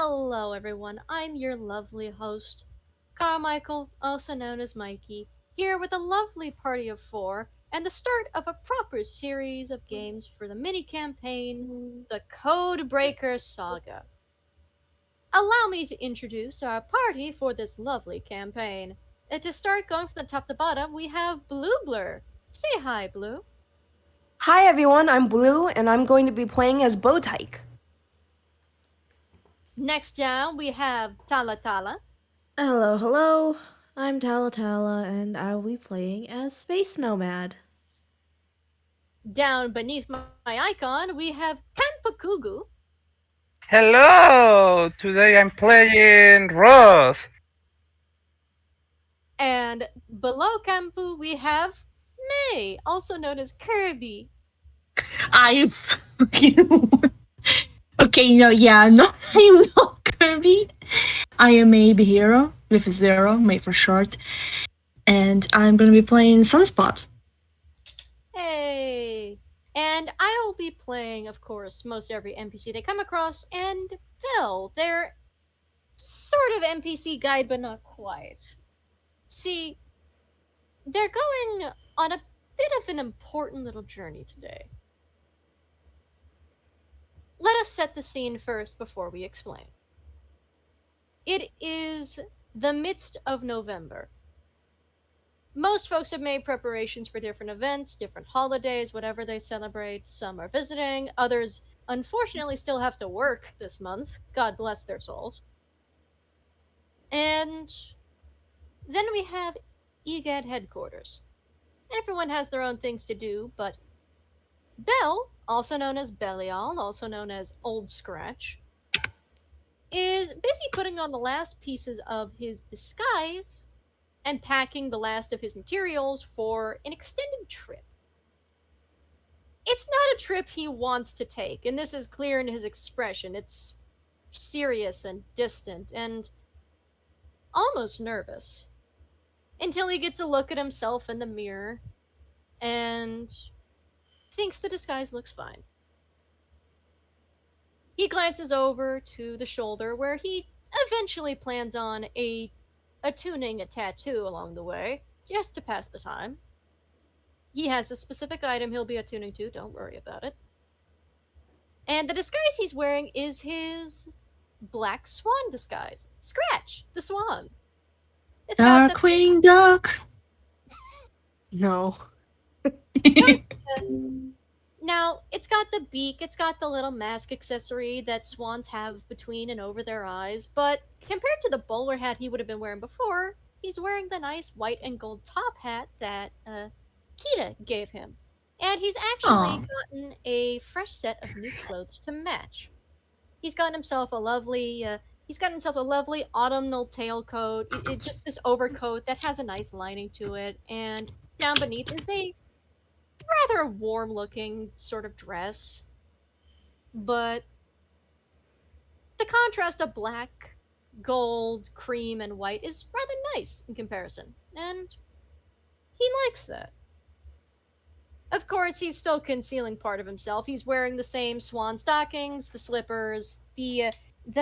Hello, everyone. I'm your lovely host, Carmichael, also known as Mikey, here with a lovely party of four and the start of a proper series of games for the mini campaign, the Codebreakers saga. Allow me to introduce our party for this lovely campaign. To start going from the top to bottom, we have Blue Blur. Say hi, Blue. Hi everyone, I'm Blue, and I'm going to be playing as Bowtyke. Next down, we have Tala Tala. Hello, hello. I'm Talatala, and I will be playing as Space Nomad. Down beneath my icon, we have Kanpakugu. Hello! Today I'm playing Ross. And below Kampu, we have May, also known as Kirby. I okay, no, yeah, no, I'm not Kirby. I am a hero with a zero, made for short, and I'm gonna be playing Sunspot. Hey! And I'll be playing, of course, most every NPC they come across, and Phil, they're sort of NPC guide, but not quite. See, they're going on a bit of an important little journey today. Let us set the scene first before we explain. It is the midst of November. Most folks have made preparations for different events, different holidays, whatever they celebrate. Some are visiting, others unfortunately still have to work this month. God bless their souls. And then we have EGAD headquarters. Everyone has their own things to do, but Bell, also known as Belial, also known as Old Scratch, is busy putting on the last pieces of his disguise and packing the last of his materials for an extended trip. It's not a trip he wants to take, and this is clear in his expression. It's serious and distant and almost nervous until he gets a look at himself in the mirror and thinks the disguise looks fine. He glances over to the shoulder where he eventually plans on attuning a tattoo along the way, just to pass the time. He has a specific item he'll be attuning to, don't worry about it. And the disguise he's wearing is his black swan disguise. Scratch, the swan. It's got the Darkwing Duck. No. good. Now, it's got the beak, it's got the little mask accessory that swans have between and over their eyes, but compared to the bowler hat he would have been wearing before, he's wearing the nice white and gold top hat that Kita gave him. And he's actually Aw. gotten a fresh set of new clothes to match. He's gotten himself a lovely autumnal tailcoat, just this overcoat that has a nice lining to it, and down beneath is a rather warm looking sort of dress. But the contrast of black, gold, cream, and white is rather nice in comparison, and he likes that. Of course, he's still concealing part of himself. He's wearing the same swan stockings, the slippers, the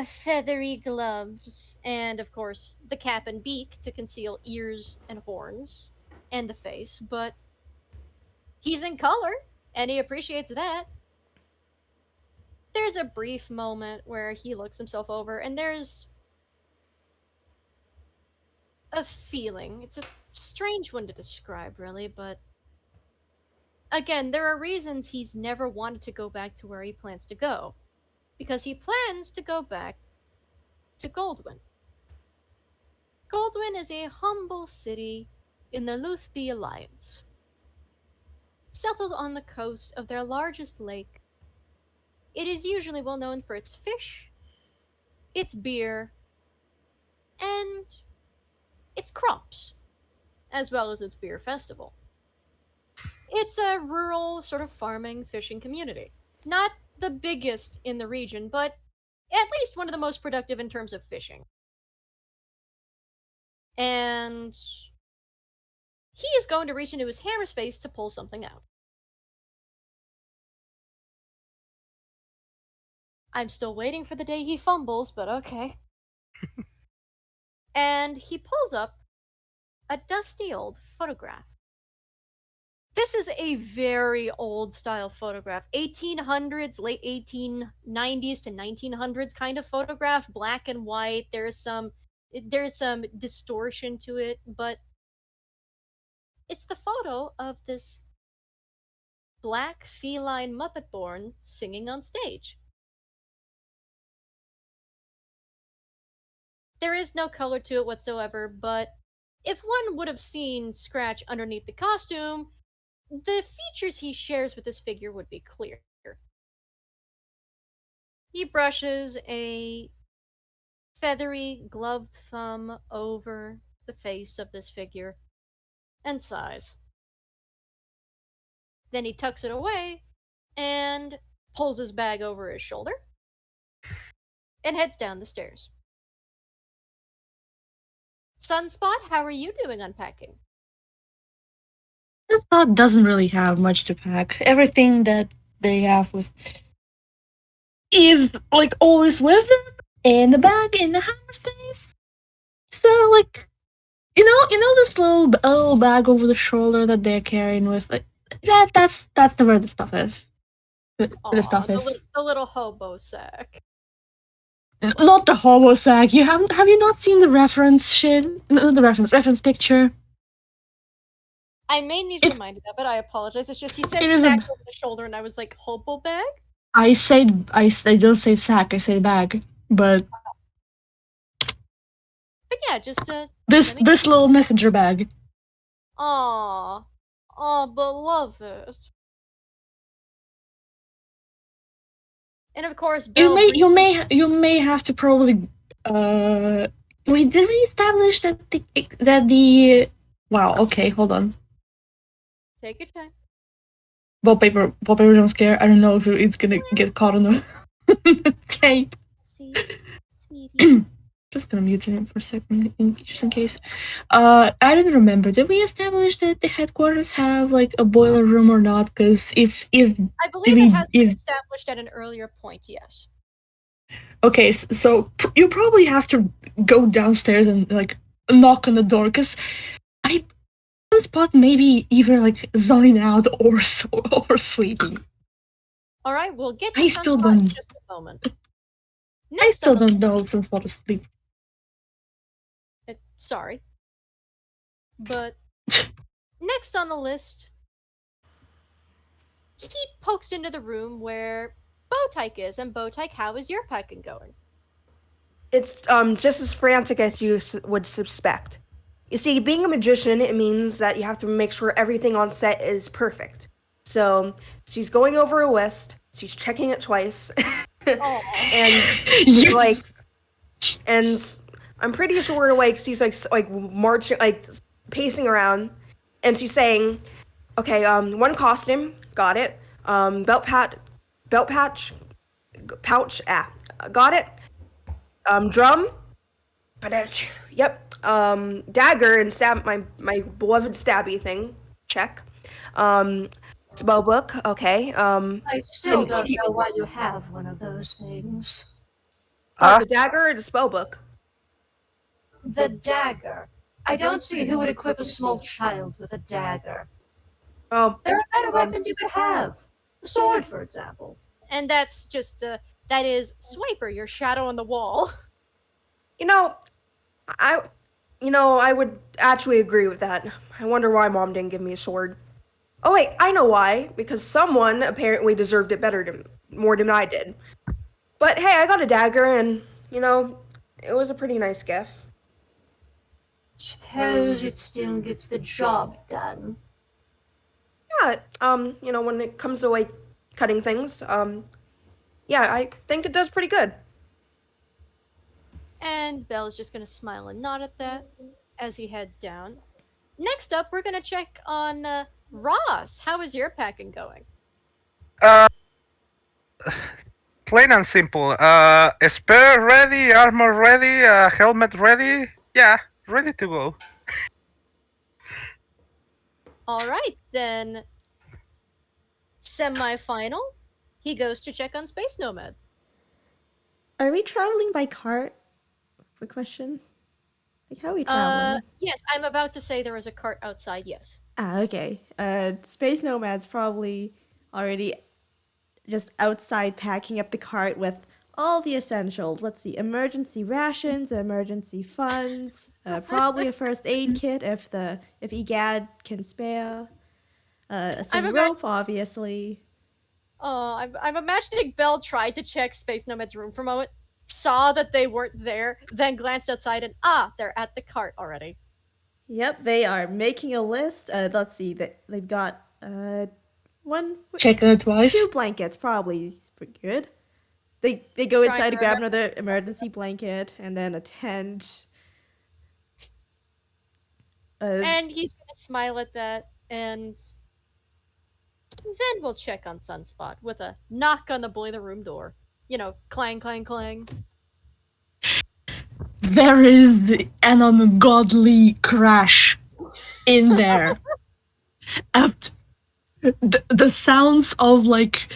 feathery gloves, and of course the cap and beak to conceal ears and horns, and the face. But he's in color, and he appreciates that. There's a brief moment where he looks himself over, and there's a feeling. It's a strange one to describe, really, but again, there are reasons he's never wanted to go back to where he plans to go. Because he plans to go back to Goldwyn. Goldwyn is a humble city in the Luthby Alliance. Settled on the coast of their largest lake, it is usually well known for its fish, its beer, and its crops, as well as its beer festival. It's a rural, sort of farming, fishing community. Not the biggest in the region, but at least one of the most productive in terms of fishing. And he is going to reach into his hammer space to pull something out. I'm still waiting for the day he fumbles, but okay. And he pulls up a dusty old photograph. This is a very old style photograph. 1800s, late 1890s to 1900s kind of photograph, black and white. There's some distortion to it, but it's the photo of this black feline Muppet born singing on stage. There is no color to it whatsoever, but if one would have seen Scratch underneath the costume, the features he shares with this figure would be clear. He brushes a feathery gloved thumb over the face of this figure and sighs. Then he tucks it away and pulls his bag over his shoulder and heads down the stairs. Sunspot, how are you doing unpacking? The pod doesn't really have much to pack. Everything that they have with is like always with them in the bag in the hammer space. So like you know this little bag over the shoulder that they're carrying with like that's where the stuff is. Where the Aw, stuff is. the little hobo sack. Not the hobo sack. Have you not seen the reference shit? No, the reference picture. I may need It's reminded of it. I apologize. It's just you said it is sack a over the shoulder, and I was like, hobo bag? I don't say sack, I say bag. But But yeah, just this let me. this little messenger bag. Aw, beloved. And of course, Belle You may have to probably wait, did we establish that the wow, okay, hold on. take your time. Wallpaper don't scare. I don't know if it's gonna get caught on the tape. See, sweetie. Just gonna mute him for a second, just in case. I don't remember. Did we establish that the headquarters have like a boiler room or not? Because if I believe it has been if established at an earlier point, yes. okay, so you probably have to go downstairs and like knock on the door. Because I spot maybe either like zoning out or or sleeping. Alright, we'll get to I still Sunspot in don't. just a moment. I Next still on the don't list. know if Sunspot is asleep. Sorry. But next on the list, he pokes into the room where Bowtyke is. And Bowtyke, how is your packing going? It's just as frantic as you would suspect. You see, being a magician, it means that you have to make sure everything on set is perfect. So she's going over a list. She's checking it twice, and she's like, and I'm pretty sure like she's like marching, like pacing around, and she's saying, okay, one costume, got it. Belt patch, pouch, got it. Drum, yep. Dagger and stab, my beloved stabby thing, check. Spell book, okay. I still and don't know why you have one of those things. Ah, the dagger or the spell book? The dagger. I don't see who would equip a small child with a dagger. Oh, There are better weapons you could have. A sword, for example. And that's just, that is Swiper, your shadow on the wall. you know, I, I would actually agree with that. I wonder why mom didn't give me a sword. Oh wait, I know why. Because someone apparently deserved it more than I did. But hey, I got a dagger, and it was a pretty nice gift. Suppose it still gets the job done. Yeah, when it comes to like cutting things, yeah, I think it does pretty good. And Belle's just gonna smile and nod at that as he heads down. Next up, we're gonna check on Ross. How is your packing going? uh, plain and simple. Spare ready, armor ready, helmet ready. Yeah, ready to go. Alright, then semi-final. He goes to check on Space Nomad. Are we traveling by cart? Quick question. Like, how are we traveling? Yes, I'm about to say there is a cart outside. Yes. Ah, okay. Space Nomad's probably already just outside packing up the cart with all the essentials. Let's see, emergency rations, emergency funds, probably a first aid kit if EGAD can spare, I'm some imag- rope, obviously. I'm imagining Belle tried to check Space Nomad's room for a moment, saw that they weren't there, then glanced outside and they're at the cart already. Yep, they are making a list. Let's see, they've got one, Checking it twice. 2 blankets, probably pretty good. They go Trying inside to to grab remember. another emergency blanket and then a tent. Uh, And he's gonna smile at that, and then we'll check on Sunspot with a knock on the boiler room door. You know, clang, clang, clang. There is an ungodly crash in there. After the sounds of like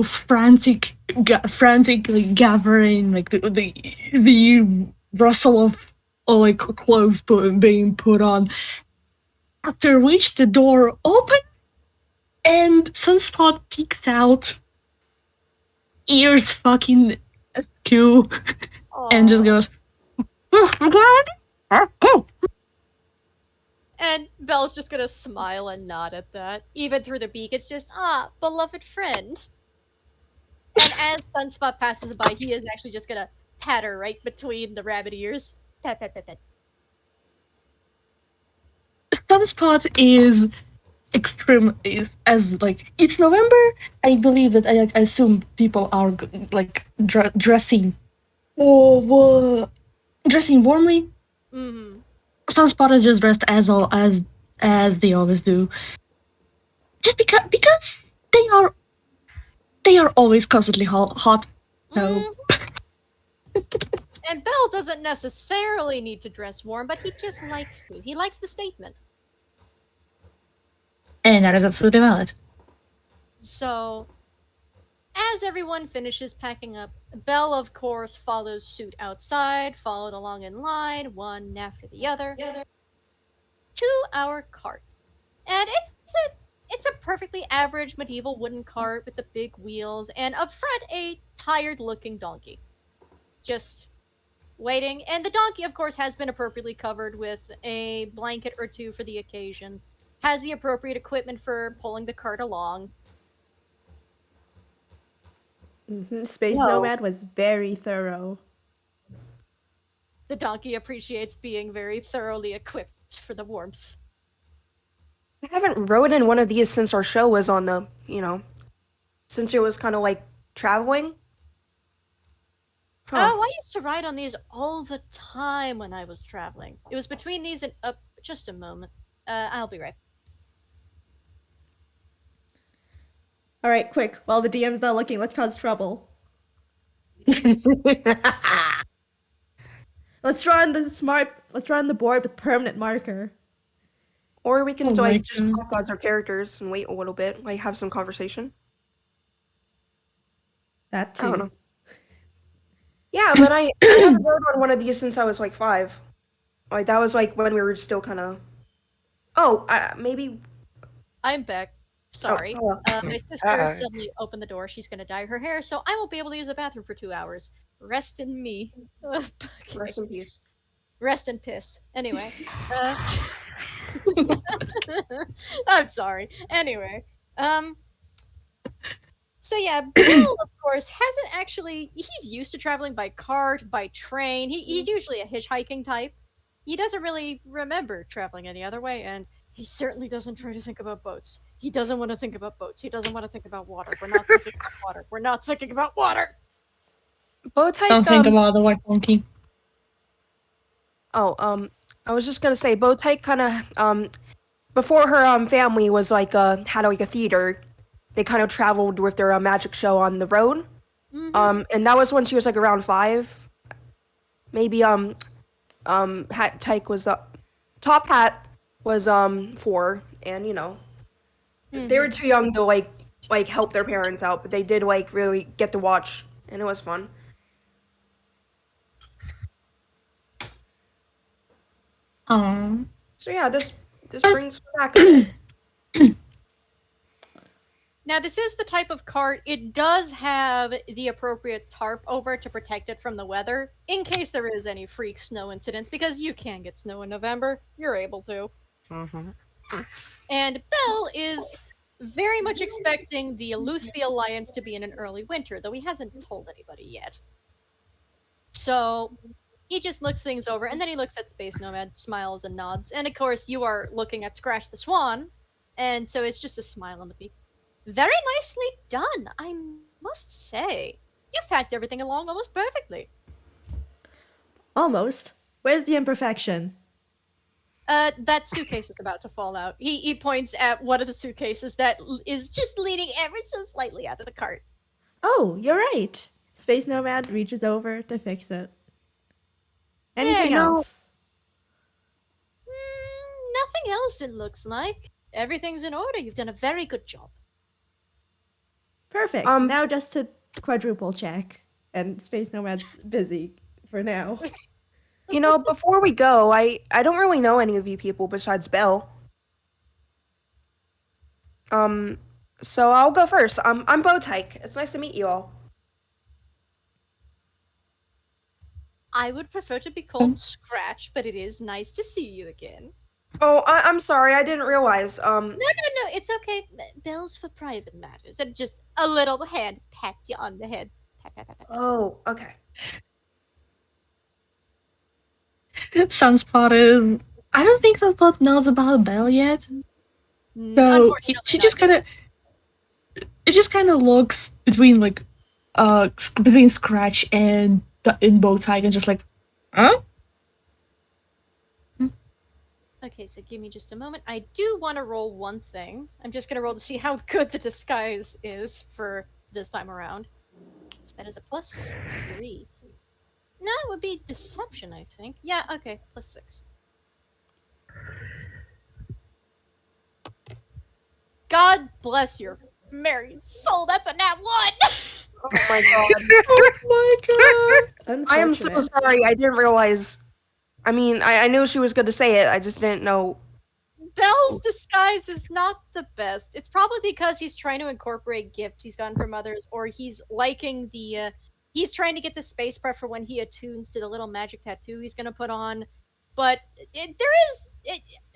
frantically gathering, like the rustle of like clothes being put on. After which the door opens and Sunspot peeks out, ears fucking askew, and just Aww. goes, "Oh my god!" Oh. And Belle's just gonna smile and nod at that. Even through the beak, it's just, beloved friend. And as Sunspot passes by, he is actually just gonna pat her right between the rabbit ears. Pat, pat, pat, pat. Sunspot is extreme is as like it's November. I believe that I assume people are like dressing warmly. Mm-hmm. Sunspot is just dressed as they always do, just because they are always constantly hot. So And Belle doesn't necessarily need to dress warm, but he just likes to. He likes the statement. and that is absolutely valid. So, as everyone finishes packing up, Belle, of course, follows suit outside, followed along in line, one after the other, to our cart. And it's a perfectly average medieval wooden cart with the big wheels, and up front a tired-looking donkey, just waiting. And the donkey, of course, has been appropriately covered with a blanket or two for the occasion, has the appropriate equipment for pulling the cart along. Space Well, Nomad was very thorough. The donkey appreciates being very thoroughly equipped for the warmth. I haven't rode in one of these since our show was on the, since it was kind of like traveling. Huh. Oh, I used to ride on these all the time when I was traveling. It was between these and just a moment. I'll be right. All right, quick. While the DM's not looking, let's cause trouble. Let's draw on the board with permanent marker. Or we can Oh like my just God. talk as our characters and wait a little bit, like have some conversation. That I don't too. know. Yeah, but I haven't rode on one of these since I was like 5. Like that was like when we were still kind of. Oh, maybe. I'm back. Sorry. Oh, My sister Hi. suddenly opened the door. She's gonna dye her hair, so I won't be able to use the bathroom for 2 hours. Rest in me. Okay. rest in peace. Rest in piss. Anyway. Uh, I'm sorry. Anyway. Um. So yeah, Bill, of course, hasn't actually. He's used to traveling by cart, by train. He's usually a hitchhiking type. He doesn't really remember traveling any other way, and he certainly doesn't try to think about boats. He doesn't want to think about boats. He doesn't want to think about water. We're not thinking about water. We're not thinking about water. Boat type. Don't think about the white monkey. I was just gonna say, Bow Type kind of before her family was like had like a theater. They kind of traveled with their magic show on the road. And that was when she was like around 5. Maybe Hat Tyke was Top Hat was 4, and they were too young to like help their parents out, but they did like really get to watch, and it was fun. Oh. So yeah, this brings her back a bit. Now, this is the type of cart, it does have the appropriate tarp over it to protect it from the weather, in case there is any freak snow incidents, because you can get snow in November. You're able to. Mhm. And Bell is very much expecting the Luthby Alliance to be in an early winter, though he hasn't told anybody yet. So he just looks things over, and then he looks at Space Nomad, smiles and nods. And of course, you are looking at Scratch the Swan, and so it's just a smile on the beak. Very nicely done, I must say. You packed everything along almost perfectly. Almost. Where's the imperfection? That suitcase is about to fall out. He points at one of the suitcases that is just leaning ever so slightly out of the cart. Oh, you're right. Space Nomad reaches over to fix it. There Anything you else? Nothing else, it looks like. Everything's in order. You've done a very good job. Perfect. Um, Now just to quadruple check. And Space Nomad's busy for now. before we go, I don't really know any of you people besides Belle. So I'll go first. I'm Bowtyke. It's nice to meet you all. I would prefer to be called Scratch, but it is nice to see you again. Oh, I'm sorry. I didn't realize. No, it's okay. Bells for private matters. And just a little hand pats you on the head. Pat, pat, pat, pat, pat. Oh, okay. Sunspot is. I don't think Sunspot knows about Belle yet. So Unfortunately, she not just yet. kind of. It just kind of looks between between Scratch and the in Bowtie and just like, huh? Okay, so give me just a moment. I do want to roll one thing. I'm just going to roll to see how good the disguise is for this time around. So that is a +3. No, it would be deception, I think. Yeah, okay, +6. God bless your merry soul. That's a nat 1. Oh my god. Oh my god! I am so Unfortunate. sorry. I didn't realize. I mean, I knew she was going to say it. I just didn't know. Bell's disguise is not the best. It's probably because he's trying to incorporate gifts he's gotten from others, or he's liking the. He's trying to get the space prep for when he attunes to the little magic tattoo he's going to put on. But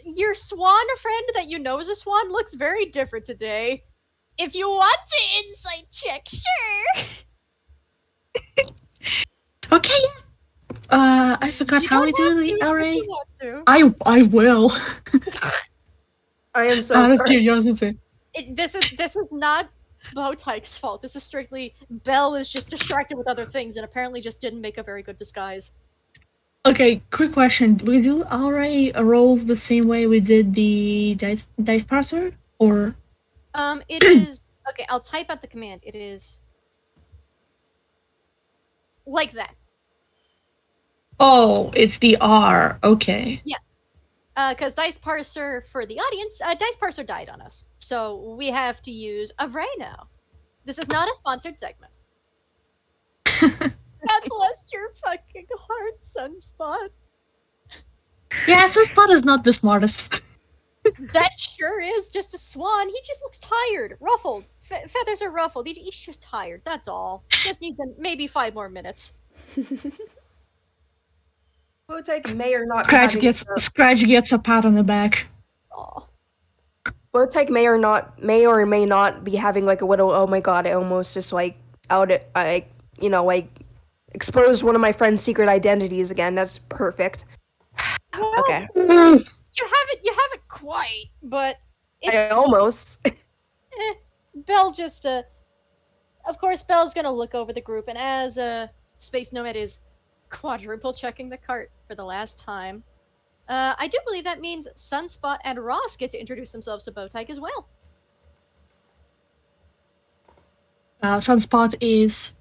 your swan friend that you know is a swan looks very different today. If you want to insight check, sure. Okay. I forgot You how don't we do have the to if you array. want to. I will. I am so Out of sorry. curiosity. This is not Bowtyke's fault. This is strictly Belle is just distracted with other things and apparently just didn't make a very good disguise. Okay, quick question. Do we do array rolls the same way we did the dice parser? Or It is okay. I'll type out the command. It is like that. oh, it's the R. Okay. Because dice parser for the audience, dice parser died on us, so we have to use array now. This is not a sponsored segment. God bless your fucking heart, Sunspot. Yeah, Sunspot is not the smartest. That sure is just a swan. He just looks tired, ruffled. Feathers are ruffled. He's just tired. That's all. Just needs maybe 5 more minutes. Bowtyke may or not be having. Scratch gets a pat on the back. Aw. Bowtyke may or may not be having like a little. Oh my god! I almost just like out it. Like exposed one of my friend's secret identities again. That's perfect. Well, Okay. you haven't quite, but I it's almost. Belle just of course Belle's gonna look over the group, and as Space Nomad is quadruple checking the cart for the last time, I do believe that means Sunspot and Ross get to introduce themselves to Bowtyke as well. Sunspot is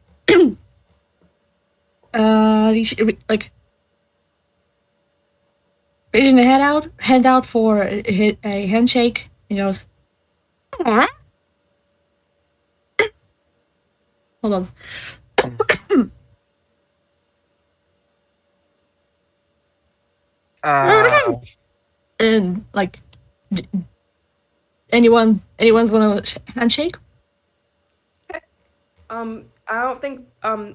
like raising the hand out for a handshake. He goes, hold on. Uh, And like, anyone's gonna handshake? I don't think I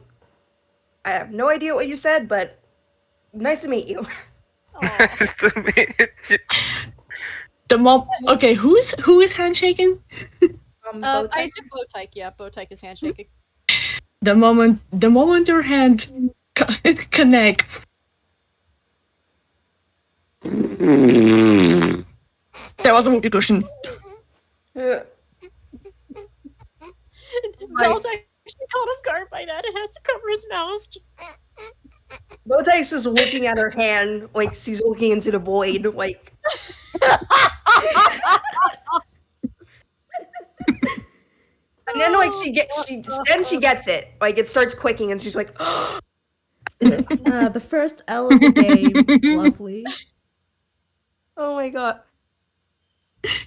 have no idea what you said, but nice to meet you. Aw. nice to meet you. Okay, who is handshaking? Bow I tie. assume Bowtyke. Yeah, Bowtyke is handshaking. The moment your hand connects. That was a movie cushion. Like- Bell's actually caught off guard by that. It has to cover his mouth. Just Bowtie's just looking at her hand like she's looking into the void, like. And then like she gets it. Like it starts clicking and she's like, The first L of the game. Lovely. "Oh my god."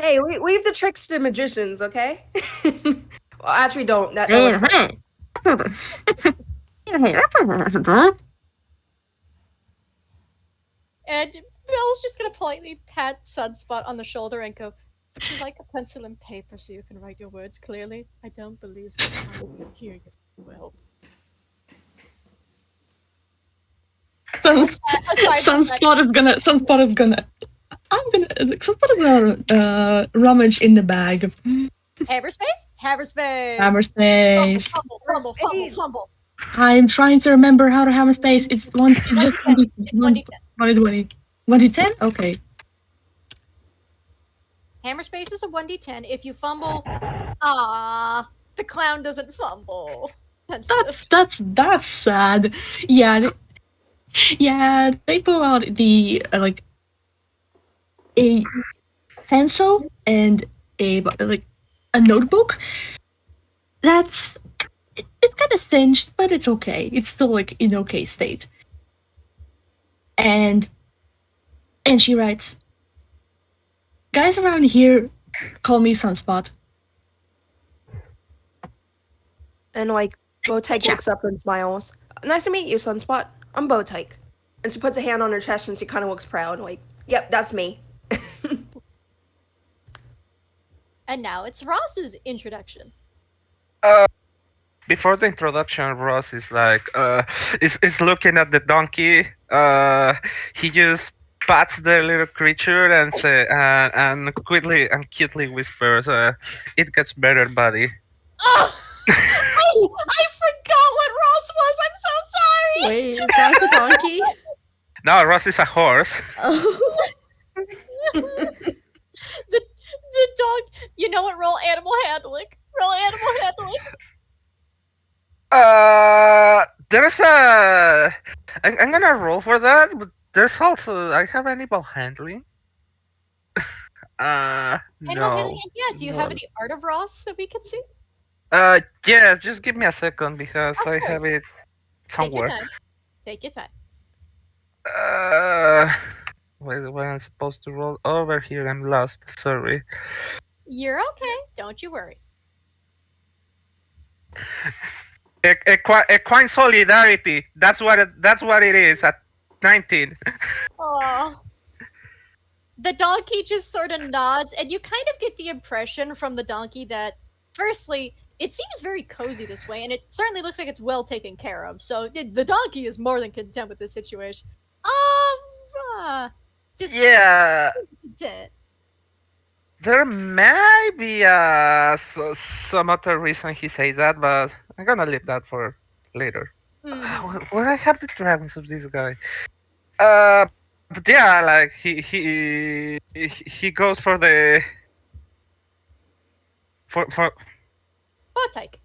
Hey, leave the tricks to magicians, okay? Well, actually don't. That was and Bell's just gonna politely pat Sunspot on the shoulder and go, "Would you like a pencil and paper so you can write your words clearly? I don't believe the child can hear you well." Aside from that, Sunspot is gonna rummage in the bag. Hammerspace? Hammerspace! Hammer space. Fumble, fumble, fumble, fumble. I'm trying to remember how to hammer space. It's just 1d10. It's 1d10. 1d20. 1d10? Okay. Hammerspace is a 1d10. If you fumble, the clown doesn't fumble. That's sad. Yeah. Yeah, they pull out the like a pencil and a notebook. It's kind of singed, but it's okay. It's still like in okay state. And she writes, "Guys around here call me Sunspot." And like Bowtyke looks up and smiles. Nice to meet you, Sunspot. I'm Bowtyke. And she puts a hand on her chest and she kind of looks proud, like, "Yep, that's me." And now it's Ross's introduction. Before the introduction, Ross is like, is looking at the donkey. He just pats the little creature and say, and quickly and cutely whispers, "It gets better, buddy." Oh! I forgot what Ross was. I'm so sorry. Wait, is that a donkey? No, Ross is a horse. Oh. The dog. You know what? Roll animal handling. Roll animal handling. There's a. I'm gonna roll for that, but there's also I have animal handling. Animal No. handling. Yeah. Do you have No. any art of Ross that we can see? Yeah, just give me a second because Of I course. have it Take your somewhere. time. Take your time. Where I'm supposed to roll over here? I'm lost. Sorry. You're okay. Don't you worry. Equine solidarity. That's what it is at 19. Oh. The donkey just sort of nods, and you kind of get the impression from the donkey that, firstly, it seems very cozy this way, and it certainly looks like it's well taken care of. So the donkey is more than content with this situation. Just Yeah, content. there may be some other reason he says that, but I'm gonna leave that for later. Mhm. Where I have the dragons of this guy? But yeah, like he goes for the for Bowtyke.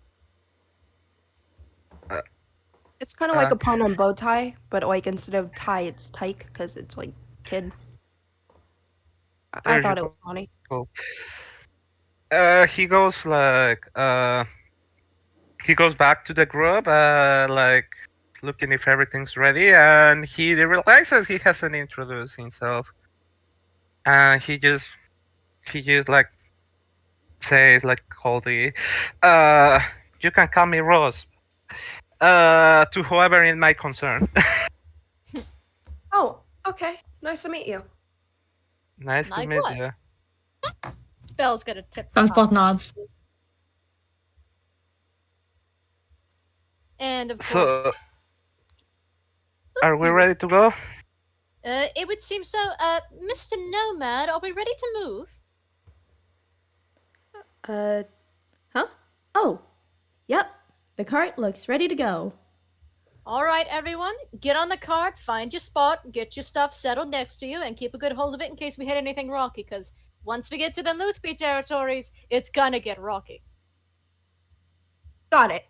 It's kind of like a pun on bow tie, but like instead of tie, it's tyke because it's like kid. I There thought you it was funny. go. He goes like he goes back to the group, like looking if everything's ready, and he realizes he hasn't introduced himself, and he just like says like coldly, "You can call me Rose." To whoever in my concern. Oh, okay. Nice to meet you. Nice to meet you. Likewise. Belle's gonna tip the Sunspot top. nods. And of course, So, are we ready to go? it would seem so. Mr. Nomad, are we ready to move? Huh? Oh, yep. The cart looks ready to go. All right, everyone, get on the cart, find your spot, get your stuff settled next to you, and keep a good hold of it in case we hit anything rocky, because once we get to the Luthby territories, it's gonna get rocky. Got it.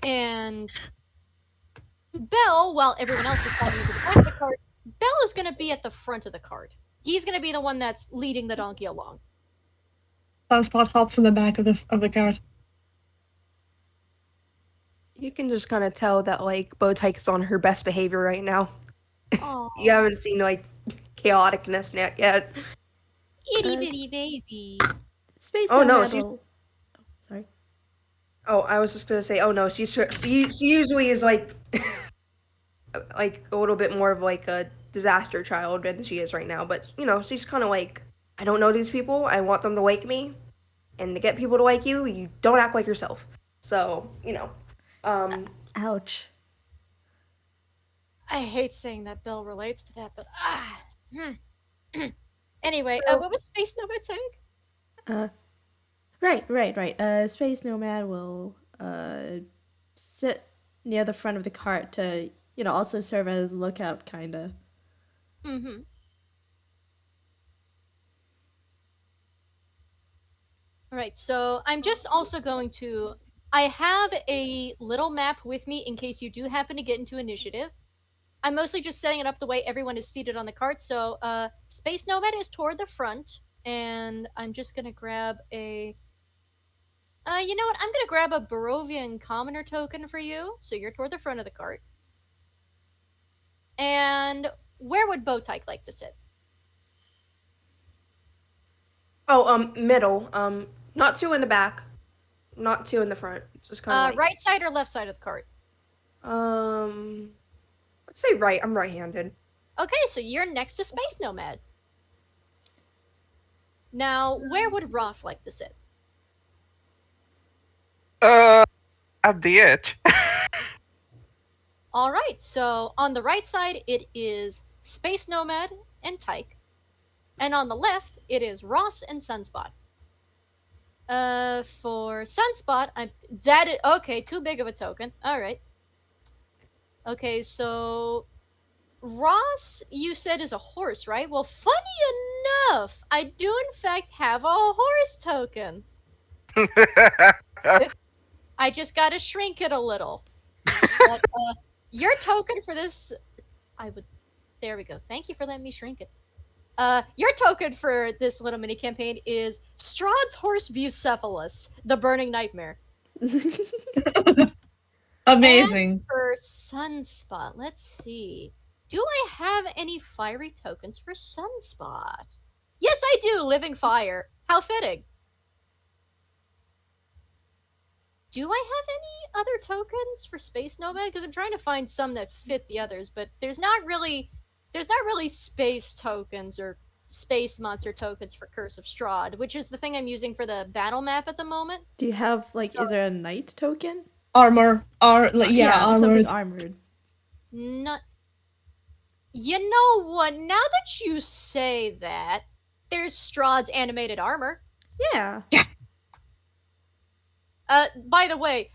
And Belle, while everyone else is falling into the back of the cart, Belle is gonna be at the front of the cart. He's gonna be the one that's leading the donkey along. Sunspot hops in the back of the cart. You can just kind of tell that like Bowtyke's on her best behavior right now. Oh, You haven't seen like chaoticness yet. itty bitty baby. Space Oh, no, Nomad she's- will... Sorry. Oh, I was just gonna say, oh no, she usually is like like a little bit more of like a disaster child than she is right now. But you know, she's kind of like, I don't know these people. I want them to like me, and to get people to like you, you don't act like yourself. So you know, Ouch. I hate saying that Belle relates to that, but Anyway, So- what was Space Nomad saying? Right. Space Nomad will sit near the front of the cart to, also serve as a lookout, kinda. Mm-hmm. Alright, so I'm just also going to... I have a little map with me in case you do happen to get into initiative. I'm mostly just setting it up the way everyone is seated on the cart, so Space Nomad is toward the front, and I'm just gonna grab a... you know what? I'm gonna grab a Barovian Commoner token for you, so you're toward the front of the cart. And where would Bowtyke like to sit? oh middle, not too in the back, not too in the front, just kind of like Right side or left side of the cart? let's say right. I'm right-handed. Okay, so you're next to Space Nomad. Now, where would Ross like to sit? At the edge. Alright, so on the right side it is Space Nomad and Tyke. And on the left, it is Ross and Sunspot. For Sunspot, okay, too big of a token. Alright. Okay, so Ross, you said is a horse, right? Well, funny enough, I do in fact have a horse token. I just gotta shrink it a little. But, your token for this, there we go. Thank you for letting me shrink it. Your token for this little mini campaign is Strahd's Horse Bucephalus, the Burning Nightmare. Amazing. And for Sunspot, let's see. Do I have any fiery tokens for Sunspot? Yes, I do! Living Fire. How fitting. Do I have any other tokens for Space Nomad? Because I'm trying to find some that fit the others, but there's not really space tokens or space monster tokens for Curse of Strahd, which is the thing I'm using for the battle map at the moment. Do you have, So- is there a knight token? Armor. Armored. Something armored. Not. You know what? Now that you say that, there's Strahd's animated armor. Yeah. By the way,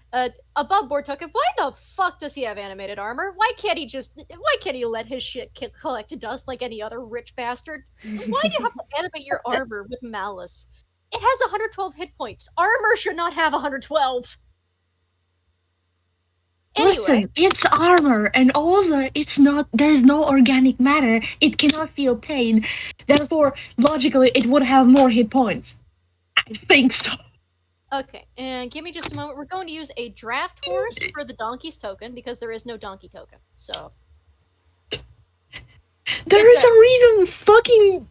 above board token, why the fuck does he have animated armor? Why can't he let his shit collect dust like any other rich bastard? Why do you have to animate your armor with malice? It has 112 hit points. Armor should not have 112. Anyway, Listen, it's armor, and also there's no organic matter. It cannot feel pain. Therefore, logically, it would have more hit points. I think so. okay, and give me just a moment. We're going to use a draft horse for the donkey's token because there is no donkey token. So, There is a reason fucking...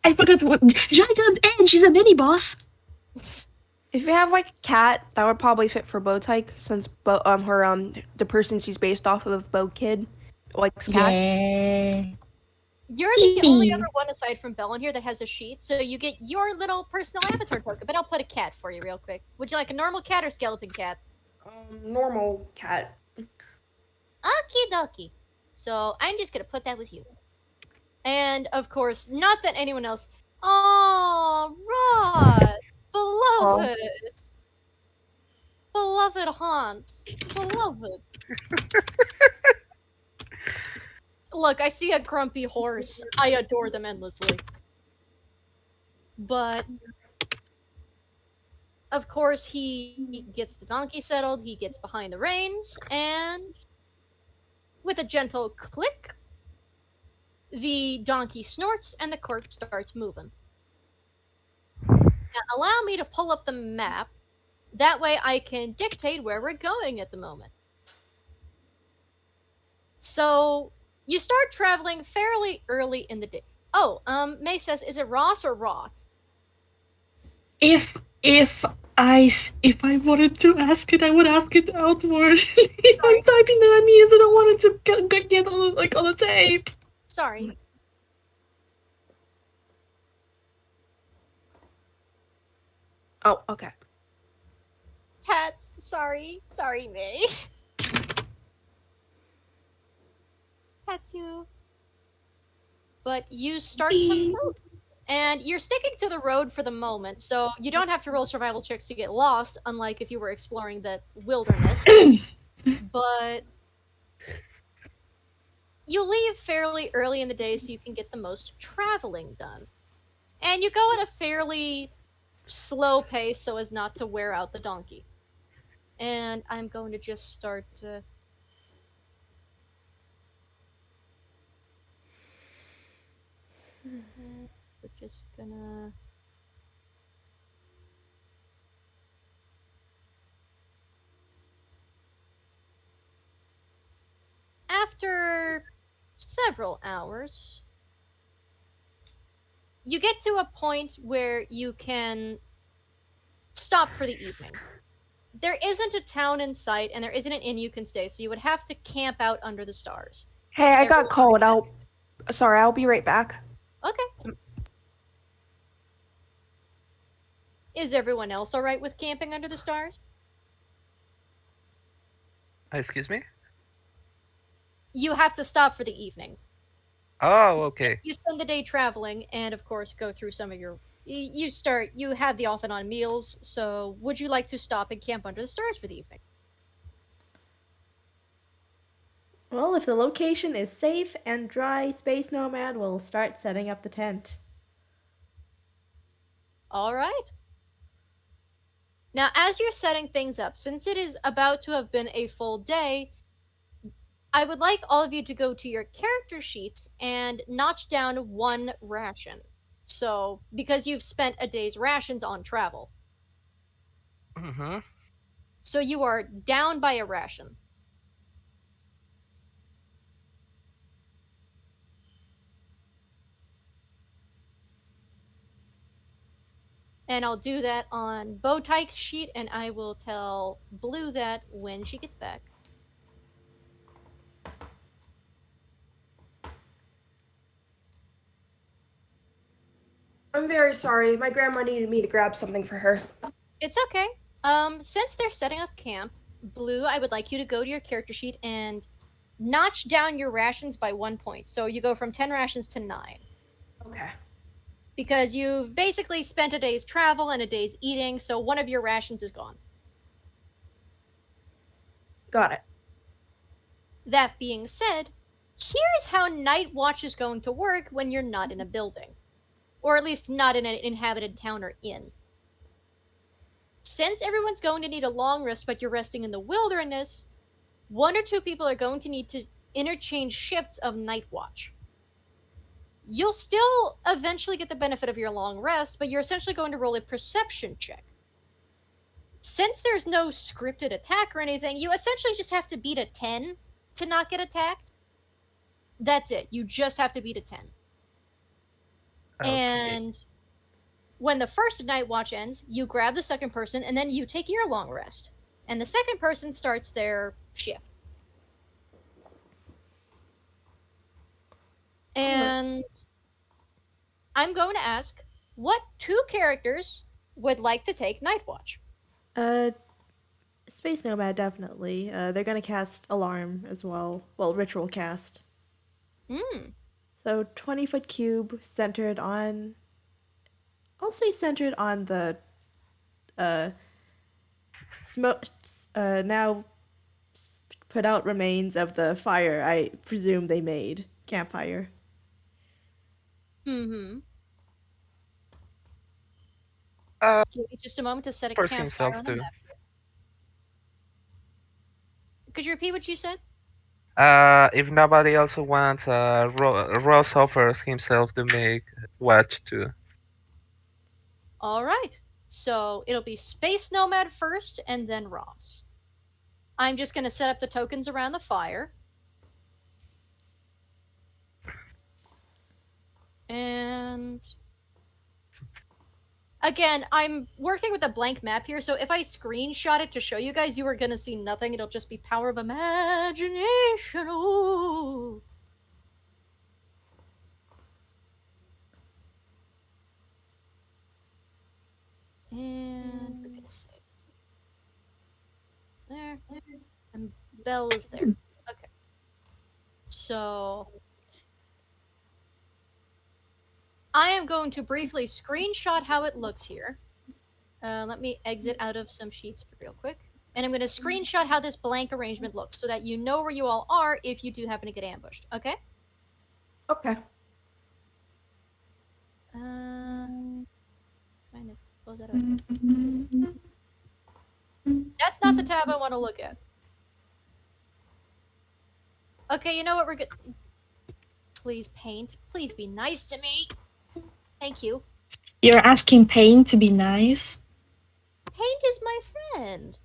I forgot what... Gigant N, she's a mini-boss. If you have like a cat, that would probably fit for Bowtyke, since the person she's based off of, Bow Kid, Likes cats. Yeah. You're the only Eeping. other one aside from Belle in here that has a sheet, so you get your little personal avatar token. But I'll put a cat for you real quick. Would you like a normal cat or skeleton cat? Normal cat. Okie dokie. So I'm just gonna put that with you. And of course, not that anyone else. Oh, Ross, Oh. beloved, beloved Hans, beloved. Look, I see a grumpy horse. I adore them endlessly. But of course, he gets the donkey settled. He gets behind the reins, and with a gentle click, the donkey snorts and the cart starts moving. Now, allow me to pull up the map. That way I can dictate where we're going at the moment. So, you start traveling fairly early in the day. Oh, May says, is it Ross or Roth? If if I wanted to ask it, I would ask it outward. If I'm Sorry. typing that means I don't want it to get on the tape. Sorry. Oh, okay. Cats, sorry. Sorry, May. Katsu. But you start to move. And you're sticking to the road for the moment, so you don't have to roll survival checks to get lost, unlike if you were exploring the wilderness. But you leave fairly early in the day so you can get the most traveling done. And you go at a fairly slow pace so as not to wear out the donkey. And I'm going to just start. We're just gonna. After several hours, you get to a point where you can stop for the evening. There isn't a town in sight, and there isn't an inn you can stay, so you would have to camp out under the stars. Hey, I got Everyone called. alright I'll be right back. with that? Okay. Is everyone else alright with camping under the stars? Excuse me? You have to stop for the evening. Oh, okay. You spend the day traveling, and of course go through some of your. You have the off and on meals, so would you like to stop and camp under the stars for the evening? Well, if the location is safe and dry, Space Nomad will start setting up the tent. Alright. Now, as you're setting things up, since it is about to have been a full day, I would like all of you to go to your character sheets and notch down one ration. So, because you've spent a day's rations on travel. Mm-hmm. So you are down by a ration. And I'll do that on Bowtike's sheet, and I will tell Blue that when she gets back. I'm very sorry. My grandma needed me to grab something for her. It's okay. Since they're setting up camp, Blue, I would like you to go to your character sheet and notch down your rations by 1 point. So you go from 10 rations to 9. Okay. Because you've basically spent a day's travel and a day's eating, so one of your rations is gone. Got it. That being said, here's how Night Watch is going to work when you're not in a building. Or at least not in an inhabited town or inn. Since everyone's going to need a long rest, but you're resting in the wilderness, 1 or 2 people are going to need to interchange shifts of Night Watch. You'll still eventually get the benefit of your long rest, but you're essentially going to roll a perception check. Since there's no scripted attack or anything, you essentially just have to beat a 10 to not get attacked. That's it. You just have to beat a 10. Okay. And when the first night watch ends, you grab the second person, and then you take your long rest. And the second person starts their shift. And I'm going to ask what two characters would like to take Night Watch? Uh, Space Nomad, definitely. They're gonna cast Alarm as well. Well, Ritual cast. Hmm. So 20-foot cube centered on. I'll say centered on the uh smoke. Now put out remains of the fire. I presume they made campfire. Hmm. Uh, Give me just a moment to set a first campfire himself on the too. map. Could you repeat what you said? If nobody also wants, Ross offers himself to make watch too. All right. So it'll be Space Nomad first and then Ross. I'm just going to set up the tokens around the fire. And again, I'm working with a blank map here, so if I screenshot it to show you guys, you are going to see nothing. It'll just be power of imagination. Ooh. And we're going to say it's there. And Belle is there. Okay. So I am going to briefly screenshot how it looks here. Let me exit out of some sheets real quick. And I'm going to screenshot how this blank arrangement looks so that you know where you all are if you do happen to get ambushed. Okay? Okay. Trying to close that out. That's not the tab I want to look at. Okay, you know what? We're good. Please paint. Please be nice to me. Thank you. You're asking Pain to be nice? Paint is my friend.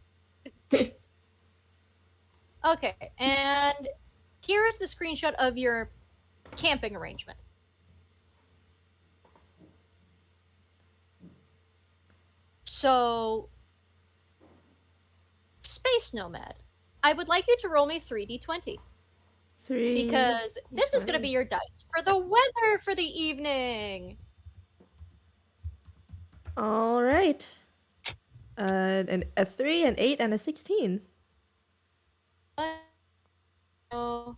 Okay, and here is the screenshot of your camping arrangement. So, Space Nomad, I would like you to roll me 3d20 Three. because this is going to be your dice for the weather for the evening. All right. A 3, an 8, and a 16. Oh,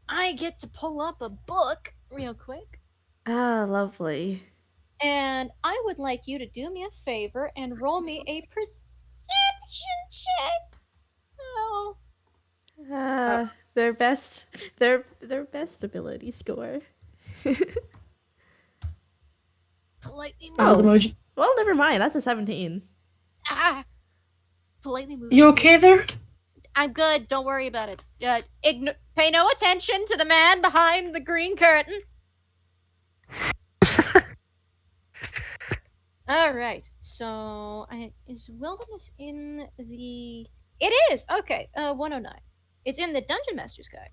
I get to pull up a book real quick. Ah, lovely. And I would like you to do me a favor and roll me a perception check. Oh, Their best, their best ability score. politely move. Wild Oh. emoji. Well, never mind. That's a 17. Ah, politely move. You okay there? I'm good. Don't worry about it. Pay no attention to the man behind the green curtain. All right. So, is wilderness in the? It is. Okay. 109. It's in the Dungeon Master's Guide.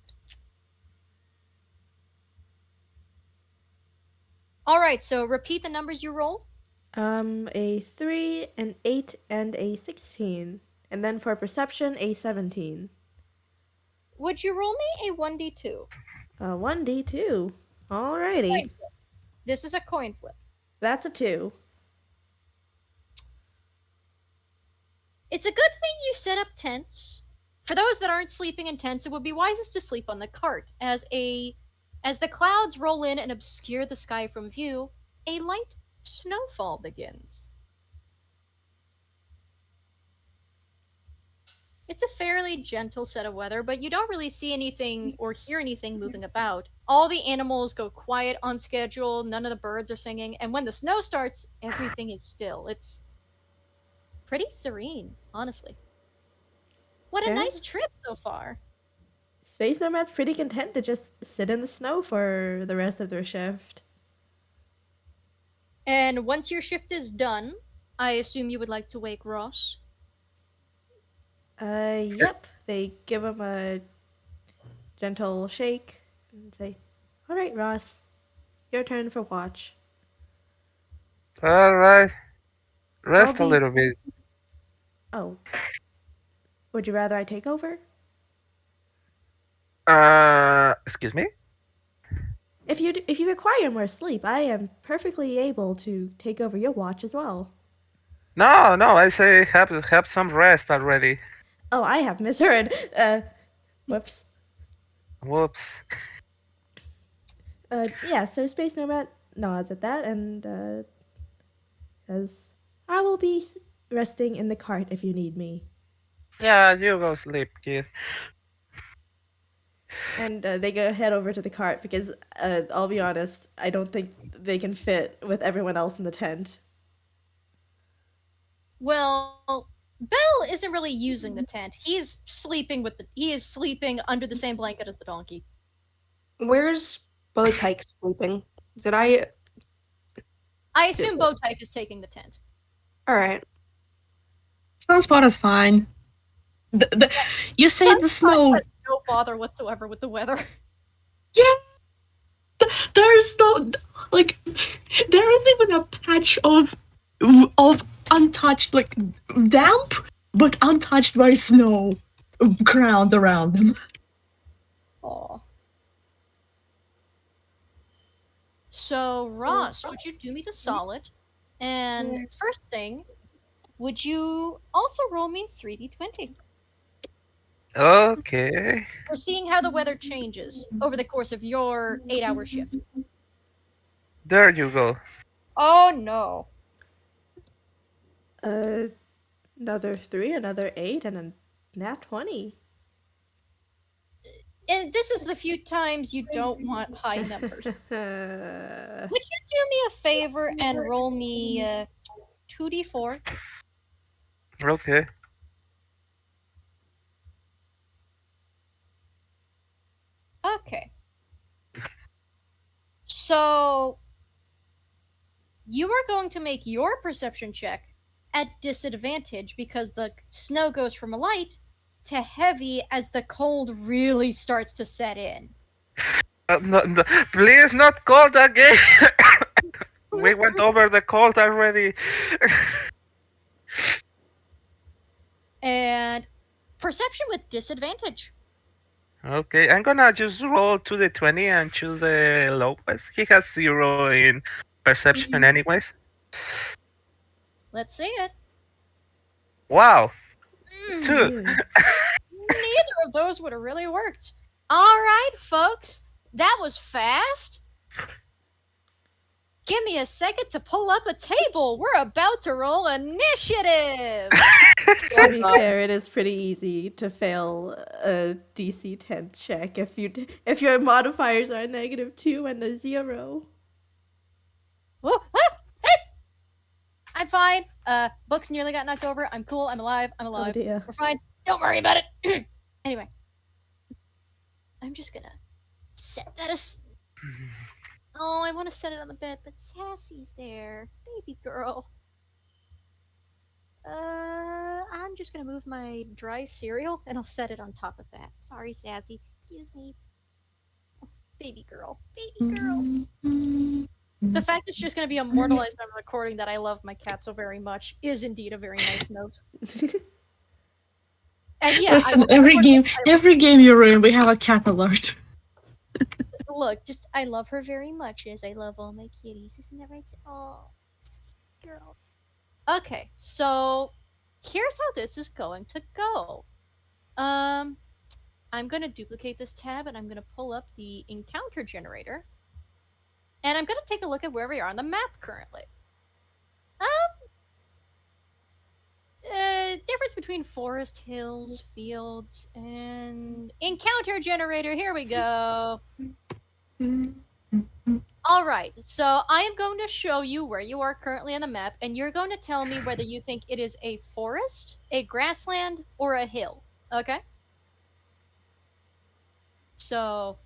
All right. So repeat the numbers you rolled. A 3, an 8, and a 16. And then for perception, a 17. Would you roll me a 1d2? 1d2. Alrighty. Coin flip. This is a coin flip. That's a 2. It's a good thing you set up tents. For those that aren't sleeping in tents, it would be wisest to sleep on the cart, as the clouds roll in and obscure the sky from view, a light snowfall begins. It's a fairly gentle set of weather, but you don't really see anything or hear anything moving about. All the animals go quiet on schedule, none of the birds are singing, and when the snow starts, everything is still. It's pretty serene, honestly. What a Yeah. nice trip so far. Space Nomad's pretty content to just sit in the snow for the rest of their shift. And once your shift is done, I assume you would like to wake Ross. Yep. They give him a gentle shake and say, "All right, Ross, your turn for watch." All right, rest a be- little bit. Oh, would you rather I take over? Excuse me. If you require more sleep, I am perfectly able to take over your watch as well. No, no, I say have some rest already. Oh, I have misheard. Whoops. Whoops. Yeah. So Space Nomad nods at that and says, "I will be resting in the cart if you need me." Yeah, you go sleep, kid. And they go head over to the cart because I'll be honest, I don't think they can fit with everyone else in the tent. Well, Bell isn't really using the tent. He is sleeping under the same blanket as the donkey. Where's Bowtyke sleeping? Did I? I assume Bowtyke is taking the tent. All right. Sunspot is fine. You say the Sunspot snow. has no bother whatsoever with the weather. Yeah, there's no like. There isn't even a patch of untouched, like damp, but untouched by snow ground around them. Aw. So, Ross, would you do me the solid? And first thing, would you also roll me 3d20? Okay. We're seeing how the weather changes over the course of your 8-hour shift. There you go. Oh no. Another 3, another 8, and a nat 20. And this is the few times you don't want high numbers. Would you do me a favor and roll me 2d4? Okay. Okay. So you are going to make your perception check at disadvantage because the snow goes from light to heavy as the cold really starts to set in. No, no, please not cold again. We went over the cold already. And perception with disadvantage. Okay, I'm gonna just roll to the 20 and choose the lowest. He has 0 in perception, anyways. Let's see it. Wow, Mm, 2. neither of those would have really worked. All right, folks, that was fast. Give me a second to pull up a table. We're about to roll initiative. To be fair, it is pretty easy to fail a DC 10 check if your modifiers are a -2 and a 0. Whoa, ah, hey! I'm fine. Books nearly got knocked over. I'm cool. I'm alive. I'm Oh alive. dear. We're fine. Don't worry about it. Anyway, I'm just gonna set that as. Oh, I want to set it on the bed, but Sassy's there. Baby girl. I'm just gonna move my dry cereal and I'll set it on top of that. Sorry, Sassy. Excuse me. Baby girl. Baby girl. The fact that she's gonna be immortalized on the recording that I love my cat so very much is indeed a very nice note. And yeah, Listen, every game you're in, we have a cat alert. look, just I love her very much as I love all my kitties. Isn't that right? Oh, sweet girl. Okay, so here's how this is going to go. I'm gonna duplicate this tab and I'm gonna pull up the encounter generator. And I'm gonna take a look at where we are on the map currently. Difference between forest, hills, fields, and encounter generator. Here we go. Alright, so I am going to show you where you are currently on the map, and you're going to tell me whether you think it is a forest, a grassland, or a hill. Okay? So,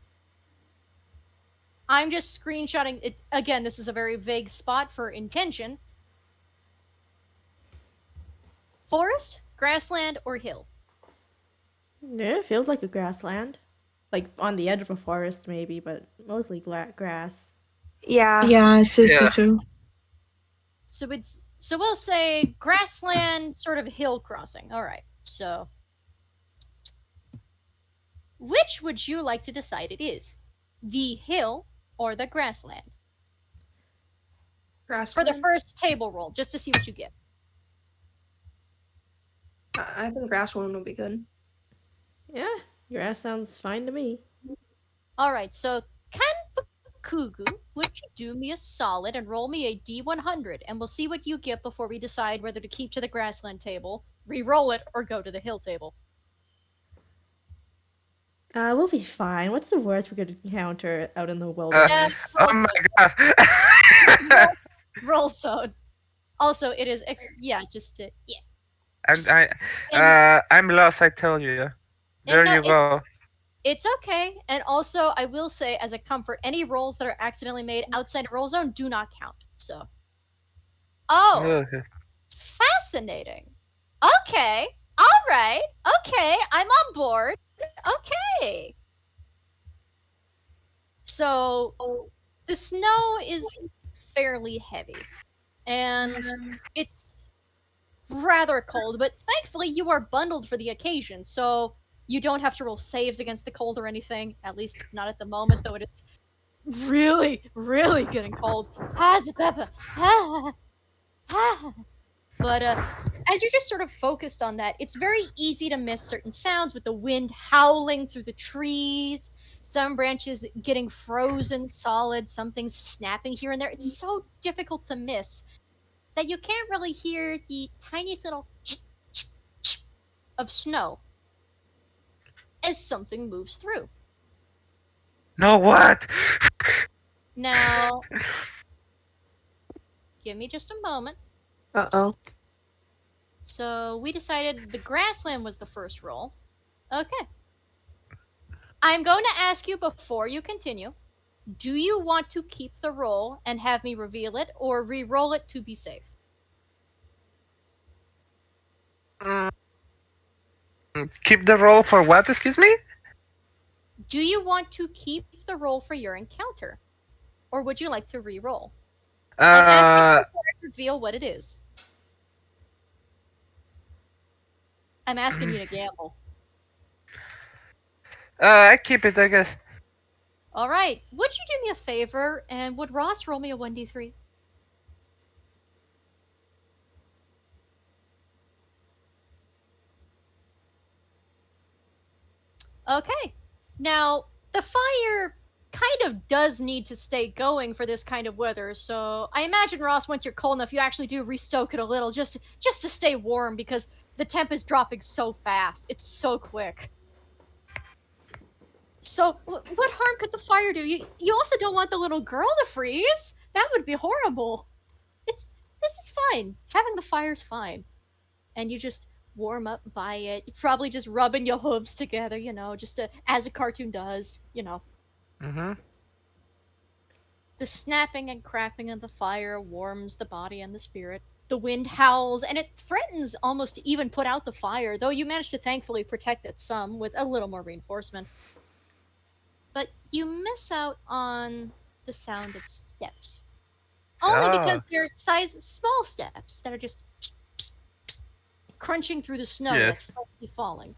I'm just screenshotting it. Again, this is a very vague spot for intention. Forest, grassland, or hill? Yeah, it feels like a grassland. Like on the edge of a forest, maybe, but mostly grass. Yeah. Yeah, I see Yeah. too. So we'll say grassland, sort of hill crossing. Alright, so which would you like to decide it is? The hill or the grassland? For the Grassland. first table roll, just to see what you get. I think grassland would be good. Yeah, your ass sounds fine to me. Alright, so Kanbakugu, would you do me a solid and roll me a D100, and we'll see what you get before we decide whether to keep to the grassland table, re-roll it, or go to the hill table. We'll be fine. What's the worst we could encounter out in the Yeah, wilderness? roll Oh my zone. god. Roll zone. Also, it is yeah, just yeah. I'm I I'm lost. I tell you. There And no, you go. it's okay. And also, I will say, as a comfort, any rolls that are accidentally made outside of roll zone do not count. So, oh, Ugh. fascinating. Okay, all right. Okay, I'm on board. Okay. So, the snow is fairly heavy, and it's rather cold, but thankfully you are bundled for the occasion, so you don't have to roll saves against the cold or anything, at least not at the moment, though it is really, really getting cold. But as you're just sort of focused on that, it's very easy to miss certain sounds with the wind howling through the trees, some branches getting frozen solid, some things snapping here and there. It's so difficult to miss that you can't really hear the tiniest little of snow as something moves through. No, what? Now, give me just a moment. Uh-oh. So we decided the grassland was the first roll. Okay. I'm going to ask you before you continue. Do you want to keep the roll and have me reveal it, or re-roll it to be safe? Mm, Keep the roll for what? Excuse me. Do you want to keep the roll for your encounter, or would you like to re-roll? I'm asking Uh, before I reveal what it is. I'm asking you to gamble. I keep it, I guess. All right. Would you do me a favor, and would Ross roll me a 1d3? Okay. Now, the fire kind of does need to stay going for this kind of weather, so I imagine, Ross, once you're cold enough, you actually do restoke it a little just to stay warm, because the temp is dropping so fast. It's so quick. So, what harm could the fire do? You also don't want the little girl to freeze. That would be horrible. This is fine. Having the fire's fine. And you just warm up by it. You're probably just rubbing your hooves together, just as a cartoon does, Mm-hmm. The snapping and cracking of the fire warms the body and the spirit. The wind howls, and it threatens almost to even put out the fire, though you manage to thankfully protect it some with a little more reinforcement. But you miss out on the sound of steps. Only because Ah, they're small steps that are just crunching through the snow yeah. that's freshly falling.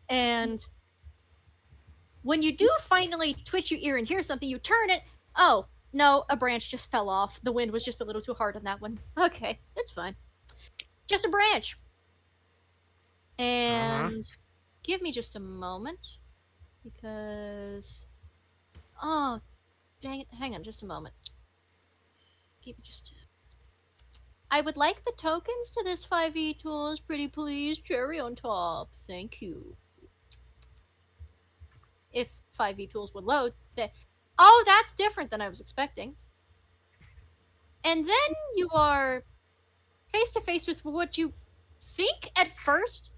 And when you do finally twitch your ear and hear something, you turn it. Oh, no, a branch just fell off. The wind was just a little too hard on that one. Okay, it's fine. Just a branch. Mm-hmm. And give me just a moment. Because. Oh, dang it. Hang on just a moment. Give me just. I would like the tokens to this 5e tools, pretty please. Cherry on top. Thank you. If 5e tools would load. Oh, that's different than I was expecting. And then you are face to face with what you think at first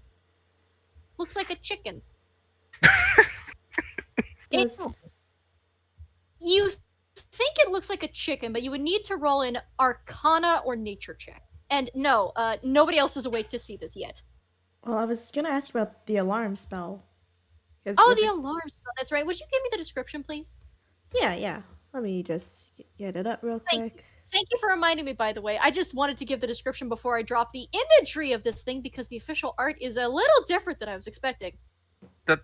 looks like a chicken. It Does You think it looks like a chicken, but you would need to roll an Arcana or Nature check. And no, nobody else is awake to see this yet. well, I was gonna ask about the alarm spell. 'Cause Oh, was the it- alarm spell. That's right. Would you give me the description, please? Yeah. Let me just get it up real Thank you. quick. Thank you for reminding me, by the way. I just wanted to give the description before I drop the imagery of this thing because the official art is a little different than I was expecting. That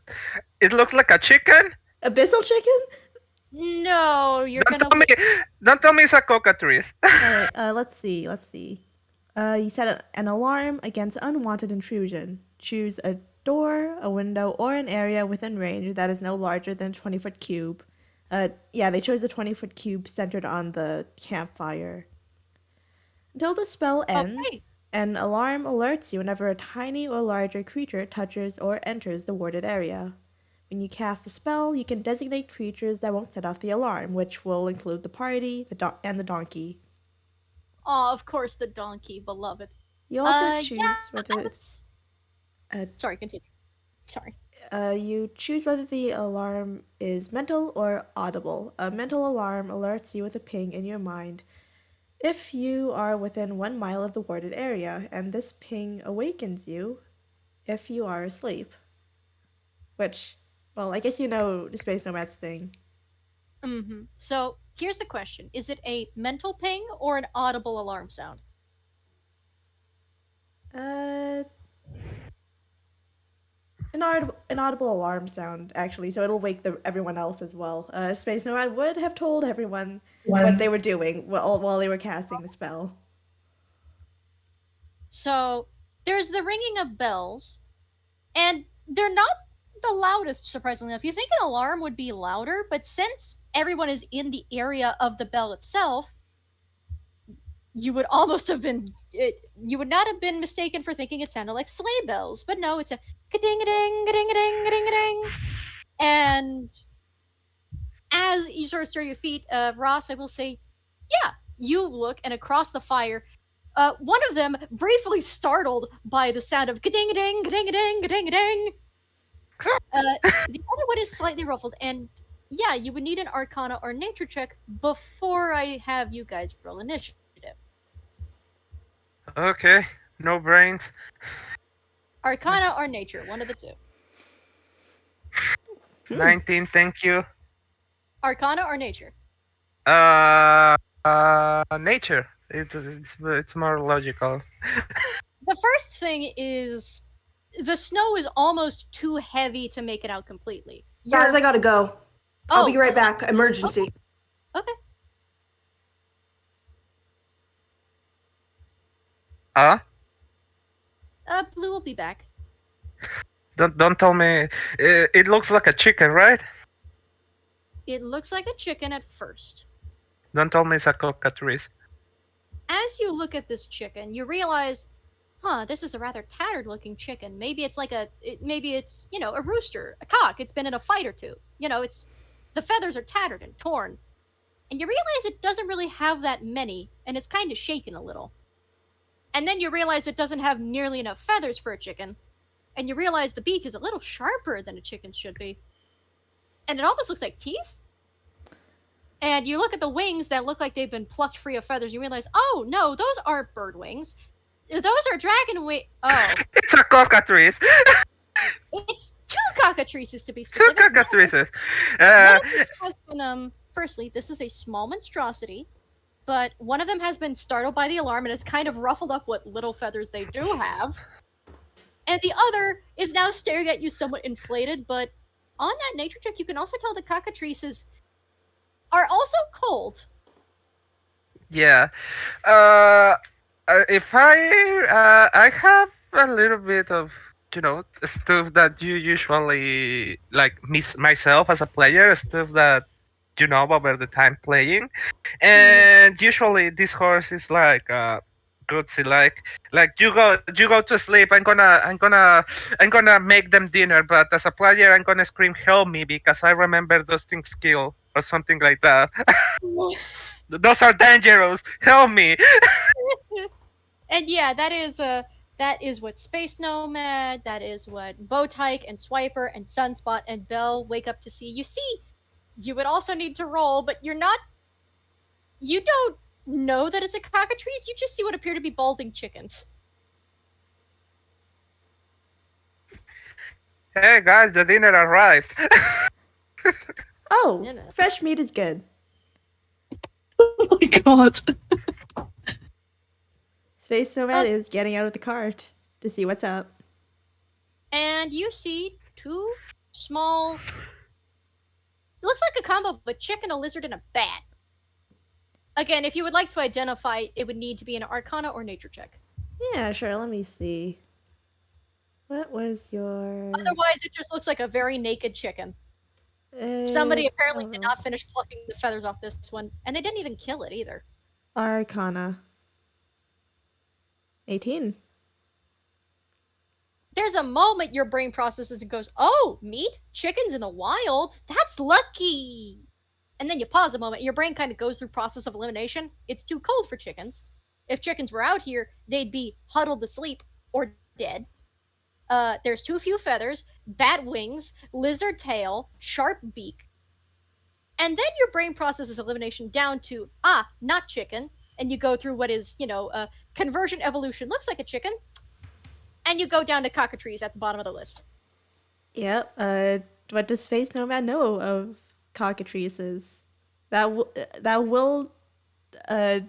it looks like a chicken. Abyssal chicken? No, you're Don't gonna tell me, don't tell me it's a cockatrice. All right, let's see. Let's see. You set an alarm against unwanted intrusion. Choose a door, a window, or an area within range that is no larger than a 20-foot cube. Yeah, they chose a 20-foot cube centered on the campfire. Until the spell Okay. ends, an alarm alerts you whenever a tiny or larger creature touches or enters the warded area. When you cast a spell, you can designate creatures that won't set off the alarm, which will include the party, and the donkey. Oh, of course, the donkey, beloved. You also Yeah, choose I whether would. it's uh, Sorry, continue. Sorry. you choose whether the alarm is mental or audible. A mental alarm alerts you with a ping in your mind if you are within 1 mile of the warded area, and this ping awakens you if you are asleep. Which, well, I guess you know the Space Nomads thing. So here's the question: is it a mental ping or an audible alarm sound? Uh, an audible alarm sound, actually, so it'll wake everyone else as well. Space Nomad would have told everyone what they were doing while they were casting the spell. So there's the ringing of bells, and they're not the loudest, surprisingly enough. You think an alarm would be louder, but since everyone is in the area of the bell itself, you would almost have been. You would not have been mistaken for thinking it sounded like sleigh bells, but no, it's a ka-ding a ding, ka-ding a ding, ka-ding a ding. And as you sort of stir your feet, Ross, I will say, yeah, you look, and across the fire, one of them, briefly startled by the sound of ka-ding a ding, ka-ding a ding, ka-ding a ding, the other one is slightly ruffled, and yeah, you would need an Arcana or Nature check before I have you guys roll initiative. Okay, no brains. Arcana or Nature, one of the two. 19, thank you. Arcana or Nature. Nature. It's more logical. The first thing is the snow is almost too heavy to make it out completely. Guys, I gotta go. I'll be Oh, right back. Emergency. okay. Uh? Blue will be back. Don't tell me. It looks like a chicken, right? It looks like a chicken at first. Don't tell me it's a cockatrice. As you look at this chicken, you realize, this is a rather tattered looking chicken. Maybe it's like maybe it's, a rooster, a cock. It's been in a fight or two. The feathers are tattered and torn. And you realize it doesn't really have that many, and it's kind of shaken a little. And then you realize it doesn't have nearly enough feathers for a chicken. And you realize the beak is a little sharper than a chicken should be. And it almost looks like teeth. And you look at the wings that look like they've been plucked free of feathers. You realize, oh no, those aren't bird wings. Those are dragon wings. Oh, It's a cockatrice. it's two cockatrices to be Two specific. cockatrices. One of them has been, firstly, this is a small monstrosity, but one of them has been startled by the alarm and has kind of ruffled up what little feathers they do have. And the other is now staring at you somewhat inflated, but on that nature check, you can also tell the cockatrices are also cold. Yeah. If I have a little bit of stuff that you usually like miss myself as a player, stuff that over the time playing, and usually this horse is like gutsy, like you go to sleep. I'm gonna make them dinner, but as a player, I'm gonna scream help me because I remember those things kill or something like that. Those are dangerous. Help me. And yeah, that is what Space Nomad, that is what Bowtyke and Swiper and Sunspot and Bell wake up to see. You see, you would also need to roll, but you don't know that it's a cockatrice, you just see what appear to be balding chickens. Hey guys, the dinner arrived. Oh, You know. fresh meat is good. Oh my god. Space Nomad is getting out of the cart to see what's up. And you see two small It looks like a combo of a chicken, a lizard, and a bat. Again, if you would like to identify, it would need to be an Arcana or Nature check. Yeah, sure. Let me see. What was your Otherwise, it just looks like a very naked chicken. uh, Somebody apparently oh did no. not finish plucking the feathers off this one, and they didn't even kill it either. Arcana? 18. There's a moment your brain processes and goes, "Oh, meat? Chickens in the wild? That's lucky!" And then you pause a moment, and your brain kind of goes through process of elimination. It's too cold for chickens. If chickens were out here, they'd be huddled to sleep or dead. There's too few feathers, bat wings, lizard tail, sharp beak. And then your brain processes elimination down to, not chicken. And you go through what is, conversion evolution looks like a chicken. And you go down to cockatrices at the bottom of the list. Yep. What does Space Nomad know of cockatrices? That will, uh,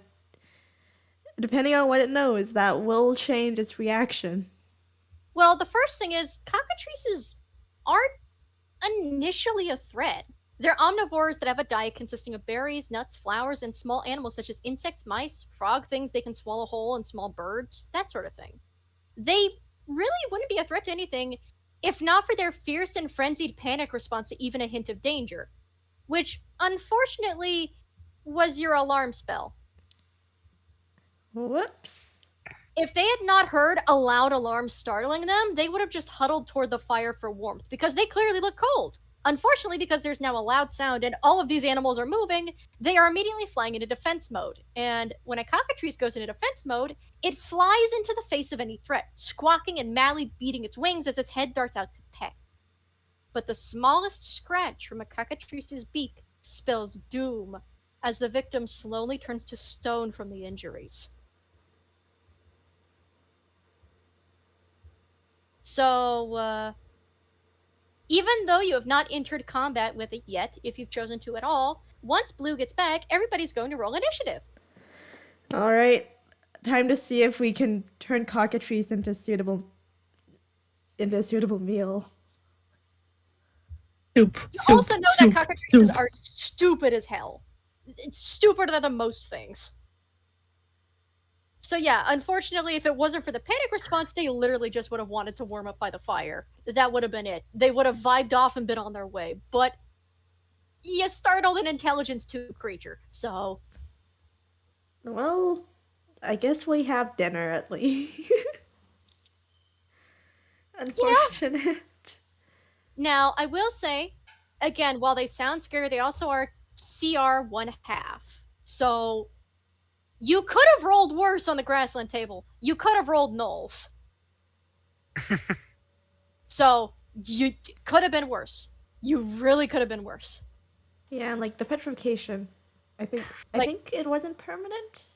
depending on what it knows, that will change its reaction. Well, the first thing is cockatrices aren't initially a threat. They're omnivores that have a diet consisting of berries, nuts, flowers, and small animals such as insects, mice, frog things they can swallow whole, and small birds, that sort of thing. They really wouldn't be a threat to anything if not for their fierce and frenzied panic response to even a hint of danger, which unfortunately was your alarm spell. Whoops. If they had not heard a loud alarm startling them, they would have just huddled toward the fire for warmth because they clearly look cold. Unfortunately, because there's now a loud sound and all of these animals are moving, they are immediately flying into defense mode. And when a cockatrice goes into defense mode, it flies into the face of any threat, squawking and madly beating its wings as its head darts out to peck. But the smallest scratch from a cockatrice's beak spells doom as the victim slowly turns to stone from the injuries. So, even though you have not entered combat with it yet, if you've chosen to at all, once Blue gets back, everybody's going to roll initiative. All right. Time to see if we can turn cockatrice into a suitable meal. Soup. You soup, also know soup, that cockatrices soup. are stupid as hell. It's stupider than most things. So yeah, unfortunately, if it wasn't for the panic response, they literally just would have wanted to warm up by the fire. That would have been it. They would have vibed off and been on their way. But you startled an intelligence 2 creature, so Well, I guess we have dinner at least. Unfortunate. now I will say, again, while they sound scary, they also are CR 1/2. So you could have rolled worse on the grassland table. You could have rolled nulls. So you could have been worse. You really could have been worse. Yeah, and like the petrification. I Like- think it wasn't permanent.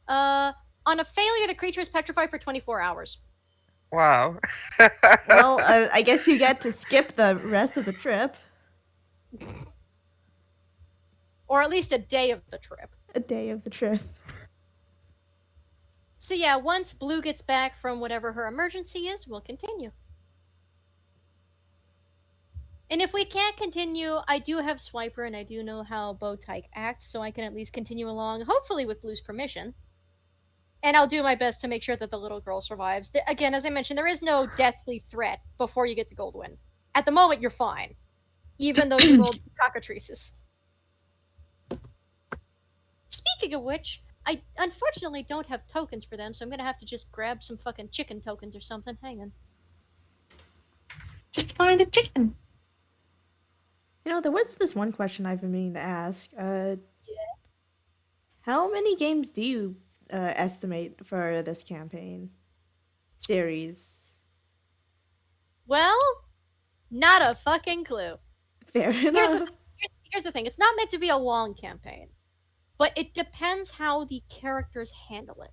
On a failure, the creature is petrified for 24 hours. Wow. Well, I guess you get to skip the rest of the trip. Or at least a day of the trip. A day of the trip. So yeah, once Blue gets back from whatever her emergency is, we'll continue. And if we can't continue, I do have Swiper and I do know how Bowtyke acts, so I can at least continue along, hopefully with Blue's permission. And I'll do my best to make sure that the little girl survives. Again, as I mentioned, there is no deathly threat before you get to Goldwyn. At the moment, you're fine. Even though you rolled 2 cockatrices. Speaking of which, I unfortunately don't have tokens for them, so I'm gonna have to just grab some fucking chicken tokens or something. Hang on. Just find a chicken. You know, there was this one question I've been meaning to ask. How many games do you estimate for this campaign series? Well, not a fucking clue. Fair enough. Here's the thing. It's not meant to be a long campaign. But it depends how the characters handle it.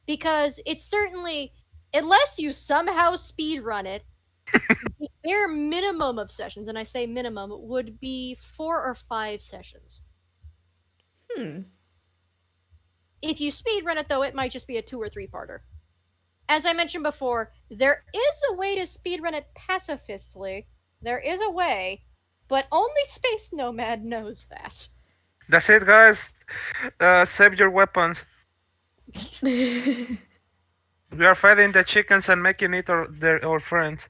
Because it's certainly, unless you somehow speedrun it, the bare minimum of sessions, and I say minimum, would be 4 or 5 sessions. If you speedrun it, though, it might just be a 2 or 3-parter. As I mentioned before, there is a way to speedrun it pacifistly, There is a way, but only Space Nomad knows that. That's it, guys. Save your weapons. We are fighting the chickens and making it our friends.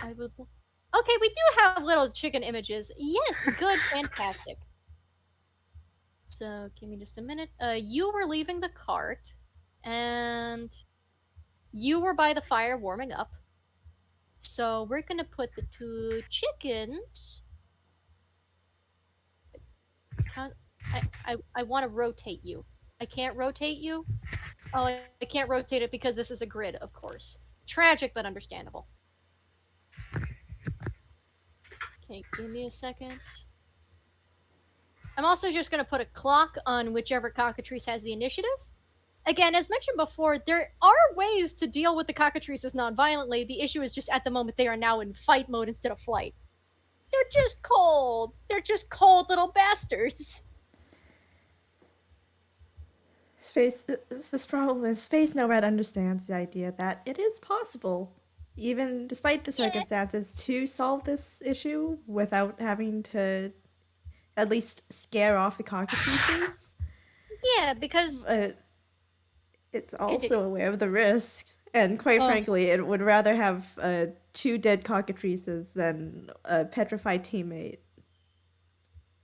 I would. Okay, we do have little chicken images. Yes, good, fantastic. So give me just a minute. You were leaving the cart, and you were by the fire warming up. So we're gonna put the two chickens. Can I want to rotate you. I can't rotate you. Oh, I can't rotate it because this is a grid, of course. Tragic, but understandable. Okay, give me a second. I'm also just going to put a clock on whichever cockatrice has the initiative. Again, as mentioned before, there are ways to deal with the cockatrices non-violently. The issue is just at the moment they are now in fight mode instead of flight. They're just cold. They're just cold little bastards. This problem is Space Nomad understands the idea that it is possible, even despite the Yeah, circumstances, to solve this issue without having to at least scare off the cockatrices. yeah, because But it's continue. also aware of the risks, and quite Oh, frankly, it would rather have two dead cockatrices than a petrified teammate.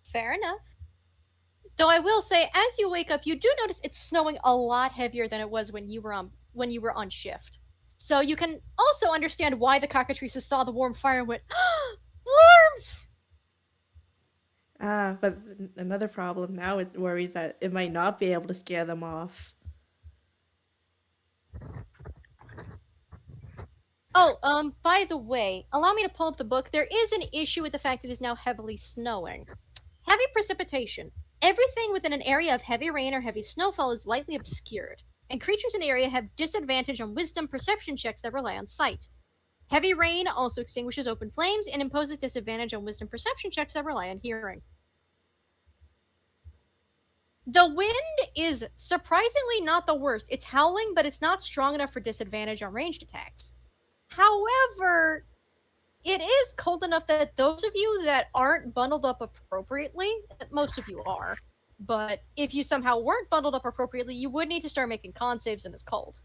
fair enough. Though I will say, as you wake up, you do notice it's snowing a lot heavier than it was when you were on shift. So you can also understand why the cockatrices saw the warm fire and went, warmth! But another problem now, it worries that it might not be able to scare them off. Oh, by the way, allow me to pull up the book. There is an issue with the fact it is now heavily snowing. Heavy precipitation. Everything within an area of heavy rain or heavy snowfall is lightly obscured, and creatures in the area have disadvantage on wisdom perception checks that rely on sight. Heavy rain also extinguishes open flames and imposes disadvantage on wisdom perception checks that rely on hearing. The wind is surprisingly not the worst. It's howling, but it's not strong enough for disadvantage on ranged attacks. However, it is cold enough that those of you that aren't bundled up appropriately, most of you are, but if you somehow weren't bundled up appropriately, you would need to start making con saves in this cold.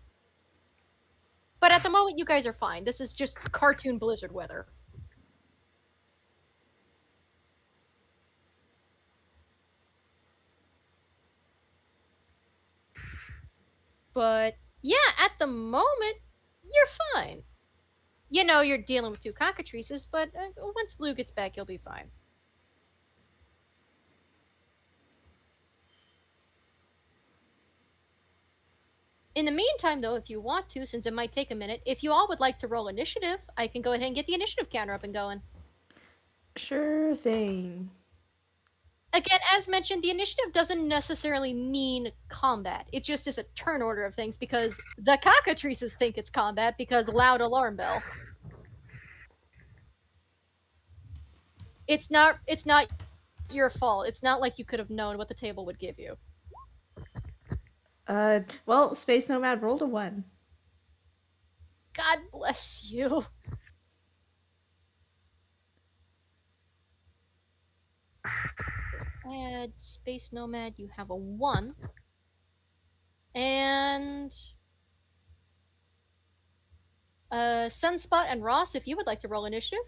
But at the moment, you guys are fine. This is just cartoon blizzard weather. But yeah, at the moment, you're fine. You know you're dealing with two cockatrices, but once Blue gets back, you'll be fine. In the meantime, though, if you want to, since it might take a minute, if you all would like to roll initiative, I can go ahead and get the initiative counter up and going. Sure thing. Again, as mentioned, the initiative doesn't necessarily mean combat. It just is a turn order of things because the cockatrices think it's combat because loud alarm bell. It's not your fault. It's not like you could have known what the table would give you. Well, Space Nomad rolled a 1. God bless you. Add Space Nomad, you have a 1. And Sunspot and Ross, if you would like to roll initiative.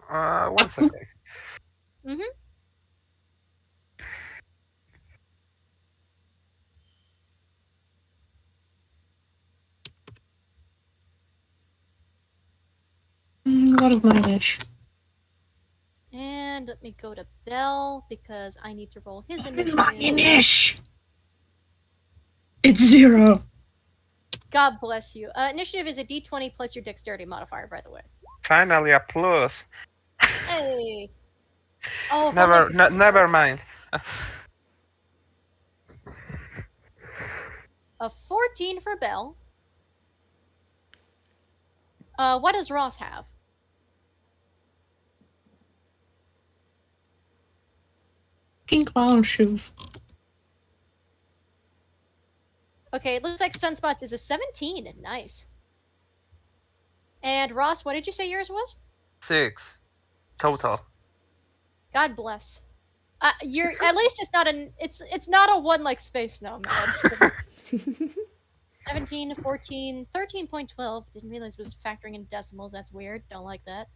1 second. Mm-hmm. What of my wish? And let me go to Bell because I need to roll his initiative. My inish! It's 0. God bless you. Initiative is a d20 plus your dexterity modifier, by the way. Finally, a plus. Hey. Oh, if Never, only- never mind. a 14 for Bell. What does Ross have? Fucking clown shoes. Okay, it looks like Sunspots is a 17. Nice. And Ross, what did you say yours was? 6 total. God bless. You're at least it's not a one like Space Nomad. So 17, 14, 13.12. Didn't realize it was factoring in decimals. That's weird. Don't like that.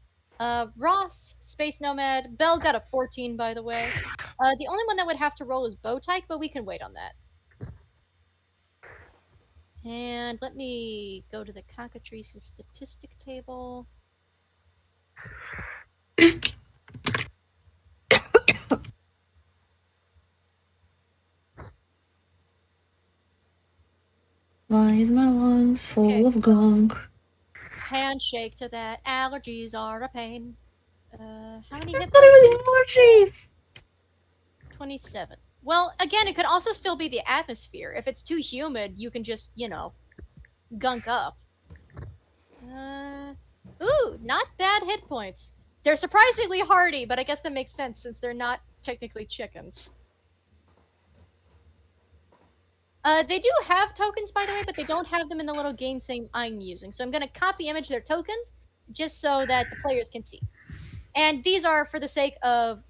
Ross, Space Nomad. Bell got a 14, by the way. The only one that would have to roll is Bowtyke, but we can wait on that. And let me go to the cockatrice's statistic table. Why is my lungs full Okay, of so- gunk? Handshake to that. Allergies are a pain. How many hit Not points do even you have? allergies! 27. Well, again, it could also still be the atmosphere. If it's too humid, you can just, gunk up. Ooh, not bad hit points. They're surprisingly hardy, but I guess that makes sense since they're not technically chickens. They do have tokens, by the way, but they don't have them in the little game thing I'm using. So I'm going to copy image their tokens just so that the players can see. And these are for the sake of,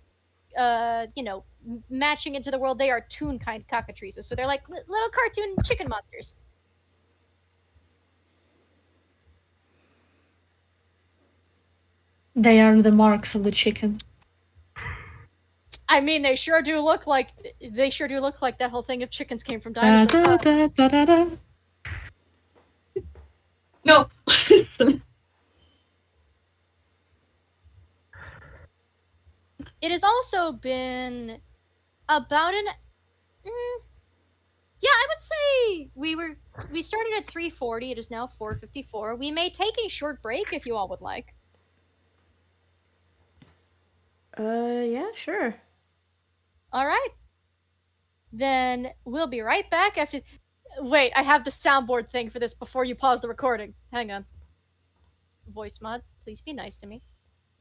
matching into the world. They are toon kind cockatrices, so they're like little cartoon chicken monsters. They are the marks of the chicken. I mean, they sure do look like that whole thing of chickens came from Da, dinosaurs. da, da, da, da, da. No. It has also been about an. Yeah, I would say we started at 3:40. It is now 4:54. We may take a short break if you all would like. Yeah, sure. All right. Then we'll be right back after. Wait, I have the soundboard thing for this before you pause the recording. Hang on. Voice mod, please be nice to me.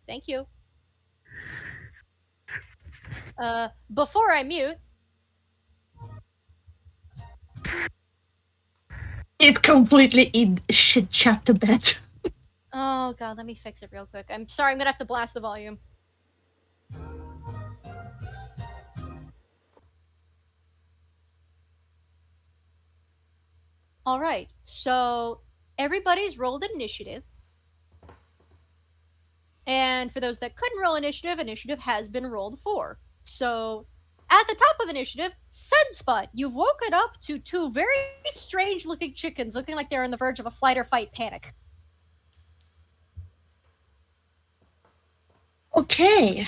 Thank you. Before I mute. It completely shit chat the bed. Oh god, let me fix it real quick. I'm sorry, I'm gonna have to blast the volume. Alright, so everybody's rolled initiative. And for those that couldn't roll initiative, initiative has been rolled for. So at the top of initiative, Sunspot, you've woken up to two very strange looking chickens looking like they're on the verge of a flight or fight panic. Okay.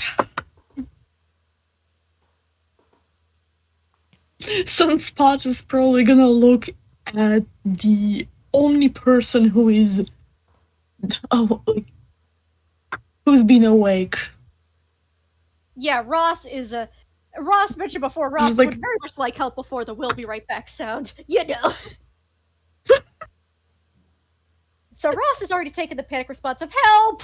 Sunspot is probably gonna look at the only person who is who's been awake. Yeah, Ross is a. Ross mentioned before, Ross like- would very much like help before the "we'll be right back" sound. You know. So Ross has already taken the panic response of help!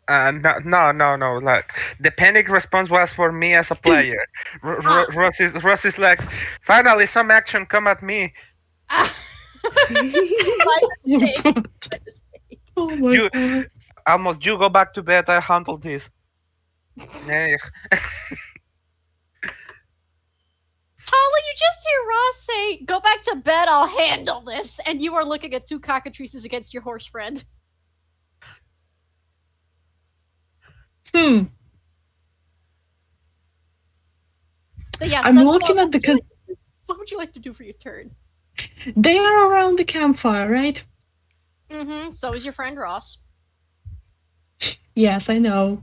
No. Like the panic response was for me as a player. Ross is like, finally some action come at me. My mistake. My mistake. Oh my You- god. Almost, you go back to bed. I handle this. Yeah. Tala, you just hear Ross say, "Go back to bed, I'll handle this," and you are looking at two cockatrices against your horse friend. Hmm. But yeah, I'm Sunspot, looking at the. what would you like to do for your turn? They are around the campfire, right? Mm-hmm, so is your friend Ross. Yes, I know.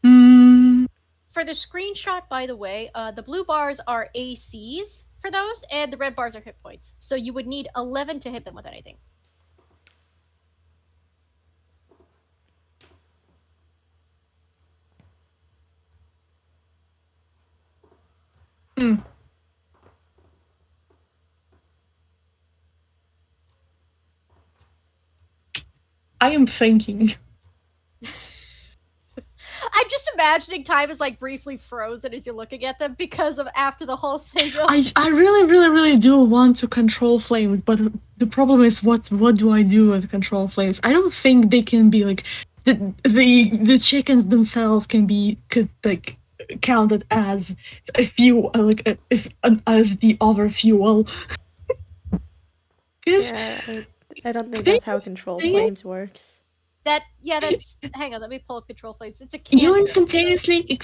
Hmm. For the screenshot, by the way, the blue bars are ACs for those, and the red bars are hit points. So you would need 11 to hit them with anything. Hmm. I am thinking. I'm just imagining time is like briefly frozen as you're looking at them because of after the whole thing of I really do want to control flames, but the problem is what do I do with control flames? I don't think they can be like the chickens themselves could like counted as a fuel, as the other fuel. Because Yeah, I don't think thing that's how control thing flames works. that's hang on, let me pull up control flames. It's a you cantrip. instantaneously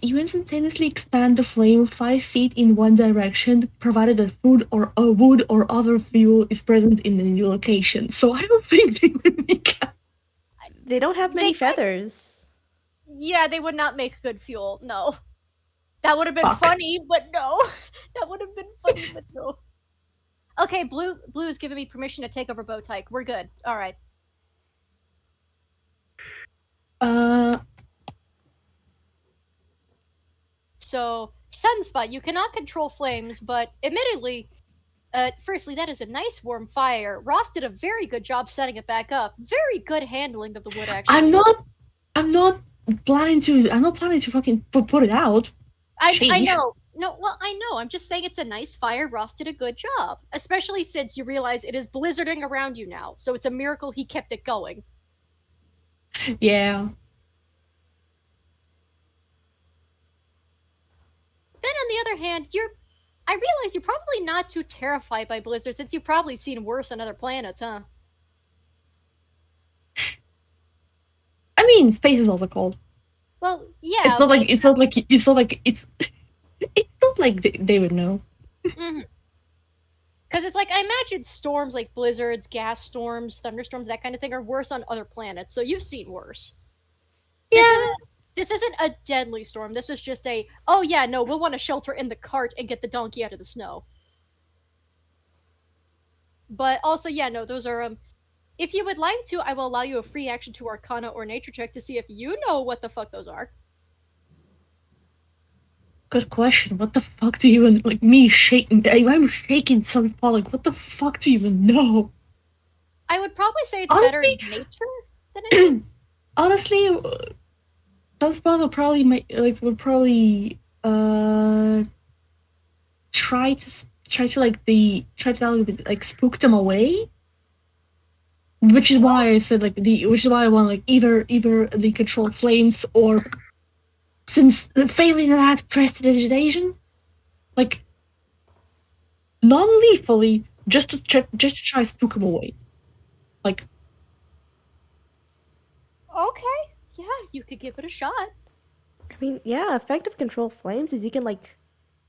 you instantaneously expand the flame 5 feet in one direction, provided that wood or other fuel is present in the new location. So I don't think they would be. They don't have many They could- feathers. Yeah, they would not make good fuel. No. That would have been Fuck. funny, but no. That would have been funny, but no. Okay, Blue is giving me permission to take over Bowtyke. We're good. All right. So, Sunspot, you cannot control flames, but admittedly, firstly, that is a nice warm fire. Ross did a very good job setting it back up. Very good handling of the wood, actually. I'm not planning to fucking put it out. I Sheesh. know. No, well, I know. I'm just saying it's a nice fire. Ross did a good job. Especially since you realize it is blizzarding around you now. So it's a miracle he kept it going. Yeah. Then on the other hand, I realize you're probably not too terrified by blizzards since you've probably seen worse on other planets, huh? I mean, space is also cold. Well, yeah, It's not like they would know. Because it's like, I imagine storms like blizzards, gas storms, thunderstorms, that kind of thing are worse on other planets, so you've seen worse. Yeah. This isn't a deadly storm. This is just oh yeah, no, we'll want to shelter in the cart and get the donkey out of the snow. But also, yeah, no, those are, if you would like to, I will allow you a free action to Arcana or Nature check to see if you know what the fuck those are. Good question. What the fuck do you even like? Me shaking. I'm shaking Sunspot. Like, what the fuck do you even know? I would probably say it's Honestly- better in nature than anything. Honestly, Sunspot would probably try to spook them away. Which is why I said which is why I want like either the control flames or, since failing that, prestidigitation, like non-lethally, just to try to spook them away. Like, Okay, yeah, you could give it a shot. I mean, yeah, effective control flames is you can like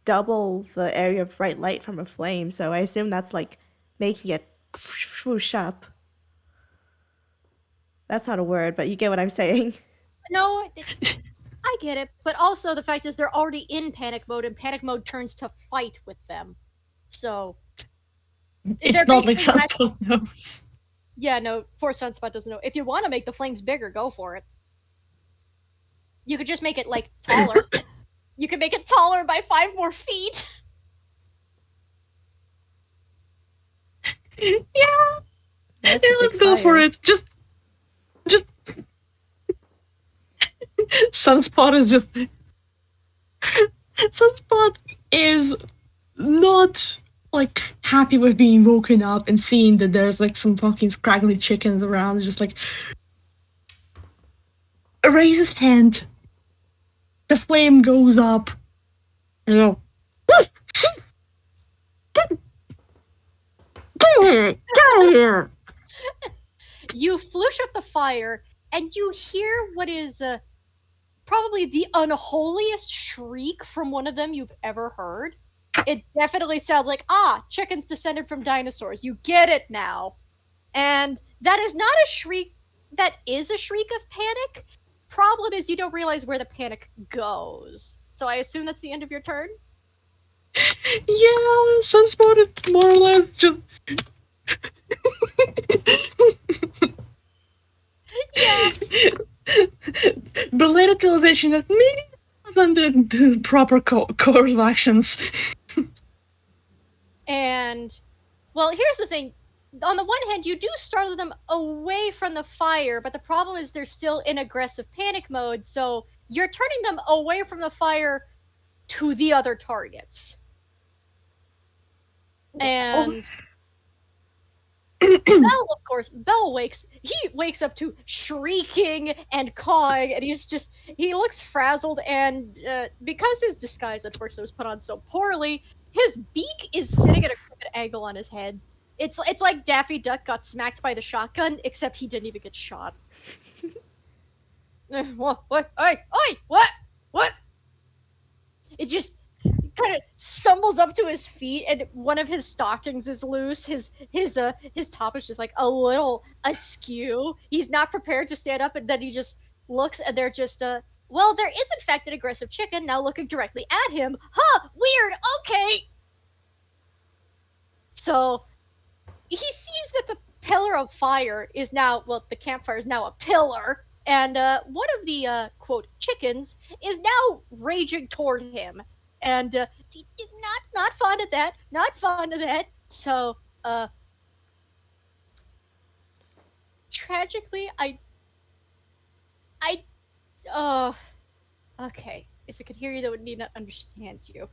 double the area of bright light from a flame. So I assume that's like making it swoosh up. That's not a word, but you get what I'm saying. No, I get it, but also the fact is they're already in panic mode, and panic mode turns to fight with them. So it's they're not like basically Sunspot knows. yeah, no, Force Sunspot doesn't know. If you want to make the flames bigger, go for it. You could just make it like taller. You could make it taller by 5 more feet. Yeah, That's yeah, a big let's go for fire. it. Just Sunspot is just Sunspot is not like happy with being woken up and seeing that there's like some fucking scraggly chickens around. Just like raise his hand. The flame goes up. You know. Get here! You flush up the fire, and you hear what is probably the unholiest shriek from one of them you've ever heard. It definitely sounds like, chickens descended from dinosaurs. You get it now. And that is not a shriek, that is a shriek of panic. Problem is, you don't realize where the panic goes. So I assume that's the end of your turn? Yeah, Sunspot is more or less just. Yeah. Belated realization that maybe it wasn't the proper course of actions. And, well, here's the thing. On the one hand, you do startle them away from the fire, but the problem is they're still in aggressive panic mode, so you're turning them away from the fire to the other targets. And Bell, of course, he wakes up to shrieking and cawing, and he looks frazzled, and because his disguise, unfortunately, was put on so poorly, his beak is sitting at a crooked angle on his head. It's like Daffy Duck got smacked by the shotgun, except he didn't even get shot. What? Oi! What? What? It just kind of stumbles up to his feet, and one of his stockings is loose. His top is just like a little askew. He's not prepared to stand up, and then he just looks, and they're just well, there is in fact an aggressive chicken now looking directly at him. Huh? Weird. Okay. So he sees that the pillar of fire is now, well, the campfire is now a pillar, and one of the quote chickens is now raging toward him, and not fond of that, not fond of that. So tragically, I okay. If it could hear you, that would need not understand you.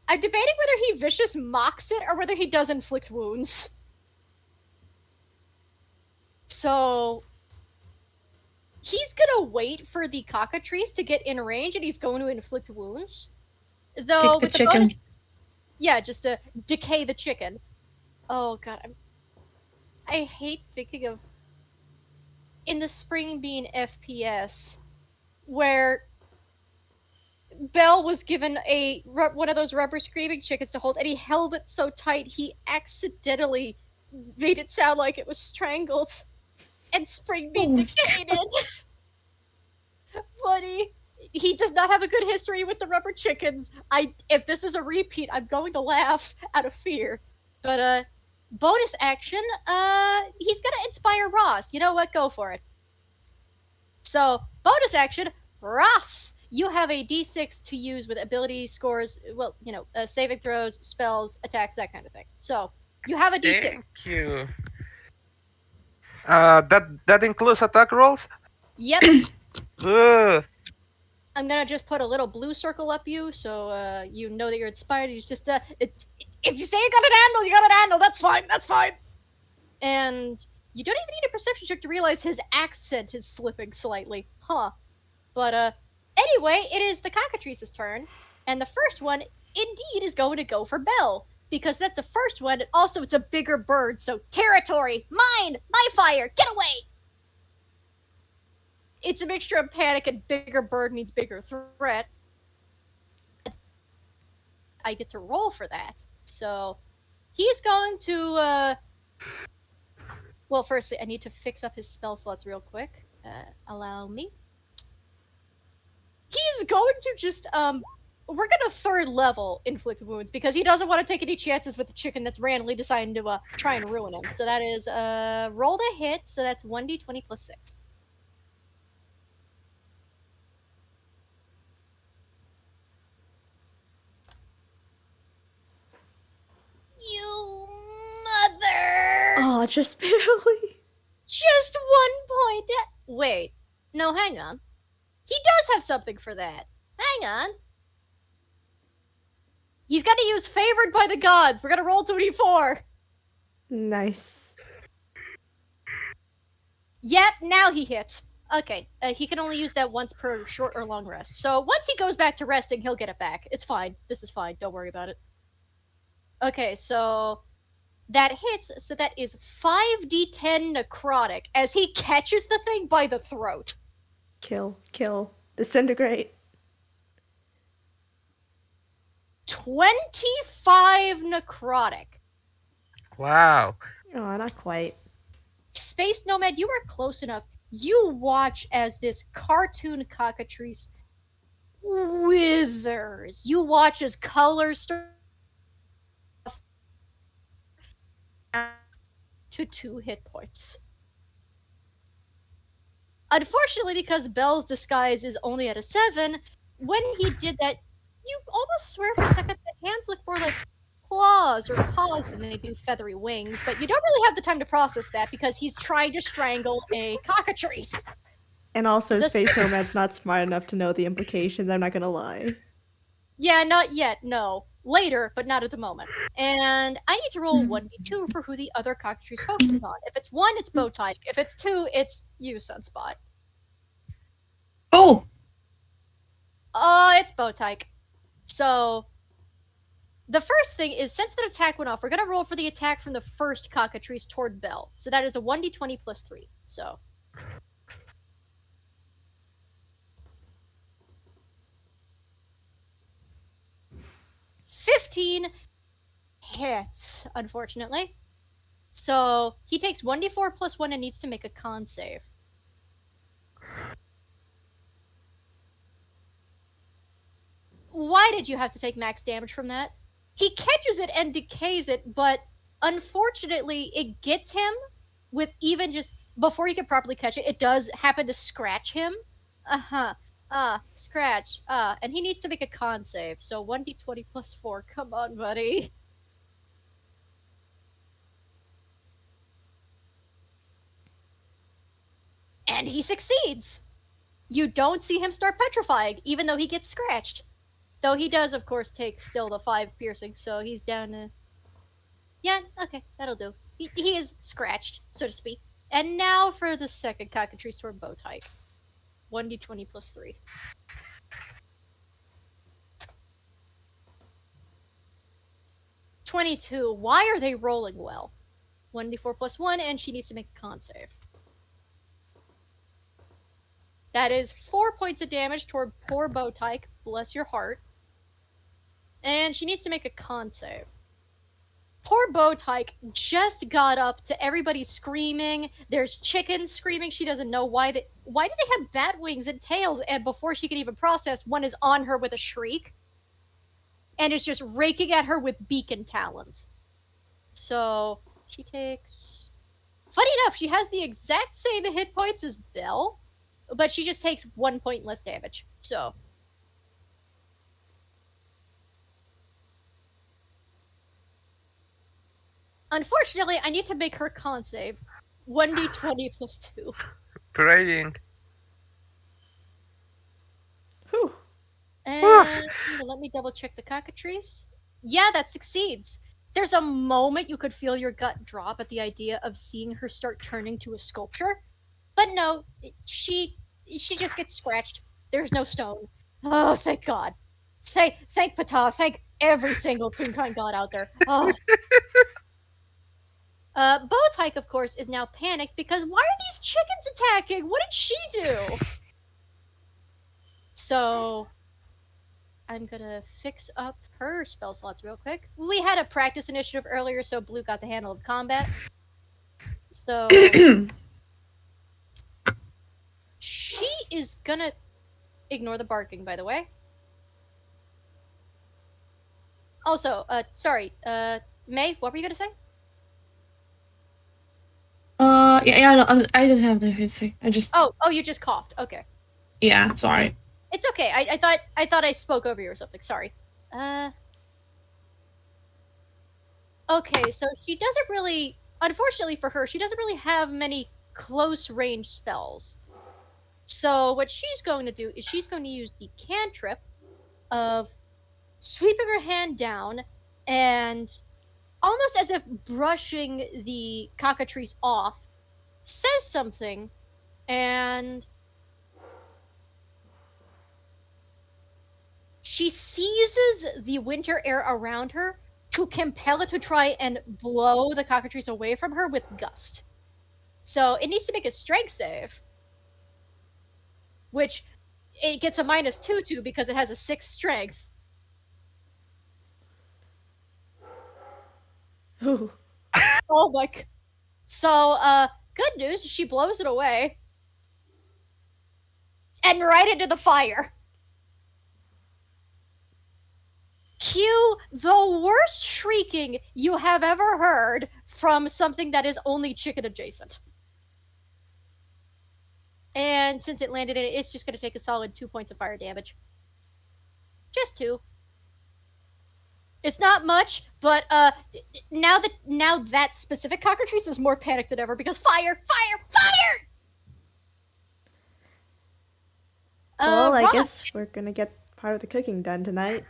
I'm debating whether he vicious mocks it or whether he does inflict wounds. So he's gonna wait for the cockatrice to get in range, and he's going to inflict wounds. Though Kick the with the chicken. bonus, yeah, just to decay the chicken. Oh god, I hate thinking of in the Spring Bean FPS where Bell was given one of those rubber screaming chickens to hold, and he held it so tight he accidentally made it sound like it was strangled, and Spring Bean Oh. decayed it. Funny. He does not have a good history with the rubber chickens. If this is a repeat, I'm going to laugh out of fear. But bonus action, he's gonna inspire Ross. You know what? Go for it. So, bonus action, Ross! You have a d6 to use with ability scores, well, saving throws, spells, attacks, that kind of thing. So, you have a d6. Thank you. That includes attack rolls. Yep. Ugh. I'm gonna just put a little blue circle up you, so you know that you're inspired. He's just if you say you got an handle, you got an handle. That's fine. That's fine. And you don't even need a perception check to realize his accent is slipping slightly, huh? But anyway, it is the cockatrice's turn, and the first one indeed is going to go for Bell because that's the first one. And also, it's a bigger bird, so territory, mine, my fire, get away. It's a mixture of panic and bigger bird means bigger threat. I get to roll for that. So he's going to well, firstly, I need to fix up his spell slots real quick. Allow me. He's going to just we're gonna third level inflict wounds because he doesn't want to take any chances with the chicken that's randomly deciding to try and ruin him. So that is roll to hit, so that's 1d20 plus 6. You mother! Oh, just barely. Just 1 point. Wait. No, hang on. He does have something for that. Hang on. He's got to use favored by the gods. We're gonna roll 2d4. Nice. Yep, now he hits. Okay, he can only use that once per short or long rest. So once he goes back to resting, he'll get it back. It's fine. This is fine. Don't worry about it. Okay, so that hits. So that is 5d10 necrotic as he catches the thing by the throat. Kill. Disintegrate. 25 necrotic. Wow. Oh, not quite. Space Nomad, you are close enough. You watch as this cartoon cockatrice withers. You watch as colors start to 2 hit points. Unfortunately, because Bell's disguise is only at a 7, when he did that, you almost swear for a second the hands look more like claws or paws than they do feathery wings, but you don't really have the time to process that because he's trying to strangle a cockatrice. And also, This- Space Nomad's not smart enough to know the implications, I'm not gonna lie. Yeah, not yet, no. Later, but not at the moment. And I need to roll 1d2 for who the other cockatrice focuses on. If it's 1, it's Bowtyke. If it's 2, it's you, Sunspot. Oh, It's Bowtyke. So, the first thing is, since that attack went off, we're gonna roll for the attack from the first cockatrice toward Belle. So that is a 1d20 plus 3. So. "15 hits, unfortunately. So he takes 1d4 plus 1 and needs to make a con save. Why did you have to take max damage from that? He catches it and decays it, but unfortunately, it gets him with even just before he could properly catch it. It does happen to scratch him. Scratch. And he needs to make a con save. So 1d20 plus 4. Come on, buddy. And he succeeds. You don't see him start petrifying, even though he gets scratched. Though he does, of course, take still the 5 piercing, so he's down to... Yeah, okay, that'll do. He is scratched, so to speak. And now for the second cockatrice toward Bowtyke. 1d20 plus 3. 22. Why are they rolling well? 1d4 plus 1, and she needs to make a con save. That is 4 points of damage toward poor Bowtyke. Bless your heart. And she needs to make a con save. Poor Bowtyke just got up to everybody screaming. There's chickens screaming. She doesn't know why do they have bat wings and tails? And before she can even process, one is on her with a shriek and is just raking at her with beak and talons. So she takes... Funny enough, she has the exact same hit points as Belle, but she just takes 1 point less damage. So... Unfortunately, I need to make her con save. 1d20 plus 2. Parading. Whew. And let me double check the cockatrice. Yeah, that succeeds. There's a moment you could feel your gut drop at the idea of seeing her start turning to a sculpture. But no, she just gets scratched. There's no stone. Oh, thank God. Thank Ptah. Thank every single Toonkind god out there. Oh. Bowtyke, of course, is now panicked because why are these chickens attacking? What did she do? So, I'm gonna fix up her spell slots real quick. We had a practice initiative earlier, so Blue got the handle of combat. So, she is gonna ignore the barking, by the way. Also, sorry, May, what were you gonna say? I didn't have anything to say. I just Oh, you just coughed. Okay. yeah, sorry. It's okay. I thought I spoke over you or something. Sorry. Okay, so she doesn't really, unfortunately for her, she doesn't really have many close range spells. So what she's going to do is she's going to use the cantrip of sweeping her hand down and almost as if brushing the cockatrice off, says something, and she seizes the winter air around her to compel it to try and blow the cockatrice away from her with gust. So it needs to make a strength save, which it gets a -2 to because it has a 6 strength. Ooh. Oh my. So, good news, she blows it away. And right into the fire. Cue the worst shrieking you have ever heard from something that is only chicken adjacent. And since it landed in it, it's just going to take a solid 2 points of fire damage. Just 2. It's not much, but now that specific cockatrice is more panicked than ever because fire, fire, fire! Well, I Ross, guess we're gonna get part of the cooking done tonight.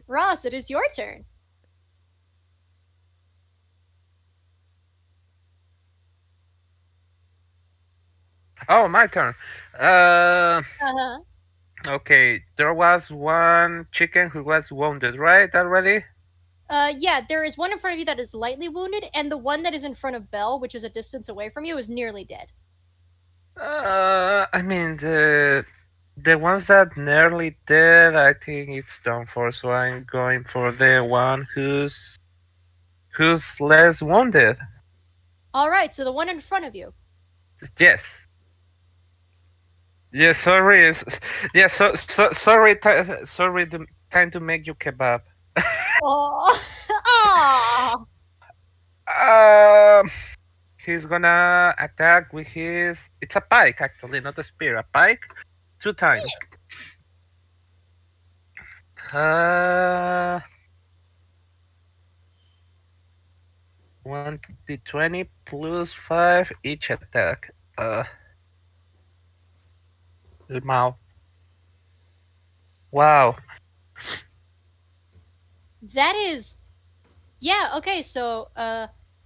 Ross, it is your turn. Oh, my turn. Uh-huh. Okay. There was one chicken who was wounded, right? Already. Yeah, there is one in front of you that is lightly wounded, and the one that is in front of Belle, which is a distance away from you, is nearly dead. I mean the ones that nearly dead. I think it's done for. So I'm going for the one who's less wounded. All right, so the one in front of you. Yes. Yes. Sorry. Yeah. Sorry. Sorry. Time to make you kebab. Oh, ah! Um. He's gonna attack with his. It's a pike, actually, not a spear. A pike, 2 times. 1d20 plus 5 each attack. Mouth. Wow. That is, yeah. Okay, so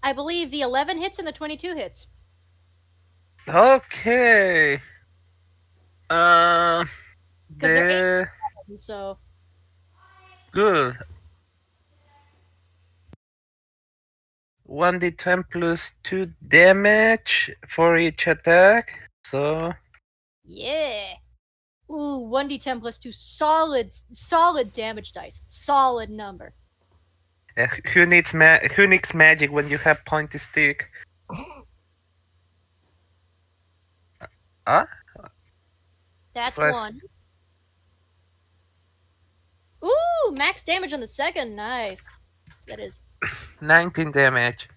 I believe the 11 hits and the 22 hits. Okay. Uh, Because they're the 8, so good. 1d10 plus 2 damage for each attack. So yeah. Ooh, 1d10 plus 2 solid damage dice. Solid number. who needs magic when you have pointy stick? Huh? That's What? 1. Ooh, max damage on the second. Nice. So that is 19 damage.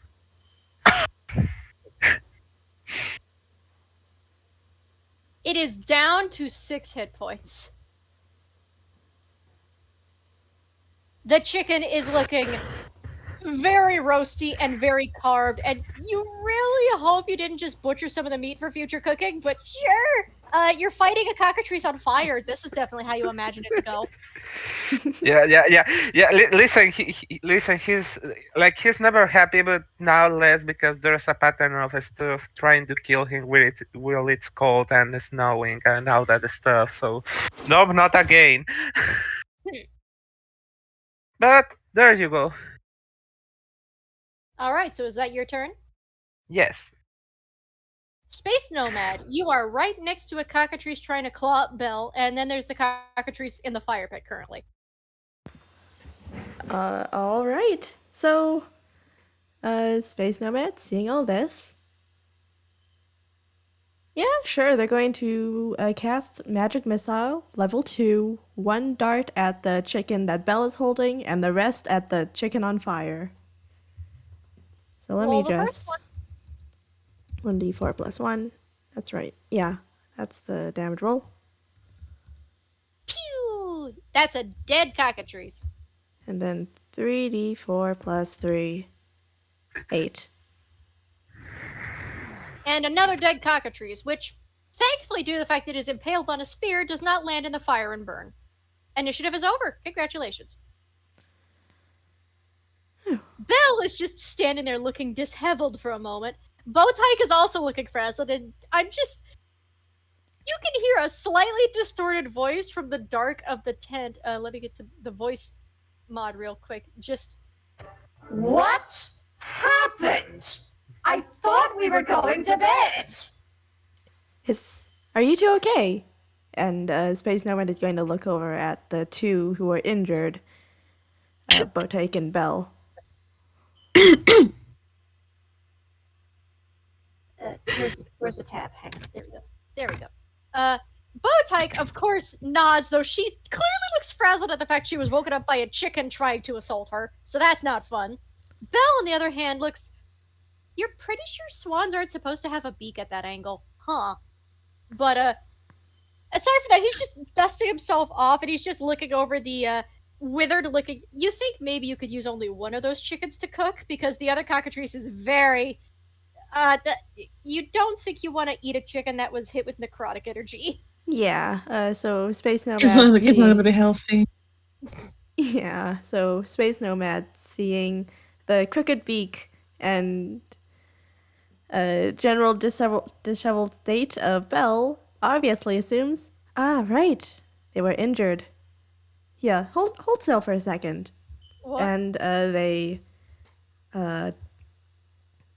It is down to 6 hit points. The chicken is looking very roasty and very carved, and you really hope you didn't just butcher some of the meat for future cooking, but sure. You're fighting a cockatrice on fire. This is definitely how you imagine it to go. Yeah. Listen, listen. He's never happy, but now less because there's a pattern of stuff trying to kill him while it's cold and snowing and all that stuff. So, no, not again. But there you go. Alright, so is that your turn? Yes. Space Nomad, you are right next to a cockatrice trying to claw up Belle, and then there's the cockatrice in the fire pit currently. All right. So, Space Nomad, seeing all this. Yeah, sure. They're going to cast Magic Missile, level 2, 1 dart at the chicken that Belle is holding, and the rest at the chicken on fire. So let Roll me the first just. 1d4 plus 1. That's right. Yeah, that's the damage roll. Pew! That's a dead cockatrice. And then 3d4 plus 3. 8. And another dead cockatrice, which, thankfully, due to the fact that it is impaled on a spear, does not land in the fire and burn. Initiative is over. Congratulations. Belle is just standing there looking disheveled for a moment. Bowtyke is also looking frazzled, and you can hear a slightly distorted voice from the dark of the tent. Let me get to the voice mod real quick. Just, what happened? I thought we were going to bed. Are you two okay? And Space Nomad is going to look over at the two who are injured, Bowtyke and Belle. Where's the tab? Hang on. There we go. Bowtyke, of course, nods, though she clearly looks frazzled at the fact she was woken up by a chicken trying to assault her, so that's not fun. Belle, on the other hand, looks... You're pretty sure swans aren't supposed to have a beak at that angle, huh? But, aside from that, he's just dusting himself off, and he's just looking over the, withered looking... You think maybe you could use only one of those chickens to cook, because the other cockatrice is very... you don't think you want to eat a chicken that was hit with necrotic energy. Yeah, so Space It's not Nomad like it's not seeing. really healthy. Yeah, so Space Nomad seeing the crooked beak and general disheveled state of Belle obviously assumes, right, they were injured. Yeah, hold still for a second. What? And they uh,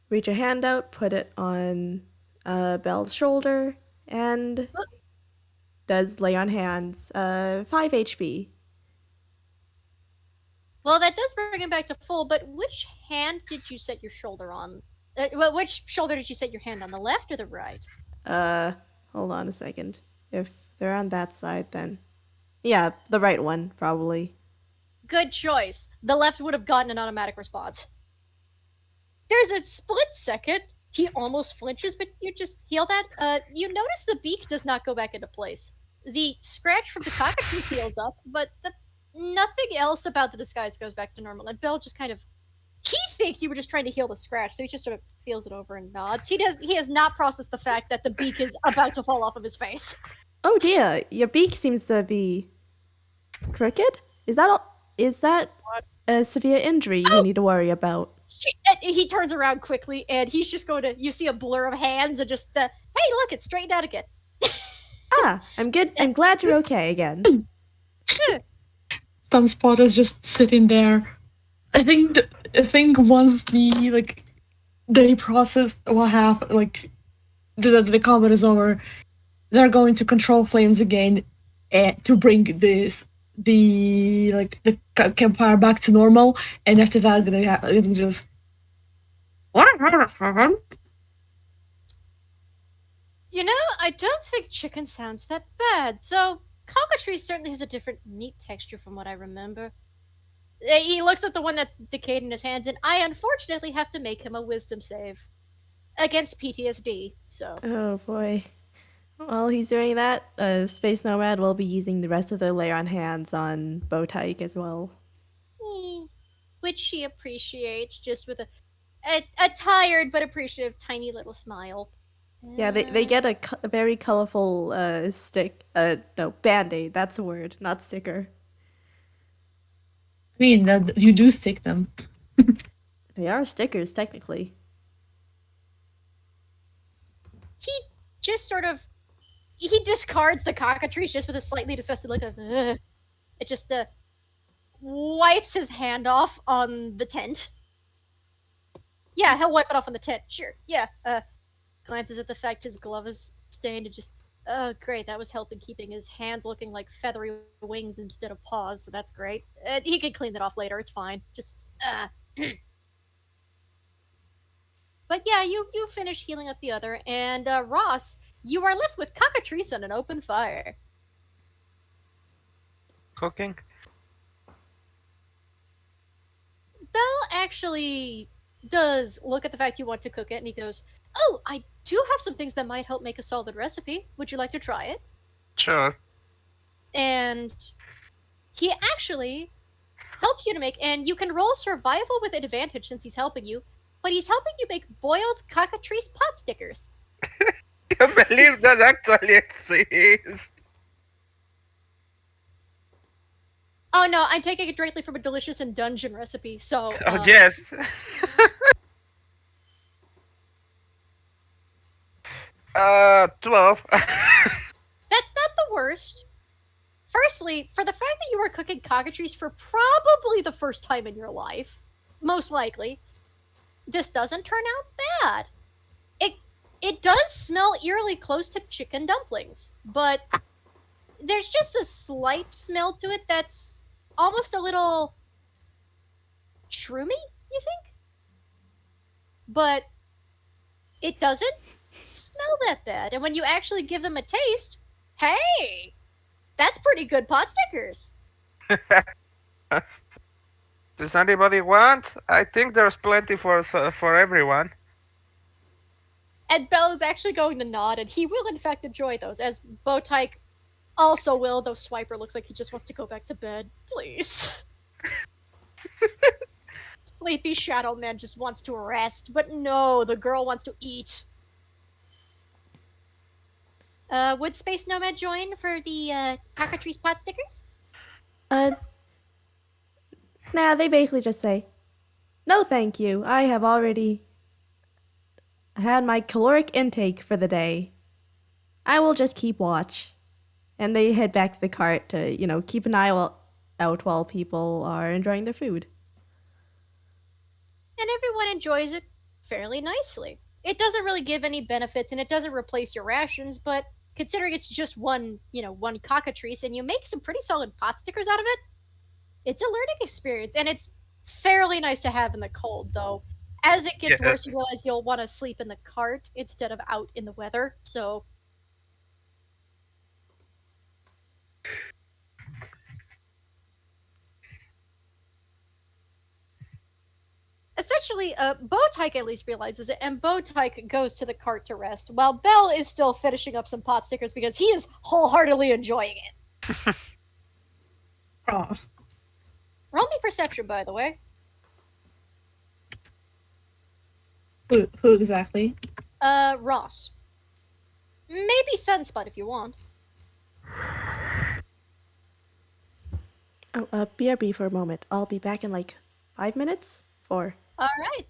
reach a hand out, put it on Belle's shoulder, and does lay on hands. 5 HP. Well, that does bring him back to full, but which hand did you set your shoulder on? Well, which shoulder did you set your hand on, the left or the right? Uh, Hold on a second. If they're on that side, then. Yeah, the right one, probably. Good choice. The left would have gotten an automatic response. There's a split second. He almost flinches, but you just heal that. You notice the beak does not go back into place. The scratch from the cockatrice heals up, but nothing else about the disguise goes back to normal. And Bell just kind of he thinks you were just trying to heal the scratch, so he just sort of feels it over and nods. He has not processed the fact that the beak is about to fall off of his face. Oh dear, your beak seems to be crooked? Is that a severe injury we Oh, need to worry about? shit. He turns around quickly, and he's just going to. You see a blur of hands, and just, hey, look, it's straightened out again. I'm good. I'm glad you're okay again. Sunspot is just sitting there. I think once they process what happened, like the combat is over, they're going to control flames again, to bring the campfire back to normal, and after that they just You know, I don't think chicken sounds that bad, though cockatrice certainly has a different meat texture from what I remember. He looks at the one that's decayed in his hands, and I unfortunately have to make him a wisdom save against PTSD. So, Oh boy. While he's doing that, Space Nomad will be using the rest of the lay on hands on Bowtyke as well. which she appreciates, just with a tired but appreciative tiny little smile. Yeah, they get a very colorful stick. No, band-aid. That's a word, not sticker. I mean that you do stick them. They are stickers, technically. He just sort of he discards the cockatrice just with a slightly disgusted look of. Ugh. It just wipes his hand off on the tent. Yeah, he'll wipe it off on the tent. Sure. Yeah. Glances at the fact his glove is stained and just. Oh, great. That was helping keeping his hands looking like feathery wings instead of paws, so that's great. He can clean that off later. It's fine. Just. But yeah, you finish healing up the other, and Ross, you are left with cockatrice on an open fire. Cooking. Bell actually does look at the fact you want to cook it, and he goes, "Oh, I do have some things that might help make a solid recipe. Would you like to try it?" Sure. And he actually helps you to make, and you can roll survival with advantage since he's helping you. But he's helping you make boiled cockatrice pot stickers. Can't believe that actually exists. Oh no, I'm taking it directly from a delicious and dungeon recipe. So. Oh yes. 12. That's not the worst. Firstly, for the fact that you were cooking cockatrice for probably the first time in your life, most likely, this doesn't turn out bad. It does smell eerily close to chicken dumplings, but there's just a slight smell to it that's almost a little shroomy, you think? But it doesn't smell that bad. And when you actually give them a taste, hey, that's pretty good pot stickers. Does anybody want? I think there's plenty for everyone. And Bell is actually going to nod, and he will in fact enjoy those, as Bowtyke also will, though Swiper looks like he just wants to go back to bed. Please. Sleepy Shadow Man just wants to rest, but no, the girl wants to eat. Would Space Nomad join for the cockatrice pot stickers? Nah, they basically just say, no thank you, I have already had my caloric intake for the day. I will just keep watch. And they head back to the cart to, keep an eye out while people are enjoying their food. And everyone enjoys it fairly nicely. It doesn't really give any benefits and it doesn't replace your rations, but considering it's just one cockatrice and you make some pretty solid pot stickers out of it, it's a learning experience and it's fairly nice to have in the cold though. As it gets Yeah. worse, you realize you'll want to sleep in the cart instead of out in the weather, so essentially, Bowtyke at least realizes it, and Bowtyke goes to the cart to rest, while Bell is still finishing up some pot stickers because he is wholeheartedly enjoying it. Oh. Roll me perception, by the way. Who exactly? Ross. Maybe Sunspot if you want. Oh, BRB for a moment. I'll be back in like 5 minutes? 4. Alright.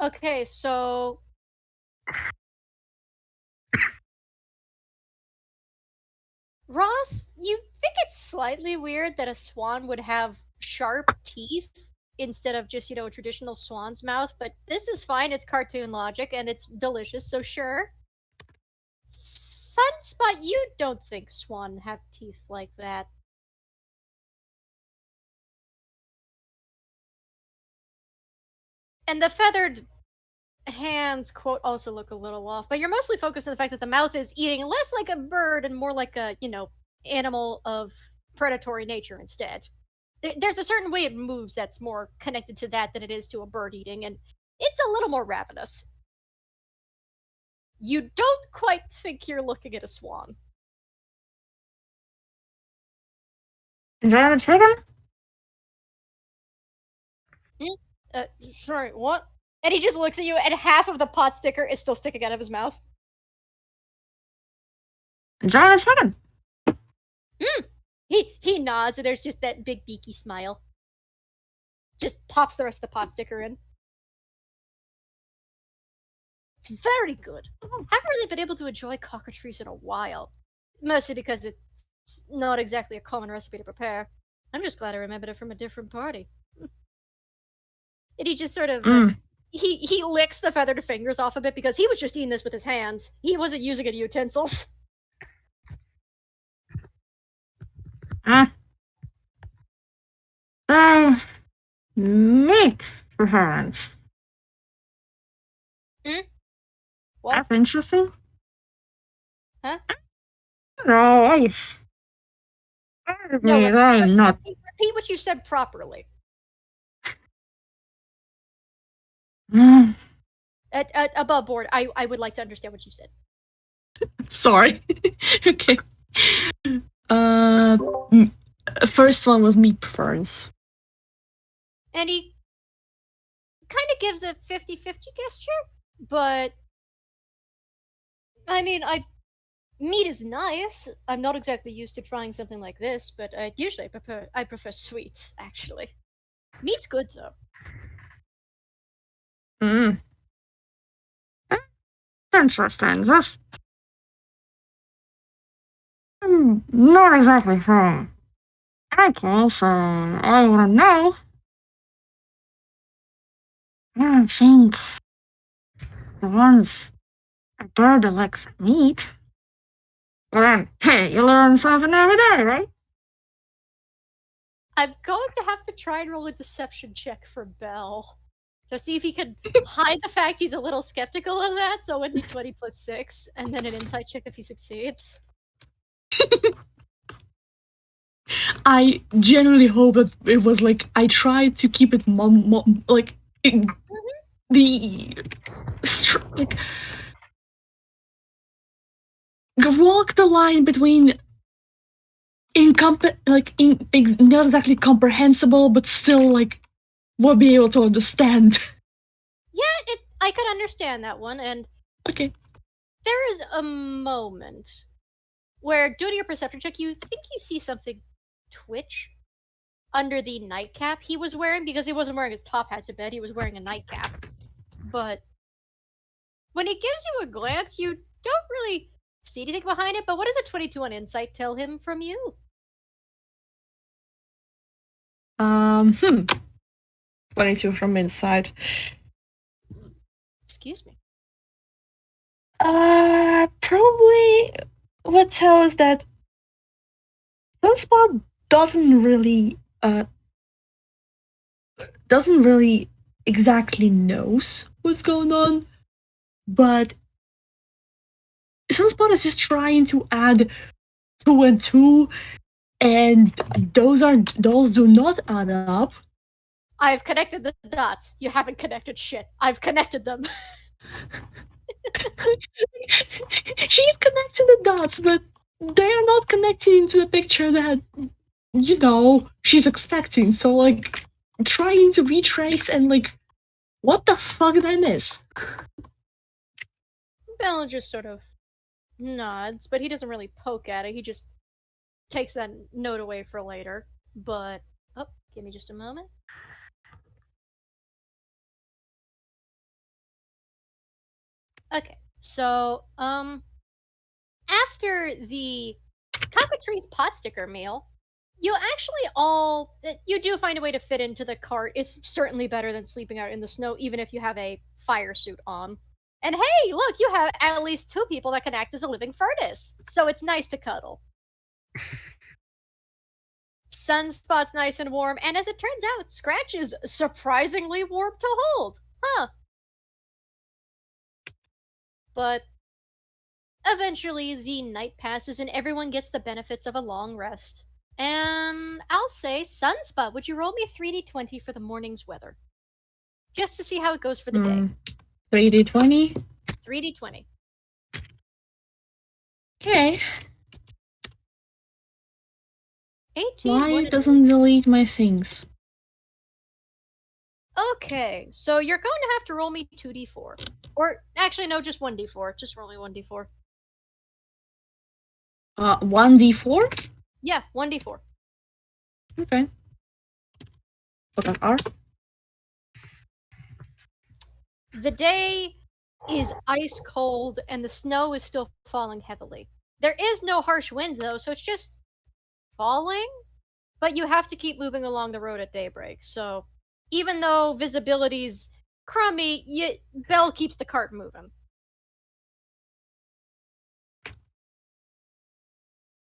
Okay, so Ross, you think it's slightly weird that a swan would have sharp teeth instead of just, a traditional swan's mouth, but this is fine, it's cartoon logic and it's delicious, so sure. Sunspot, you don't think swan have teeth like that. And the feathered hands, quote, also look a little off, but you're mostly focused on the fact that the mouth is eating less like a bird and more like a, animal of predatory nature instead. There's a certain way it moves that's more connected to that than it is to a bird eating, and it's a little more ravenous. You don't quite think you're looking at a swan. Enjoying the chicken? Sorry, what? And he just looks at you, and half of the pot sticker is still sticking out of his mouth. Enjoying the chicken? He nods, and there's just that big beaky smile. Just pops the rest of the pot sticker in. It's very good. Haven't really been able to enjoy cockatrice in a while. Mostly because it's not exactly a common recipe to prepare. I'm just glad I remembered it from a different party. And he just sort of he licks the feathered fingers off a bit because he was just eating this with his hands. He wasn't using any utensils. Meat preference. What? That's interesting. Huh? No, I'm not. Repeat what you said properly. Above board, I would like to understand what you said. Sorry. Okay. First one was meat preference. And he kind of gives a 50-50 gesture, but I mean, meat is nice. I'm not exactly used to trying something like this, but usually I prefer sweets, actually. Meat's good though. Interesting. Just not exactly from. Okay, so I want to know. I think the ones a bird that likes meat. Well then, hey, you learn something every day, right? I'm going to have to try and roll a deception check for Bell to see if he can hide the fact he's a little skeptical of that. So it would be 20 plus 6, and then an insight check if he succeeds. I genuinely hope that it was like I tried to keep it like the like walk the line between not exactly comprehensible, but still like we'll be able to understand. Yeah, I could understand that one, and Okay. there is a moment where, due to your perception check, you think you see something twitch under the nightcap he was wearing, because he wasn't wearing his top hat to bed, he was wearing a nightcap. But when he gives you a glance, you don't really see anything behind it, but what does a 22 on insight tell him from you? 22 from inside. Excuse me. Probably what tells that Sunspot doesn't really exactly knows what's going on, but Sunspot is just trying to add 2 and 2, and those do not add up. I've connected the dots. You haven't connected shit. I've connected them. She's connecting the dots, but they are not connecting to the picture that she's expecting. So like trying to retrace and like what the fuck did I miss? Bell just sort of nods, but he doesn't really poke at it. He just takes that note away for later. But give me just a moment. Okay, so after the cockatrice pot sticker meal, you do find a way to fit into the cart. It's certainly better than sleeping out in the snow, even if you have a fire suit on. And hey, look, you have at least 2 people that can act as a living furnace, so it's nice to cuddle. Sunspot's nice and warm, and as it turns out, Scratch is surprisingly warm to hold. Huh. But eventually, the night passes and everyone gets the benefits of a long rest. And I'll say, Sunspot, would you roll me a 3d20 for the morning's weather? Just to see how it goes for the day. 3d20. 3d20. Okay. 18. Why doesn't delete my things? Okay, so you're going to have to roll me 2d4. Or, actually, no, just 1d4. Just roll me 1d4. 1d4? Yeah, 1d4. Okay. What are? The day is ice cold and the snow is still falling heavily. There is no harsh wind though, so it's just falling, but you have to keep moving along the road at daybreak. So even though visibility's crummy, Bell keeps the cart moving.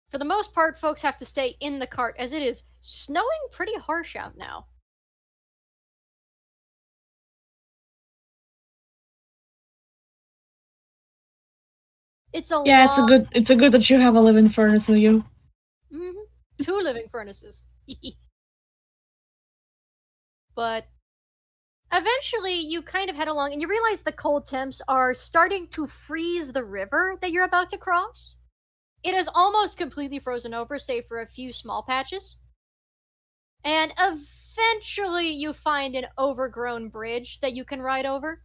For the most part, folks have to stay in the cart as it is snowing pretty harsh out now. It's a Yeah, long... it's a good that you have a living furnace with you. 2 living furnaces. But eventually you kind of head along and you realize the cold temps are starting to freeze the river that you're about to cross. It is almost completely frozen over, save for a few small patches. And eventually you find an overgrown bridge that you can ride over.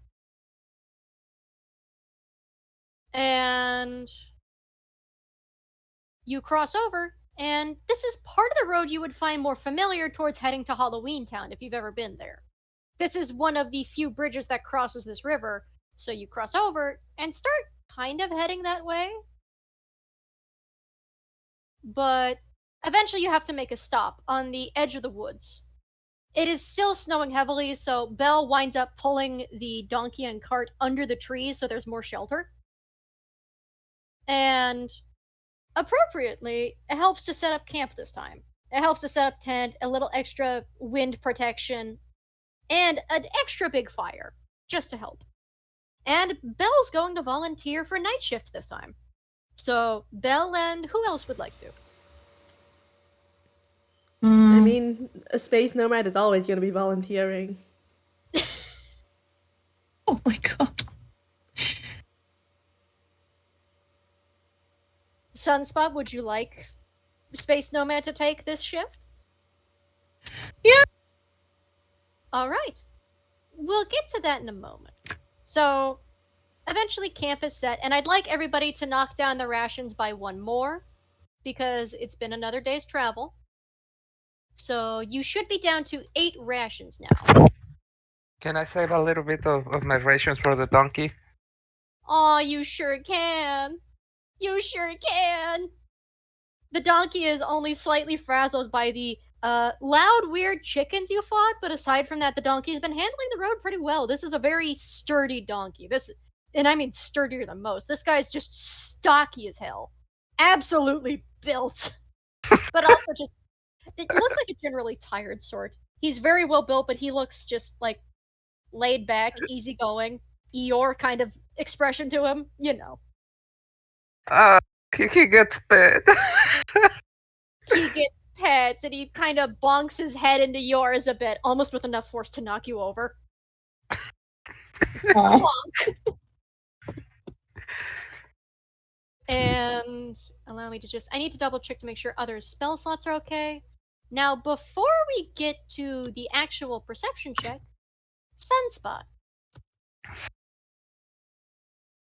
And you cross over, and this is part of the road you would find more familiar towards heading to Halloween Town if you've ever been there. This is one of the few bridges that crosses this river, so you cross over and start kind of heading that way. But eventually you have to make a stop on the edge of the woods. It is still snowing heavily, so Belle winds up pulling the donkey and cart under the trees so there's more shelter. And appropriately, it helps to set up camp this time. It helps to set up tent, a little extra wind protection, and an extra big fire, just to help. And Belle's going to volunteer for night shift this time. So, Belle and who else would like to? I mean, a space nomad is always going to be volunteering. Oh my god. Sunspot, would you like Space Nomad to take this shift? Yeah. All right. We'll get to that in a moment. So, eventually camp is set, and I'd like everybody to knock down the rations by one more, because it's been another day's travel. So, you should be down to 8 rations now. Can I save a little bit of my rations for the donkey? Aw, you sure can. You sure can. The donkey is only slightly frazzled by the loud, weird chickens you fought, but aside from that, the donkey's been handling the road pretty well. This is a very sturdy donkey. And I mean sturdier than most. This guy's just stocky as hell. Absolutely built. But also just, it looks like a generally tired sort. He's very well built, but he looks just like laid back, easygoing, Eeyore kind of expression to him, you know. He gets paid. He gets pets and he kind of bonks his head into yours a bit, almost with enough force to knock you over. Aw. Clonk. And allow me to just, I need to double check to make sure other spell slots are okay. Now, before we get to the actual perception check, Sunspot.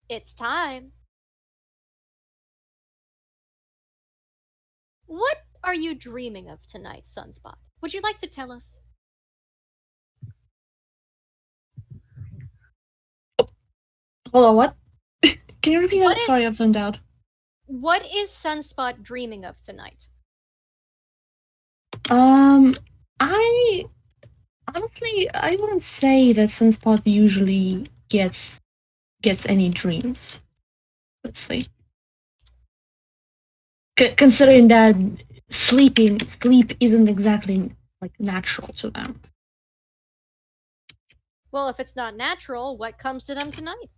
It's time. What are you dreaming of tonight, Sunspot? Would you like to tell us? Hold on, what? Can you repeat What that? is- Sorry, I've zoned out. What is Sunspot dreaming of tonight? I honestly, I wouldn't say that Sunspot usually gets any dreams. Honestly, considering that sleep isn't exactly like natural to them. Well, if it's not natural, what comes to them tonight?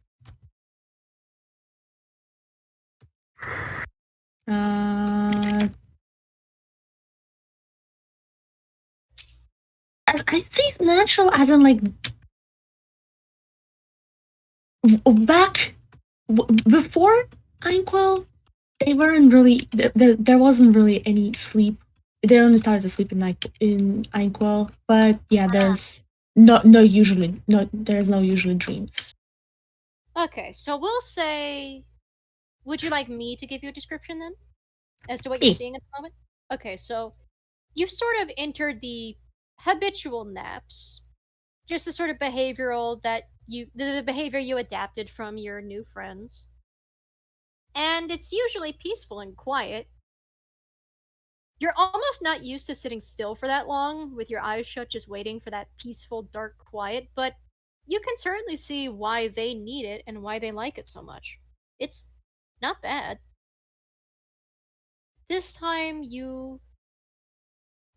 I say natural as in like back before Inkwell, they weren't really there wasn't really any sleep. They only started to sleep in Inkwell, but yeah, there's no usually dreams. Okay, so we'll say. Would you like me to give you a description then? As to what you're Yeah. seeing at the moment? Okay, so you've sort of entered the habitual naps, just the sort of behavioral the behavior you adapted from your new friends. And it's usually peaceful and quiet. You're almost not used to sitting still for that long, with your eyes shut, just waiting for that peaceful, dark quiet, but you can certainly see why they need it and why they like it so much. It's not bad. This time you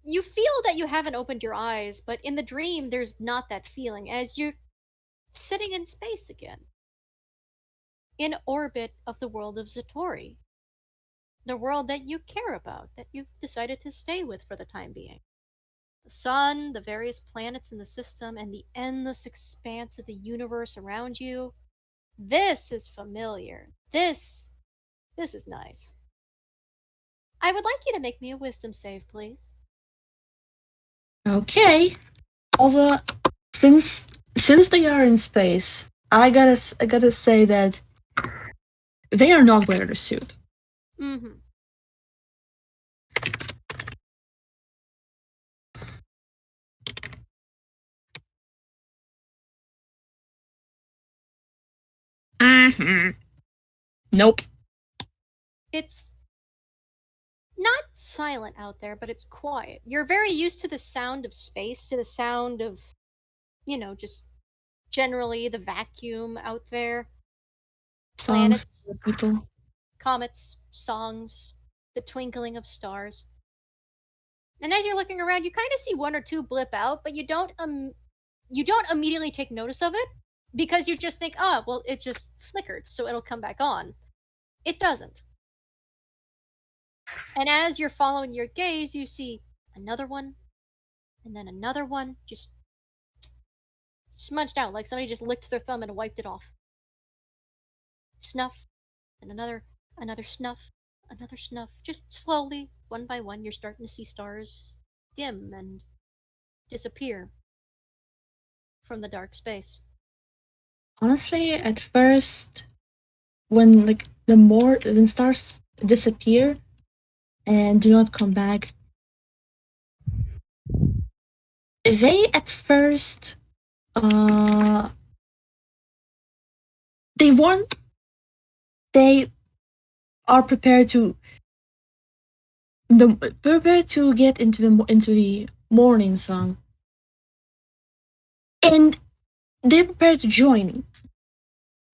feel that you haven't opened your eyes, but in the dream there's not that feeling, as you're sitting in space again, in orbit of the world of Zatori, the world that you care about, that you've decided to stay with for the time being. The sun, the various planets in the system, and the endless expanse of the universe around you. This is familiar. This is nice. I would like you to make me a wisdom save, please. Okay. Also, since they are in space, I gotta say that they are not wearing a suit. Mm-hmm. Nope. It's not silent out there, but it's quiet. You're very used to the sound of space, to the sound of, just generally the vacuum out there. Songs, Planets, people. comets, songs, the twinkling of stars. And as you're looking around, you kind of see one or two blip out, but you don't immediately take notice of it because you just think, oh, well, it just flickered, so it'll come back on. It doesn't. And as you're following your gaze, you see another one, and then another one, just smudged out like somebody just licked their thumb and wiped it off. Snuff, and another snuff, Another snuff. Just slowly, one by one, you're starting to see stars dim and disappear from the dark space. Honestly, at first, when like the more when stars disappear and do not come back, they at first uh they want they are prepared to get into the morning song, and they're prepared to join.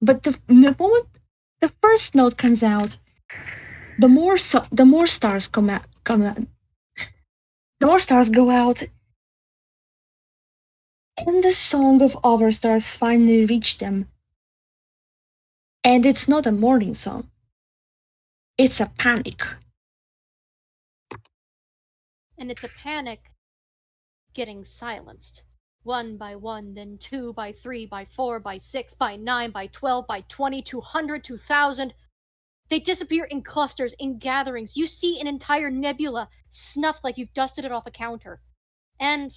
But the moment the first note comes out, the more stars come out, the more stars go out, and the song of other stars finally reach them. And it's not a morning song; it's a panic. And it's a panic getting silenced. One by one, then two by three, by four, by six, by nine, by 12, by 20, 200, 2,000. They disappear in clusters, in gatherings. You see an entire nebula snuffed like you've dusted it off a counter. And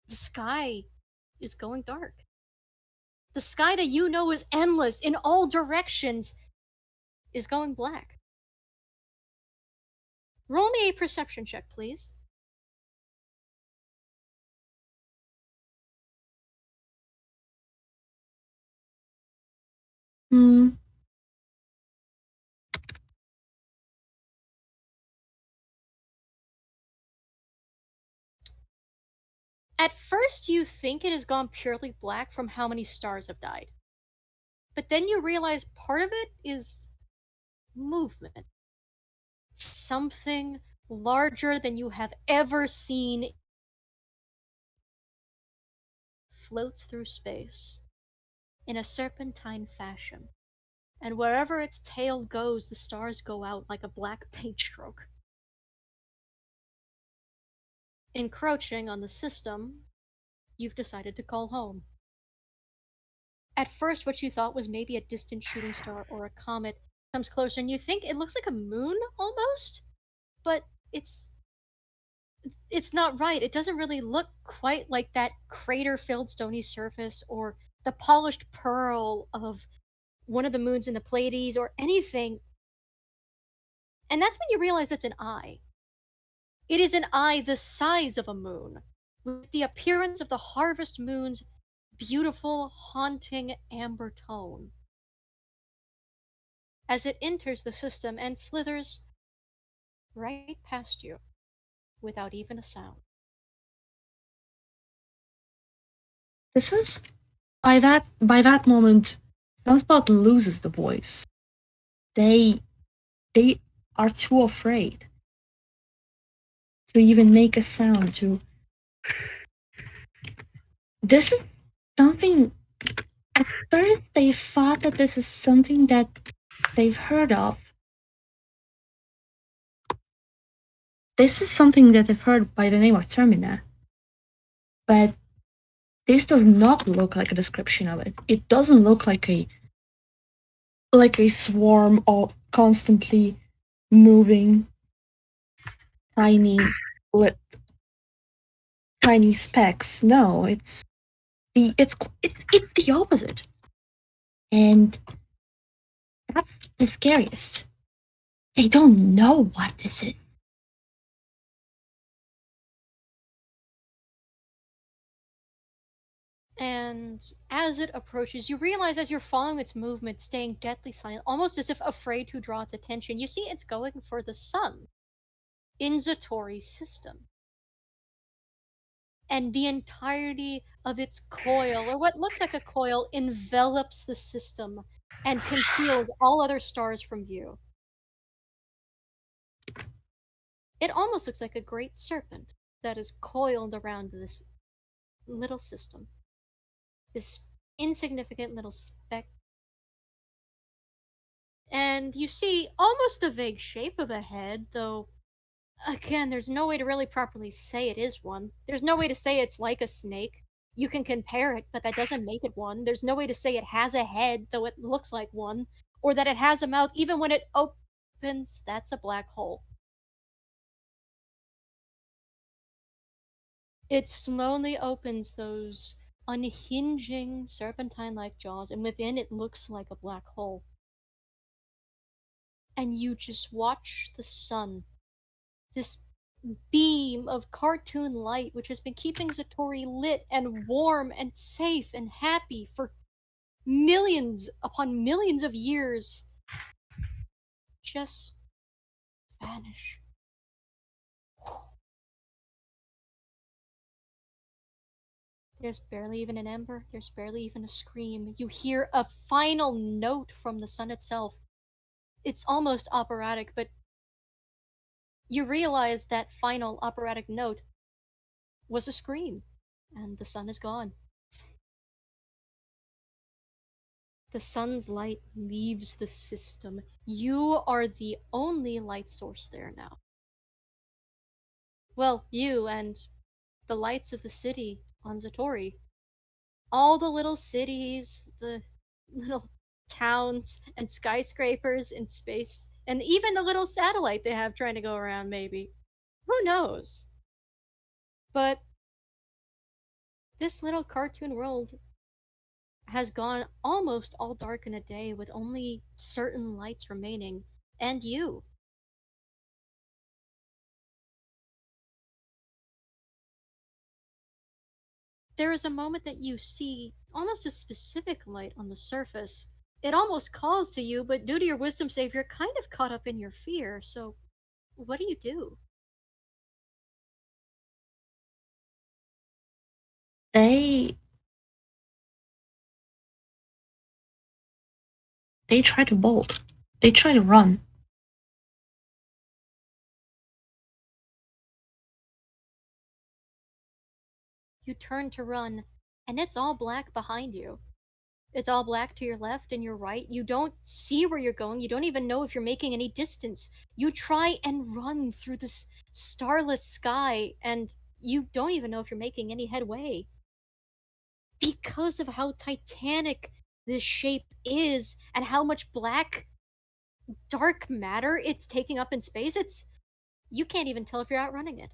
the sky is going dark. The sky that you know is endless in all directions is going black. Roll me a perception check, please. Hmm. At first, you think it has gone purely black from how many stars have died. But then you realize part of it is movement. Something larger than you have ever seen floats through space in a serpentine fashion. And wherever its tail goes, the stars go out like a black paint stroke. Encroaching on the system, you've decided to call home. At first, what you thought was maybe a distant shooting star or a comet comes closer, and you think it looks like a moon almost, but it's not right. It doesn't really look quite like that crater-filled stony surface or the polished pearl of one of the moons in the Pleiades or anything. And that's when you realize it's an eye. It is an eye the size of a moon, with the appearance of the harvest moon's beautiful, haunting amber tone. As it enters the system and slithers right past you without even a sound. This is by that moment, Sunspot loses the voice. They they are too afraid to even make a sound. To this is something. At first, they thought that this is something that they've heard of. This is something that they've heard by the name of Termina, but this does not look like a description of it. It doesn't look like a swarm of constantly moving tiny lit tiny specks. No, it's the opposite, and that's the scariest. They don't know what this is. And as it approaches, you realize as you're following its movement, staying deadly silent, almost as if afraid to draw its attention, you see it's going for the sun in Zatori's system. And the entirety of its coil, or what looks like a coil, envelops the system and conceals all other stars from view. It almost looks like a great serpent that is coiled around this little system. This insignificant little speck. And you see almost the vague shape of a head, though again, there's no way to really properly say it is one. There's no way to say it's like a snake. You can compare it, but that doesn't make it one. There's no way to say it has a head, though it looks like one. or that it has a mouth. Even when it opens, that's a black hole. It slowly opens those unhinging serpentine like jaws, and within it looks like a black hole. And you just watch the sun, this beam of cartoon light which has been keeping Zatori lit and warm and safe and happy for millions upon millions of years, just vanish. There's barely even an ember, there's barely even a scream. You hear a final note from the sun itself. It's almost operatic, but you realize that final operatic note was a scream, and the sun is gone. The sun's light leaves the system. You are the only light source there now. Well, you and the lights of the city on Zatori. All the little cities, the little towns and skyscrapers in space, and even the little satellite they have trying to go around, maybe. Who knows? But this little cartoon world has gone almost all dark in a day with only certain lights remaining, and you. There is a moment that you see almost a specific light on the surface. It almost calls to you, but due to your wisdom save, you're kind of caught up in your fear, so what do you do? They they try to bolt. They try to run. You turn to run, and it's all black behind you. It's all black to your left and your right. You don't see where you're going. You don't even know if you're making any distance. You try and run through this starless sky, and you don't even know if you're making any headway. Because of how titanic this shape is and how much black, dark matter it's taking up in space, you can't even tell if you're outrunning it.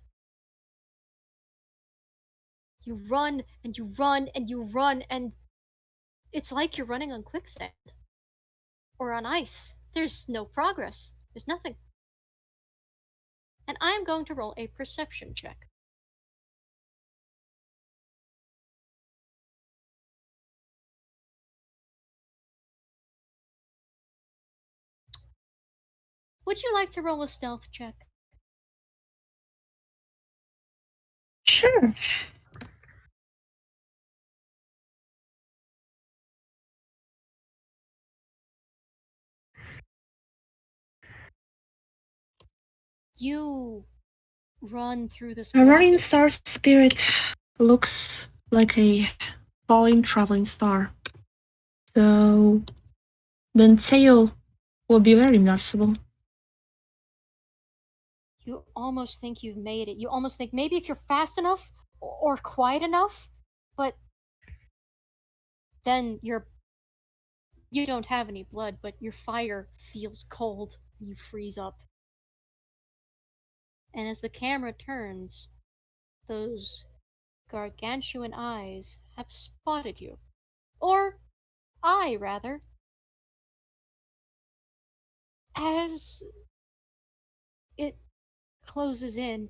You run and you run and you run, and it's like you're running on quicksand or on ice. There's no progress. There's nothing. And I'm going to roll a perception check. Would you like to roll a stealth check? Sure. You run through this A block running of. star spirit looks like a falling traveling star. So the tail will be very noticeable. You almost think you've made it. You almost think maybe if you're fast enough or quiet enough, but then you don't have any blood, but your fire feels cold and you freeze up. And as the camera turns, those gargantuan eyes have spotted you. Or I, rather. As it closes in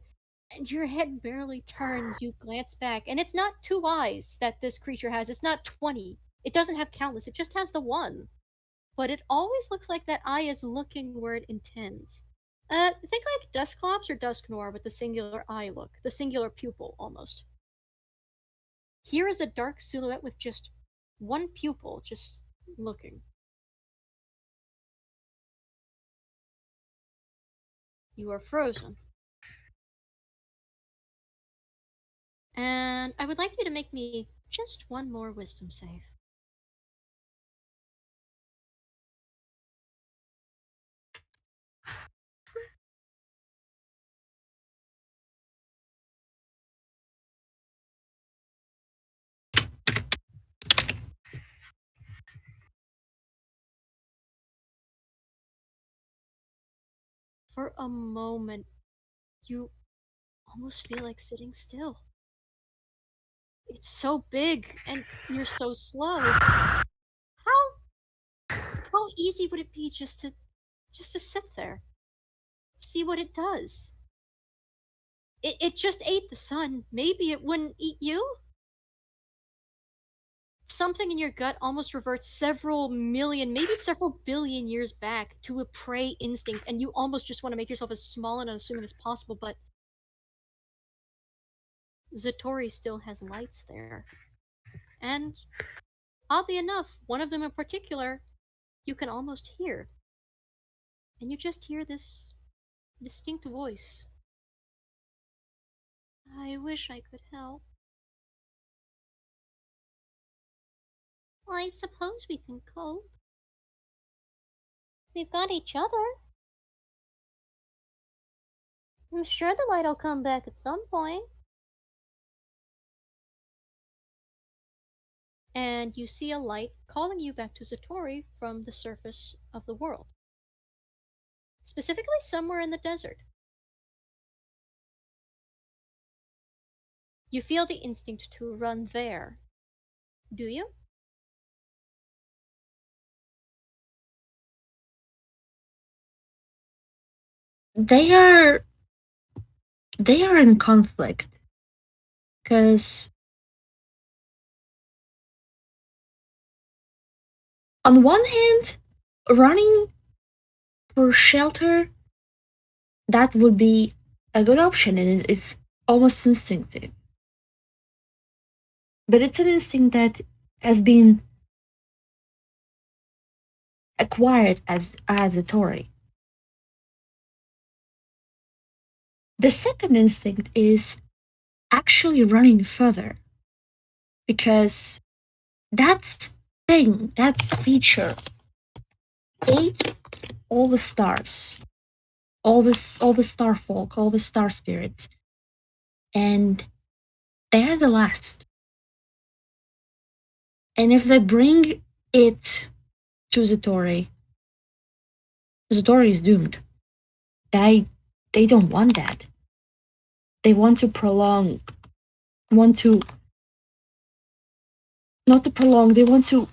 and your head barely turns, you glance back, and it's not two eyes that this creature has. It's not 20. It doesn't have countless, it just has the one. But it always looks like that eye is looking where it intends. Think like Dusclops or Dusk Noir with the singular eye look, the singular pupil almost. Here is a dark silhouette with just one pupil, just looking. You are frozen. And I would like you to make me just one more wisdom save. For a moment, you almost feel like sitting still. It's so big and you're so slow. How how easy would it be just to sit there? See what it does. It just ate the sun. Maybe it wouldn't eat you? Something in your gut almost reverts several million, maybe several billion years back to a prey instinct, and you almost just want to make yourself as small and unassuming as possible, but Zatori still has lights there. And oddly enough, one of them in particular, you can almost hear. And you just hear this distinct voice. I wish I could help. I suppose we can cope. We've got each other. I'm sure the light'll come back at some point. And you see a light calling you back to Zatori from the surface of the world. Specifically somewhere in the desert. You feel the instinct to run there. Do you? They are they are in conflict because on one hand, running for shelter, that would be a good option and it's almost instinctive. But it's an instinct that has been acquired as a Tory. The second instinct is actually running further because that that creature ate all the stars, all the star folk, all the star spirits, and they're the last. And if they bring it to Zatori, Zatori is doomed. They they don't want that. They want to prolong, want to not to prolong. They want to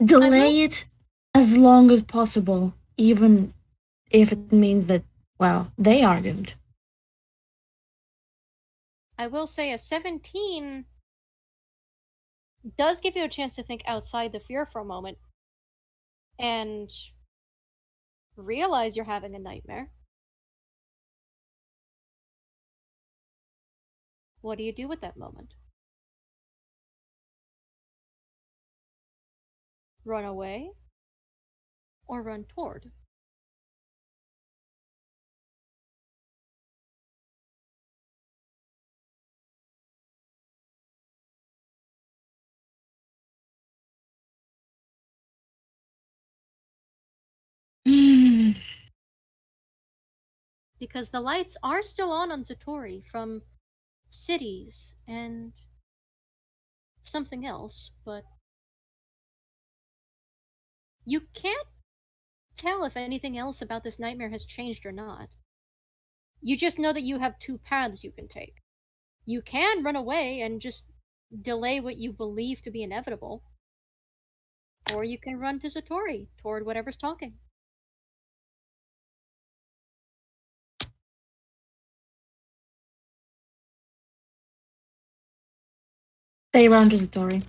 delay it as long as possible, even if it means that well they are doomed. I will say a 17 does give you a chance to think outside the fear for a moment and realize you're having a nightmare. What do you do with that moment? Run away or run toward? Because the lights are still on Zatori from cities and something else, but you can't tell if anything else about this nightmare has changed or not. You just know that you have two paths you can take. You can run away and just delay what you believe to be inevitable, or you can run to Zatori toward whatever's talking. They run to Zatori.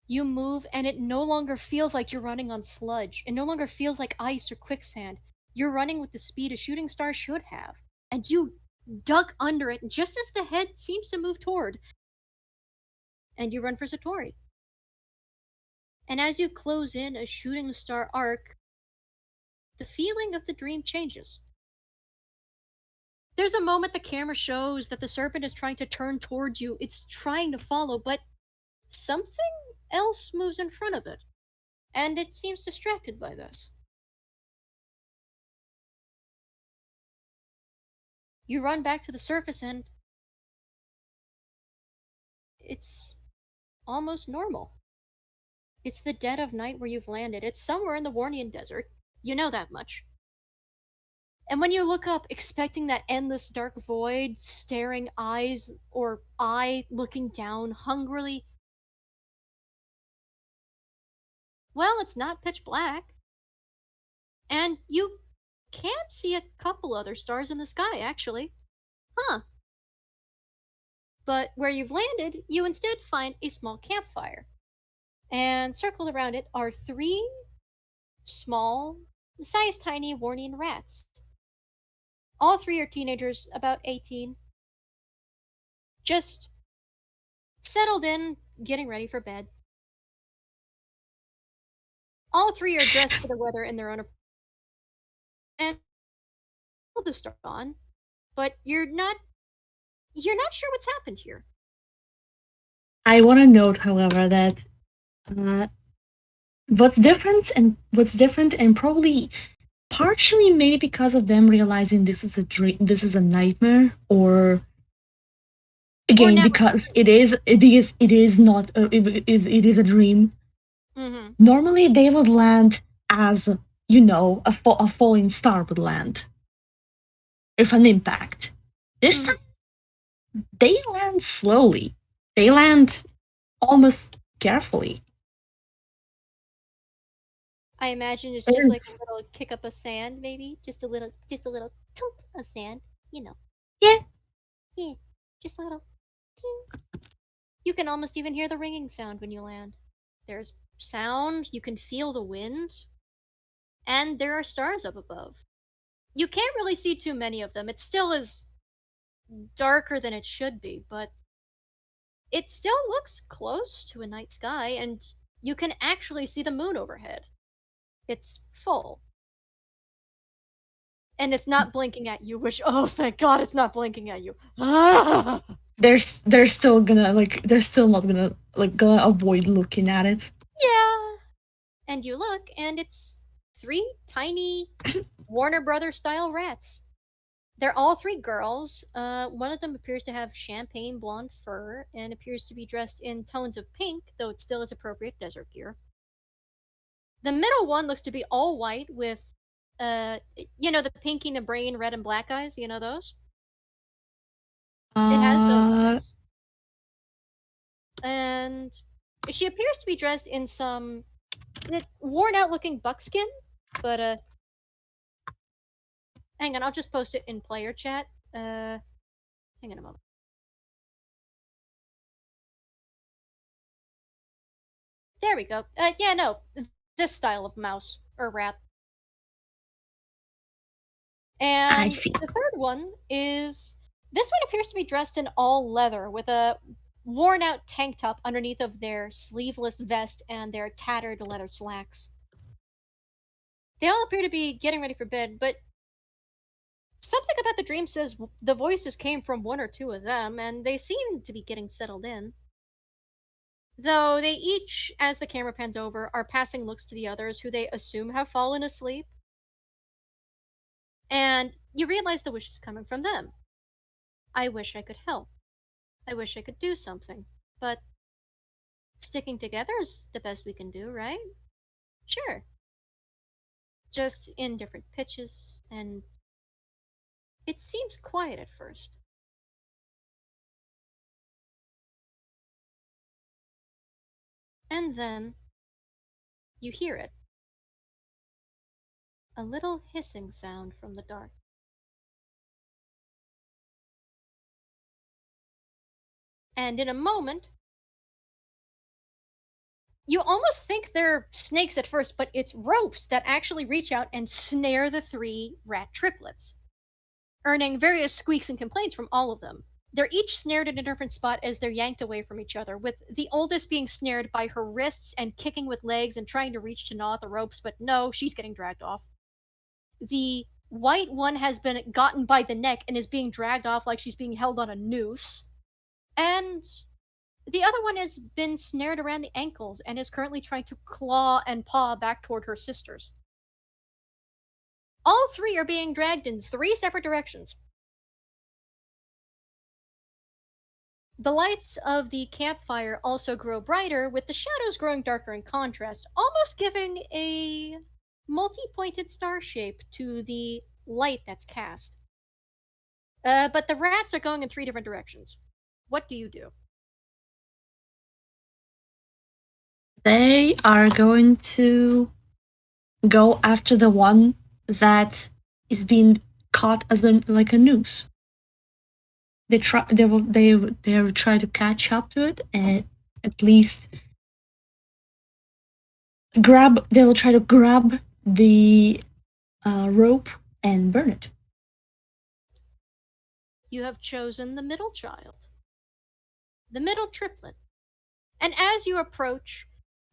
You move, and it no longer feels like you're running on sludge. It no longer feels like ice or quicksand. You're running with the speed a shooting star should have. And you duck under it just as the head seems to move toward. And you run for Satori. And as you close in a shooting star arc, the feeling of the dream changes. There's a moment the camera shows that the serpent is trying to turn towards you. It's trying to follow, but something else moves in front of it. And it seems distracted by this. You run back to the surface and it's almost normal. It's the dead of night where you've landed. It's somewhere in the Warnian desert. You know that much. And when you look up, expecting that endless dark void, staring eyes or eye looking down hungrily, well, it's not pitch black. And you can see a couple other stars in the sky, actually. Huh. But where you've landed, you instead find a small campfire. And circled around it are three small, size tiny Warnian rats. All three are teenagers, about 18. Just settled in, getting ready for bed. All three are dressed for the weather in their own. And all the stars on, but you're not sure what's happened here. I want to note, however, that uh, what's different, and probably partially maybe because of them realizing this is a dream, this is a nightmare, or Or again never. because it is not it is a dream. Mm-hmm. Normally they would land as a falling star would land if an impact. This Mm-hmm. time they land slowly. They land almost carefully. I imagine it's just like a There's little kick up of sand, maybe just a little tilt of sand. You know, yeah. yeah, just a little. Ting. You can almost even hear the ringing sound when you land. There's sound. You can feel the wind, and there are stars up above. You can't really see too many of them. It still is darker than it should be, but it still looks close to a night sky, and you can actually see the moon overhead. It's full. And it's not blinking at you, which, oh, thank God it's not blinking at you. Ah! They're still gonna they're still not gonna avoid looking at it. Yeah. And you look, and it's three tiny Warner Brothers style rats. They're all three girls. One of them appears to have champagne blonde fur and appears to be dressed in tones of pink, though it still is appropriate desert gear. The middle one looks to be all white with, the pinky and the brain, red and black eyes. You know those? It has those Uh, eyes. And she appears to be dressed in some worn out looking buckskin, but hang on, I'll just post it in player chat. Hang on a moment. There we go. Yeah, no, this style of mouse or rat. I And see. the third one is this one appears to be dressed in all leather with a worn out tank top underneath of their sleeveless vest and their tattered leather slacks. They all appear to be getting ready for bed, but something about the dream says the voices came from one or two of them, and they seem to be getting settled in. Though they each, as the camera pans over, are passing looks to the others who they assume have fallen asleep, and you realize the wish is coming from them. I wish I could help. I wish I could do something. But sticking together is the best we can do, right? Sure. Just in different pitches, and it seems quiet at first. And then you hear it, a little hissing sound from the dark. And in a moment, you almost think they're snakes at first, but it's ropes that actually reach out and snare the three rat triplets, earning various squeaks and complaints from all of them. They're each snared in a different spot as they're yanked away from each other, with the oldest being snared by her wrists and kicking with legs and trying to reach to gnaw at the ropes, but no, she's getting dragged off. The white one has been gotten by the neck and is being dragged off like she's being held on a noose. And the other one has been snared around the ankles and is currently trying to claw and paw back toward her sisters. All three are being dragged in three separate directions. The lights of the campfire also grow brighter, with the shadows growing darker in contrast, almost giving a multi pointed star shape to the light that's cast. But the rats are going in three different directions. What do you do? They are going to go after the one that is being caught as like a noose. They will try to catch up to it and at least they will try to grab the rope and burn it. You have chosen the middle child, the middle triplet. And as you approach,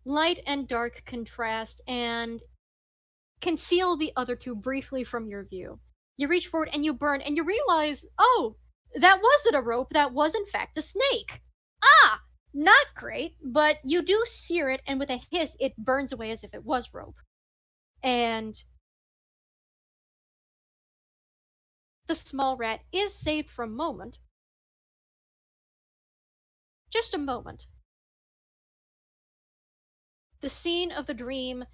light and dark contrast and conceal the other two briefly from your view. You reach forward and you burn, and you realize, oh, that wasn't a rope, that was in fact a snake. Ah! Not great, but you do sear it, and with a hiss, it burns away as if it was rope. And the small rat is saved for a moment. Just a moment. The scene of the dream,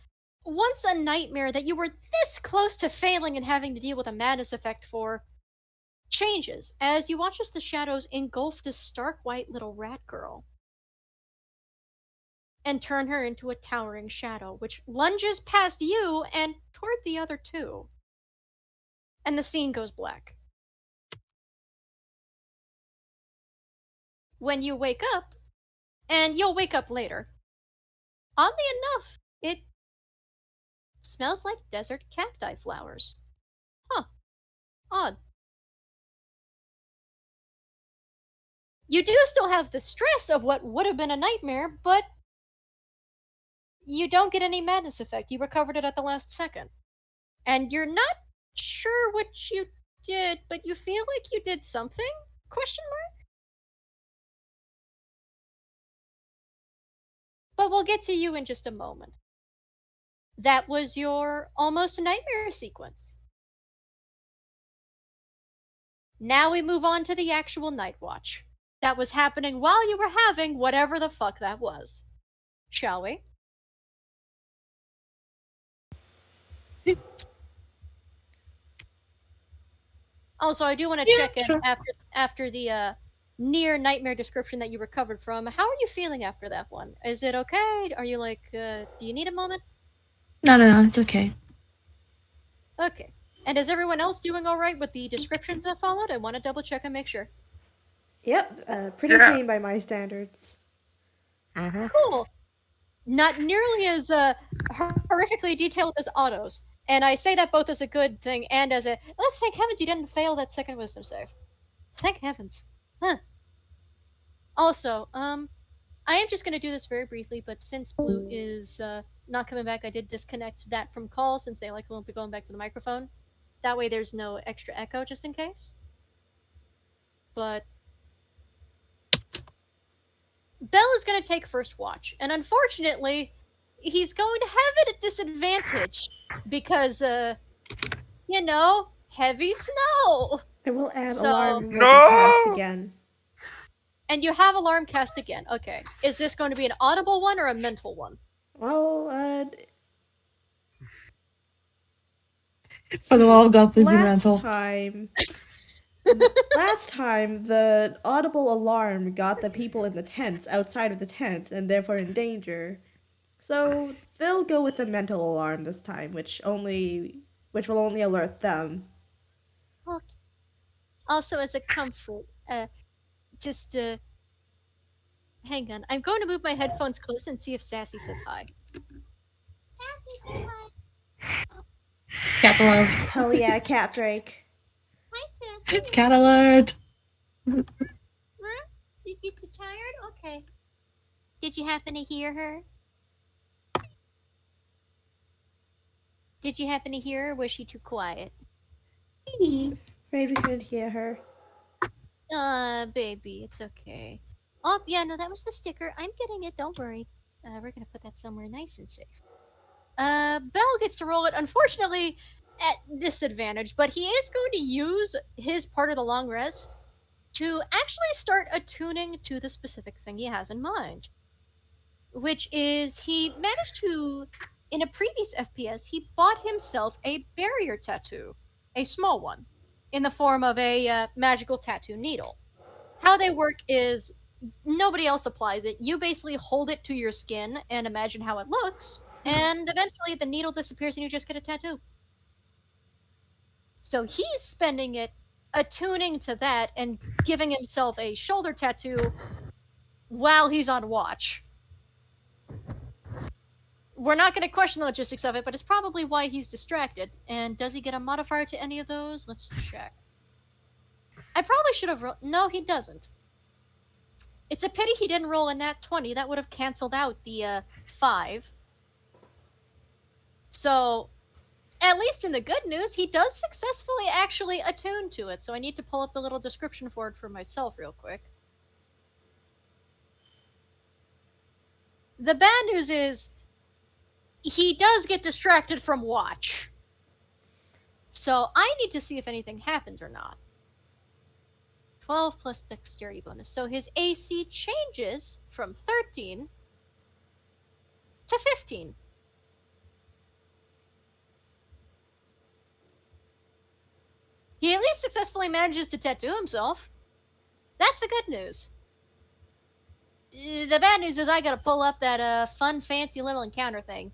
once a nightmare that you were this close to failing and having to deal with a madness effect for, changes as you watch as the shadows engulf this stark white little rat girl and turn her into a towering shadow, which lunges past you and toward the other two. And the scene goes black. When you wake up, and you'll wake up later, oddly enough, it smells like desert cacti flowers. Huh. Odd. You do still have the stress of what would have been a nightmare, but you don't get any madness effect. You recovered it at the last second. And you're not sure what you did, but you feel like you did something? Question mark? But we'll get to you in just a moment. That was your almost nightmare sequence. Now we move on to the actual night watch. That was happening while you were having whatever the fuck that was. Shall we? Also, I do want to Yeah, check in sure. after the near nightmare description that you recovered from. How are you feeling after that one? Is it okay? Are you like, do you need a moment? No, it's okay. Okay. And is everyone else doing all right with the descriptions that followed? I want to double check and make sure. Yep, pretty Yeah. tame by my standards. Mm-hmm. Cool. Not nearly as horrifically detailed as Otto's. And I say that both as a good thing and as a, oh, thank heavens you didn't fail that second wisdom save. Thank heavens. Huh. Also, I am just going to do this very briefly, but since Blue is not coming back, I did disconnect that from call since they like won't be going back to the microphone. That way there's no extra echo just in case. But Bell is going to take first watch, and unfortunately, he's going to have it at disadvantage because, heavy snow. I will add So, alarm will be cast No! again. and you have alarm cast again. Okay, is this going to be an audible one or a mental one? Well, For the love of God, please be last mental. time, last time the audible alarm got the people in the tents outside of the tent and therefore in danger. So they'll go with the mental alarm this time, which will only alert them. Okay. Also, as a comfort, just hang on. I'm going to move my headphones close and see if Sassy says hi. Sassy, say hi. Cat alert. Hell yeah, Cat Drake. Hi, Sassy. Cat alert. Huh? You too tired? Okay. Did you happen to hear her? Did you happen to hear her? Or was she too quiet? Afraid we couldn't hear her. Baby, it's okay. Oh, yeah, no, that was the sticker. I'm getting it. Don't worry. We're gonna put that somewhere nice and safe. Bell gets to roll it, unfortunately, at disadvantage, but he is going to use his part of the long rest to actually start attuning to the specific thing he has in mind, which is he managed to, in a previous FPS, he bought himself a barrier tattoo, a small one, in the form of a magical tattoo needle. How they work is nobody else applies it. You basically hold it to your skin and imagine how it looks, and eventually the needle disappears and you just get a tattoo. So he's spending it attuning to that and giving himself a shoulder tattoo while he's on watch. We're not going to question the logistics of it, but it's probably why he's distracted. And does he get a modifier to any of those? Let's check. I probably should have rolled. No, he doesn't. It's a pity he didn't roll a nat 20. That would have canceled out the 5. So, at least in the good news, he does successfully actually attune to it. So I need to pull up the little description for it for myself real quick. The bad news is he does get distracted from watch. So I need to see if anything happens or not. 12 plus dexterity bonus. So his AC changes from 13 to 15. He at least successfully manages to tattoo himself. That's the good news. The bad news is I gotta pull up that fun, fancy little encounter thing.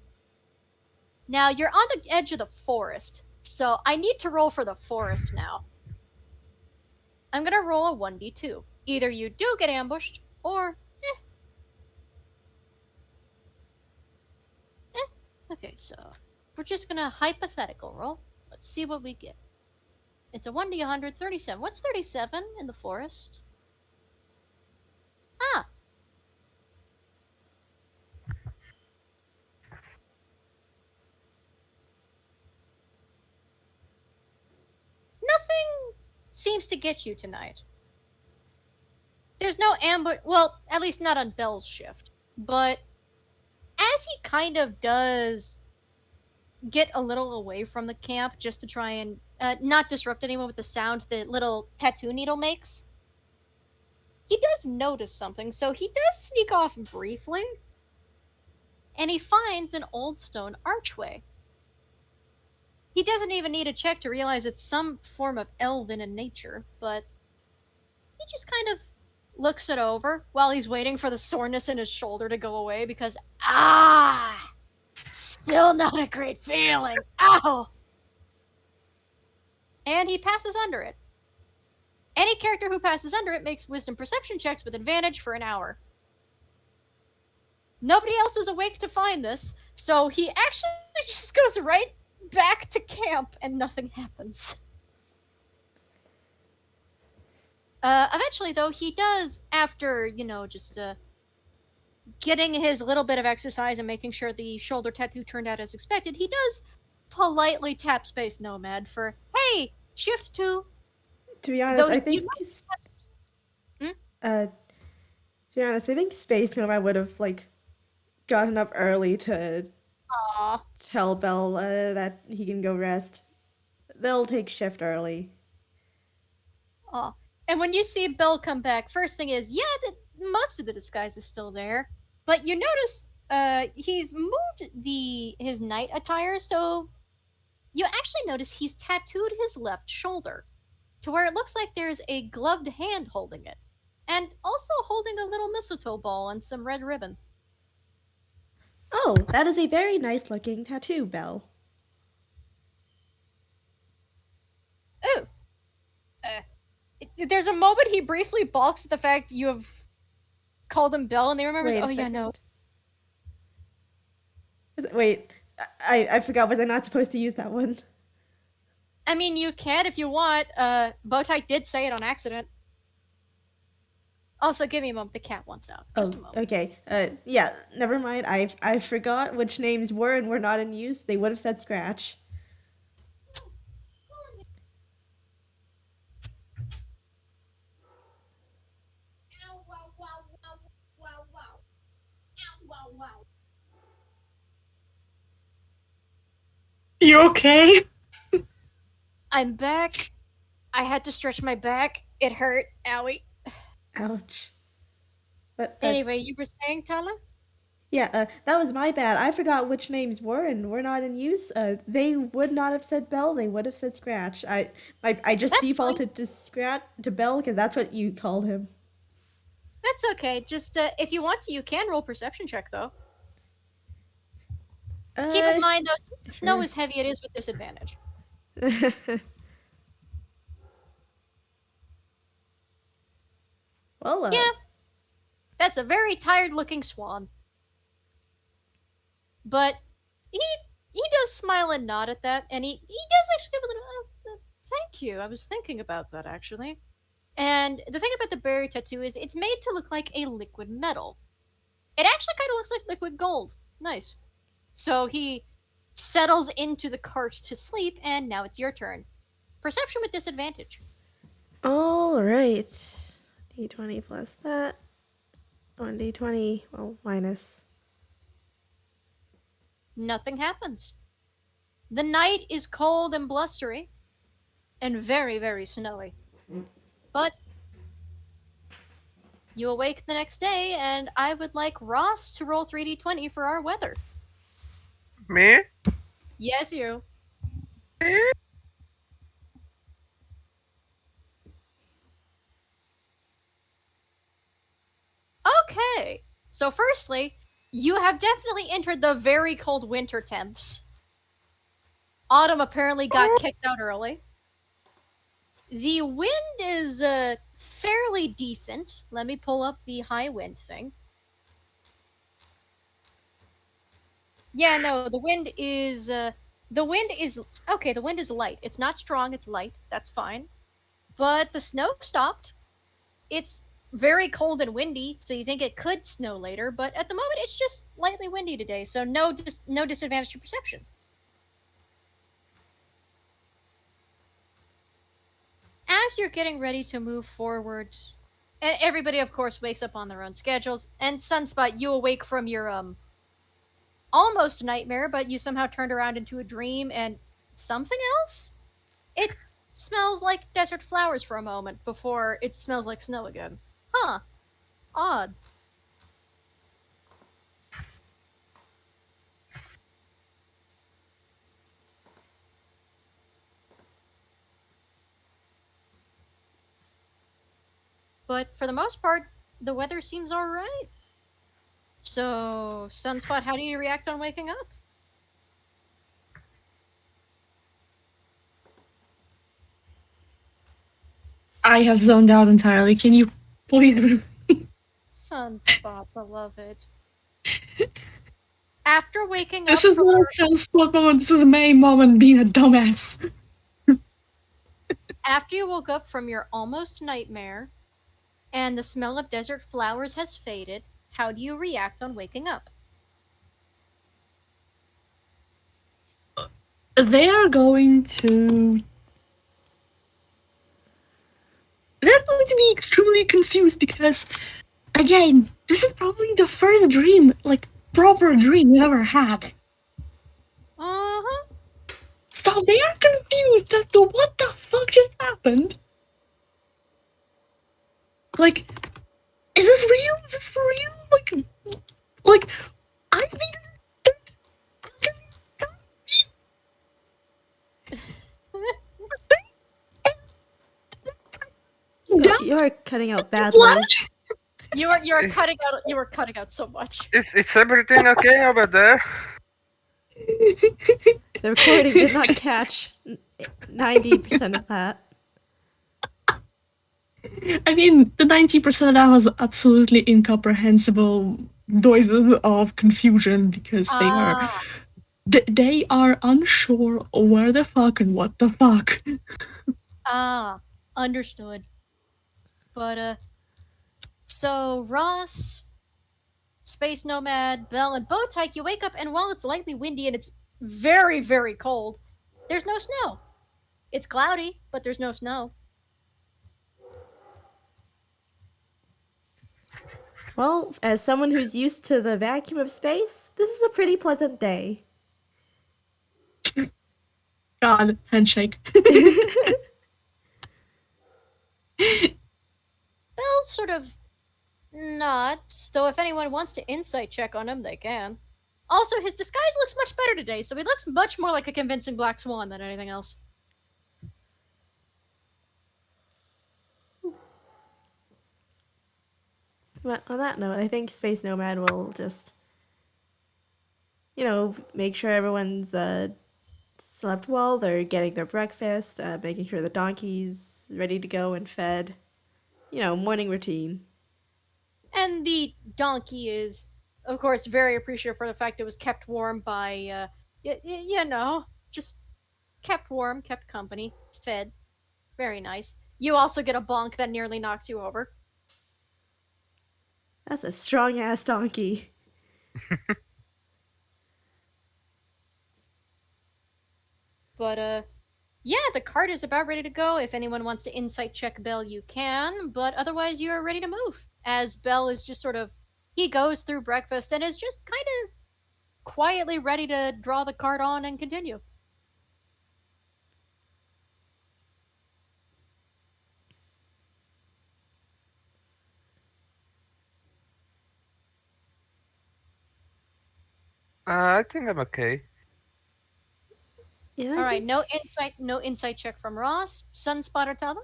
Now, you're on the edge of the forest, so I need to roll for the forest now. I'm gonna roll a 1d2. Either you do get ambushed, or Okay, so we're just gonna hypothetical roll. Let's see what we get. It's a 1d100, 37. What's 37 in the forest? Ah! Nothing seems to get you tonight. There's no ambush. Well, at least not on Bell's shift. But as he kind of does get a little away from the camp just to try and not disrupt anyone with the sound the little tattoo needle makes, he does notice something, so he does sneak off briefly, and he finds an old stone archway. He doesn't even need a check to realize it's some form of elven in nature, but he just kind of looks it over while he's waiting for the soreness in his shoulder to go away because, still not a great feeling. Ow! And he passes under it. Any character who passes under it makes wisdom perception checks with advantage for an hour. Nobody else is awake to find this, so he actually just goes right back to camp and nothing happens. Eventually, though, he does, after, just getting his little bit of exercise and making sure the shoulder tattoo turned out as expected, he does politely tap Space Nomad for, hey, shift 2. To be honest, Though I think to be honest, I think Space Nomad would have gotten up early to Aw. tell Bell that he can go rest. They'll take shift early. Aw. And when you see Bell come back, first thing is, most of the disguise is still there. But you notice he's moved his night attire, so you actually notice he's tattooed his left shoulder to where it looks like there's a gloved hand holding it, and also holding a little mistletoe ball and some red ribbon. Oh, that is a very nice looking tattoo, Bell. Ooh. There's a moment he briefly balks at the fact you have called him Bell, and then he remembers, Wait a oh yeah, second. no. Wait, I forgot. Was I not supposed to use that one? I mean, you can if you want. Bowtie did say it on accident. Also, give me a moment. The cat wants out. Just a moment. Okay. Yeah. Never mind. I forgot which names were and were not in use. They would have said Scratch. You okay? I'm back. I had to stretch my back. It hurt. Owie. Ouch. But Anyway, you were saying, Tala? yeah, that was my bad. I forgot which names were and were not in use. They would not have said Bell. They would have said Scratch. I just That's fine. defaulted to Scratch to Bell because that's what you called him. That's okay. Just if you want to, you can roll perception check though. Keep in mind though, snow Sure. is heavy. It is with disadvantage. Well, Yeah, that's a very tired-looking swan. But he does smile and nod at that, and he does actually give a little. Thank you. I was thinking about that actually. And the thing about the berry tattoo is it's made to look like a liquid metal. It actually kind of looks like liquid gold. Nice. So he settles into the cart to sleep, and now it's your turn. Perception with disadvantage. all right. D20 plus that. 1d20. Well, minus. Nothing happens. The night is cold and blustery, and very, very snowy. But you awake the next day, and I would like Ross to roll 3d20 for our weather. Me? Yes, you. Okay. So, firstly, you have definitely entered the very cold winter temps. Autumn apparently got kicked out early. The wind is fairly decent. Let me pull up the high wind thing. Yeah, no, the wind is okay, the wind is light. It's not strong, it's light. That's fine. But the snow stopped. It's very cold and windy, so you think it could snow later, but at the moment it's just lightly windy today, so no disadvantage to perception. As you're getting ready to move forward, and everybody of course wakes up on their own schedules, and Sunspot, you awake from your almost nightmare, but you somehow turned around into a dream and something else? It smells like desert flowers for a moment before it smells like snow again. Huh. Odd. But for the most part, the weather seems alright. So, Sunspot, how do you react on waking up? I have zoned out entirely. Can you please? Sunspot, beloved. After waking This up is from not your a Sunspot moment. This is the main moment being a dumbass. after you woke up from your almost nightmare and the smell of desert flowers has faded, how do you react on waking up? They are going to. They're going to be extremely confused because, again, this is probably the first dream, like, proper dream they ever had. Uh-huh. So they are confused as to what the fuck just happened. Like, is this real? Is this for real? Like, I mean, You're cutting out badly. what? You are Is- cutting out so much. Is everything okay over there? The recording did not catch 90% of that. I mean, the 90% of that was absolutely incomprehensible noises of confusion because Ah, they are unsure where the fuck and what the fuck. understood. But so Ross, Space Nomad, Bell, and Bowtyke, you wake up and while it's lightly windy and it's very, very cold, there's no snow. It's cloudy, but there's no snow. Well, as someone who's used to the vacuum of space, this is a pretty pleasant day. God, handshake. sort of nuts, though if anyone wants to insight check on him, they can. Also, his disguise looks much better today, so he looks much more like a convincing Black Swan than anything else. But on that note, I think Space Nomad will just, make sure everyone's slept well, they're getting their breakfast, making sure the donkey's ready to go and fed. Morning routine. And the donkey is, of course, very appreciative for the fact it was kept warm by, just kept warm, kept company, fed. Very nice. You also get a bonk that nearly knocks you over. That's a strong ass donkey. But, yeah, the cart is about ready to go. If anyone wants to insight check Bell, you can, but otherwise you're ready to move. As Bell is just sort of, he goes through breakfast and is just kind of quietly ready to draw the cart on and continue. I think I'm okay. Yeah, All right, no insight check from Ross. Sunspot or Talon?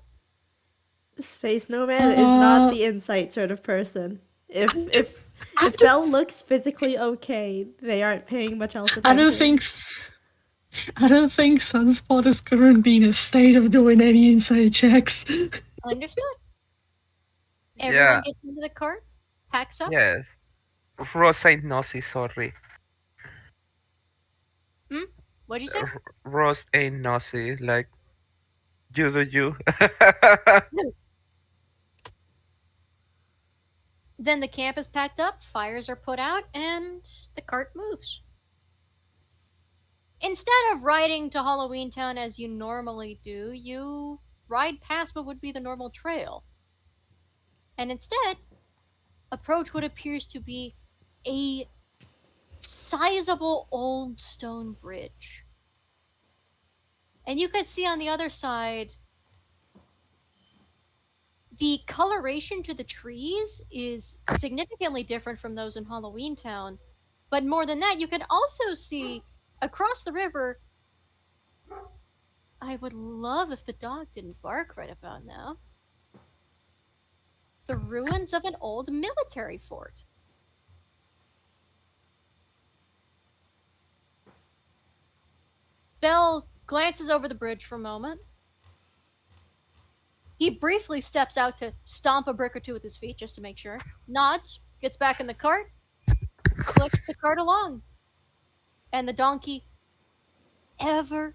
Space Nomad is not Uh, the insight sort of person. If I don't, if I if don't, Belle looks physically okay, they aren't paying much else I don't attention. think I don't think Sunspot is currently in a state of doing any inside checks. Understood. Everyone Yeah, gets into the cart, packs up. yes. Rose ain't nosy, sorry. Hmm? What'd you say? Rose ain't nosy, like, you do you. Then the camp is packed up, fires are put out, and the cart moves. Instead of riding to Halloween Town as you normally do, you ride past what would be the normal trail. And instead, approach what appears to be a sizable old stone bridge. And you could see on the other side the coloration to the trees is significantly different from those in Halloween Town. But more than that, you can also see across the river. I would love if the dog didn't bark right about now. The ruins of an old military fort. Bell glances over the bridge for a moment. He briefly steps out to stomp a brick or two with his feet just to make sure. Nods, gets back in the cart, clicks the cart along. And the donkey, ever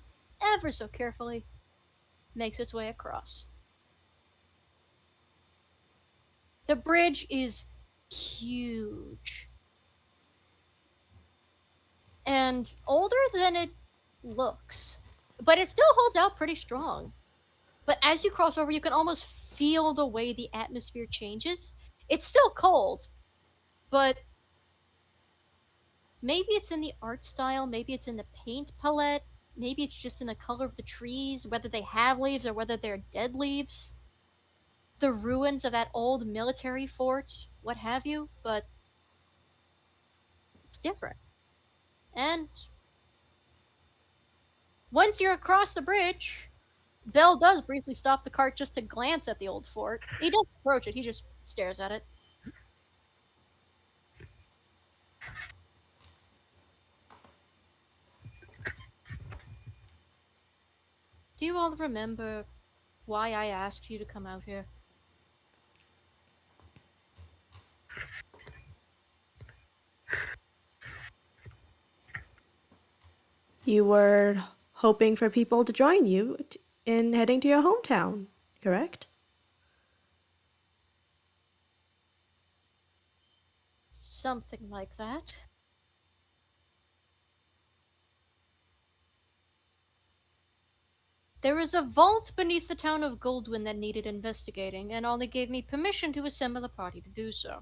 so carefully, makes its way across. The bridge is huge and older than it looks, but it still holds out pretty strong. But as you cross over, you can almost feel the way the atmosphere changes. It's still cold, but maybe it's in the art style, maybe it's in the paint palette, maybe it's just in the color of the trees, whether they have leaves or whether they're dead leaves. The ruins of that old military fort, what have you, but it's different. And once you're across the bridge, Bell does briefly stop the cart just to glance at the old fort. He doesn't approach it, he just stares at it. Do you all remember why I asked you to come out here? You were hoping for people to join you in heading to your hometown, correct? Something like that. There was a vault beneath the town of Goldwyn that needed investigating, and only gave me permission to assemble a party to do so.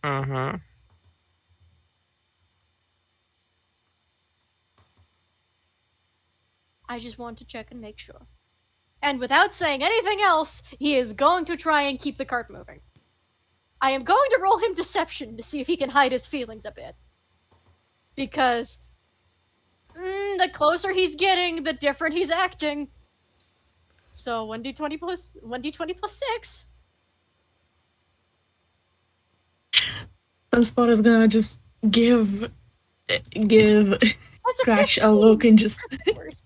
Mm-hmm. I just wanted to check and make sure. And without saying anything else, he is going to try and keep the cart moving. I am going to roll him deception to see if he can hide his feelings a bit. Because the closer he's getting, the different he's acting. So 1d20 plus 6. Sunspot is gonna just give That's a Scratch 15. a look and just Of course.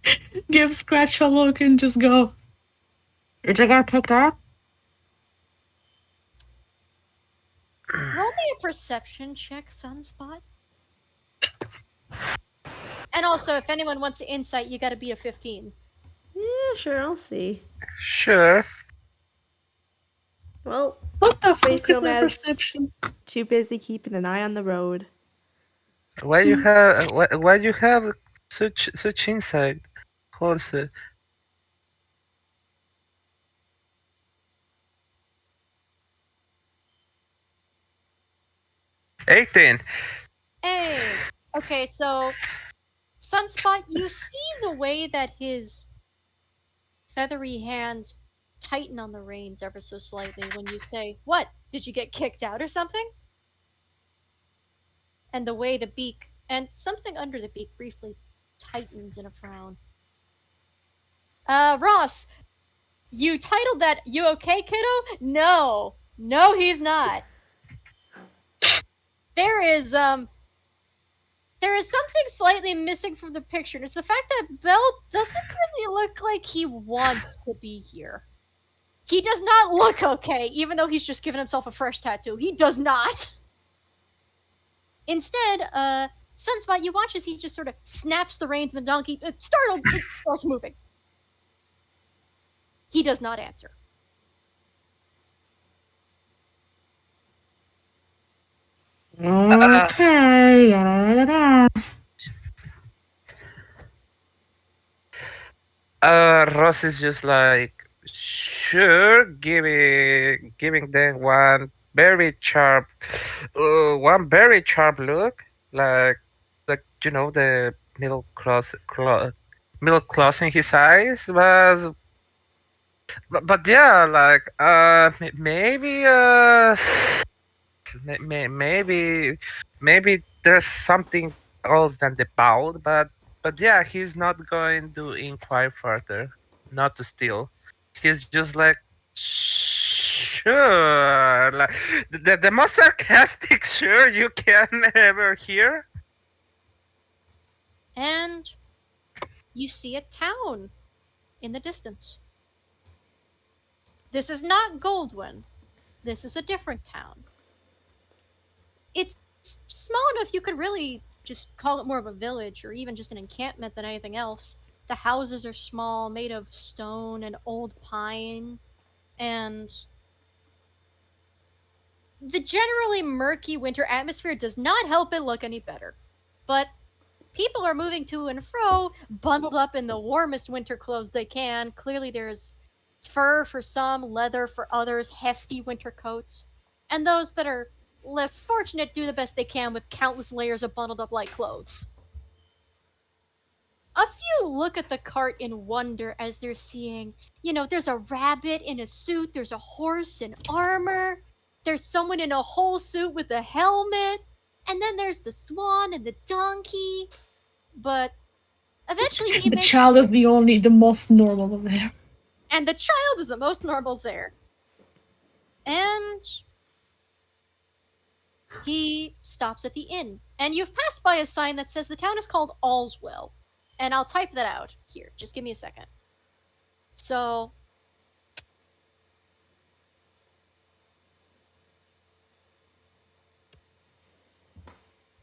give Scratch a look and just go. You're gonna pick that? Roll me a perception check, Sunspot. And also, if anyone wants to insight, you gotta beat a 15. Yeah, sure, I'll see. Sure. Well, What the Space fuck is that Nomad's perception? too busy keeping an eye on the road. Why you have such insight, horse? 18. Hey! Okay, so, Sunspot, you see the way that his feathery hands tighten on the reins ever so slightly when you say, "What? Did you get kicked out or something?" And the way the beak and something under the beak briefly tightens in a frown. Ross, you titled that "You okay, kiddo?" No. No, he's not. There is something slightly missing from the picture, and it's the fact that Bell doesn't really look like he wants to be here. He does not look okay, even though he's just given himself a fresh tattoo. He does not. Instead, Sunspot, you watch as he just sort of snaps the reins and the donkey, startled, it starts moving. He does not answer. Okay. Ross is just like, sure, giving them one very sharp look, like the middle class in his eyes, but yeah, like maybe maybe there's something else than the bowl, but yeah, he's not going to inquire further, not to steal. He's just like, sure, like the most sarcastic sure you can ever hear. And you see a town in the distance. This is not Goldwyn. This is a different town. It's small enough you could really just call it more of a village or even just an encampment than anything else. The houses are small, made of stone and old pine, and the generally murky winter atmosphere does not help it look any better. But people are moving to and fro, bundled up in the warmest winter clothes they can. Clearly, there's fur for some, leather for others, hefty winter coats. And those that are less fortunate do the best they can with countless layers of bundled up light clothes. A few look at the cart in wonder as they're seeing, there's a rabbit in a suit, there's a horse in armor, there's someone in a whole suit with a helmet, and then there's the swan and the donkey. But eventually he The makes, child is the most normal of them. and the child is the most normal there. And he stops at the inn, and you've passed by a sign that says the town is called Allswell. And I'll type that out here. Just give me a second. So,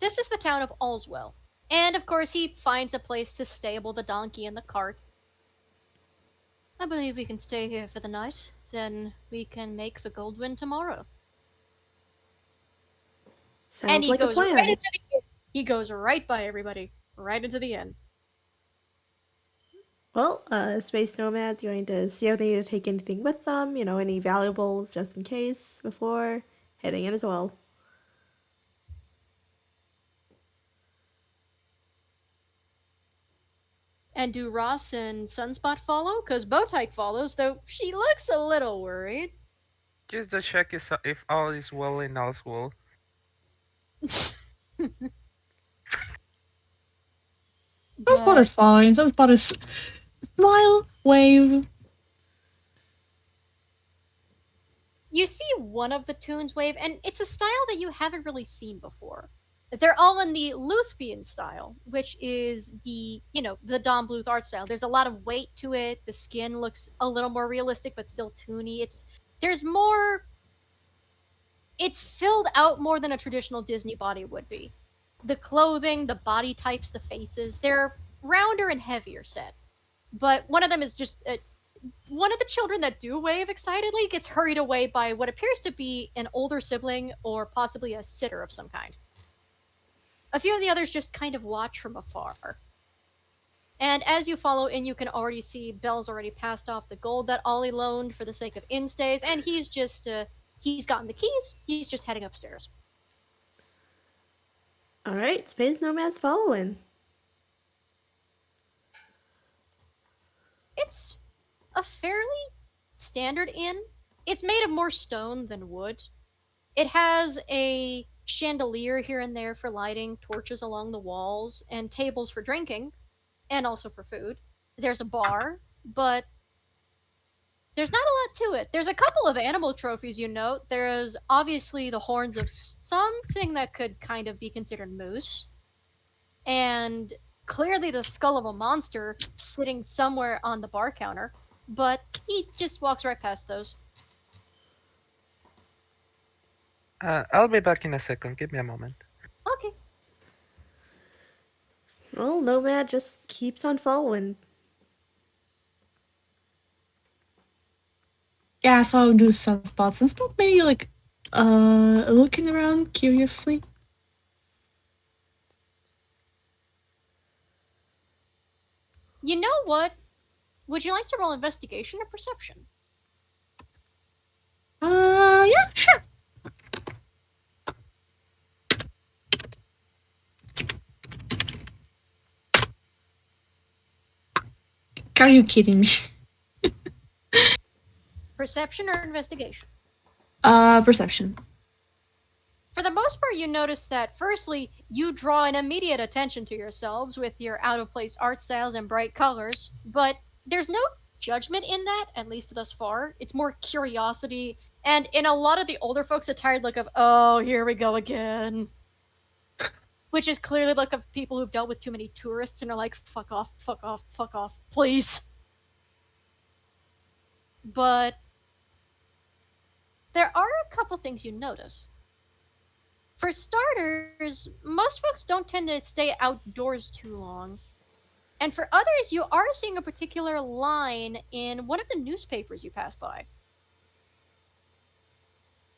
this is the town of Allswell. And of course, he finds a place to stable the donkey and the cart. I believe we can stay here for the night. Then we can make for Goldwyn tomorrow. And Sounds he like a goes right plan. into the inn. He goes right by everybody, right into the inn. Well, Space Nomad's going to see if they need to take anything with them, any valuables just in case before heading in as well. And do Ross and Sunspot follow? Because Bowtyke follows, though she looks a little worried. Just to check if all is well in Oswald. Sunspot is But fine. Sunspot is smile, wave. you see one of the tunes wave, and it's a style that you haven't really seen before. They're all in the Luthbian style, which is the Don Bluth art style. There's a lot of weight to it. The skin looks a little more realistic, but still toony. There's more. It's filled out more than a traditional Disney body would be. The clothing, the body types, the faces, they're rounder and heavier set. But one of them is just one of the children that do wave excitedly gets hurried away by what appears to be an older sibling or possibly a sitter of some kind. A few of the others just kind of watch from afar. And as you follow in, you can already see Belle's already passed off the gold that Ollie loaned for the sake of instays, and he's gotten the keys. He's just heading upstairs. All right, Space Nomad's following. It's a fairly standard inn. It's made of more stone than wood. It has a chandelier here and there for lighting, torches along the walls, and tables for drinking, and also for food. There's a bar, but there's not a lot to it. There's a couple of animal trophies you note. There's obviously the horns of something that could kind of be considered moose, and clearly the skull of a monster sitting somewhere on the bar counter, but he just walks right past those. I'll be back in a second. Give me a moment. Okay. Well, Nomad just keeps on following. Yeah, so I'll do Sunspot. Sunspot maybe like looking around curiously. You know what? Would you like to roll investigation or perception? Yeah, sure. Are you kidding me? Perception or investigation? Perception. For the most part, you notice that, firstly, you draw an immediate attention to yourselves with your out of place art styles and bright colors, but there's no judgment in that, at least thus far. It's more curiosity, and in a lot of the older folks, a tired look of, oh, here we go again. Which is clearly look of people who've dealt with too many tourists and are like, fuck off, fuck off, fuck off, please. But there are a couple things you notice. For starters, most folks don't tend to stay outdoors too long. And for others, you are seeing a particular line in one of the newspapers you pass by.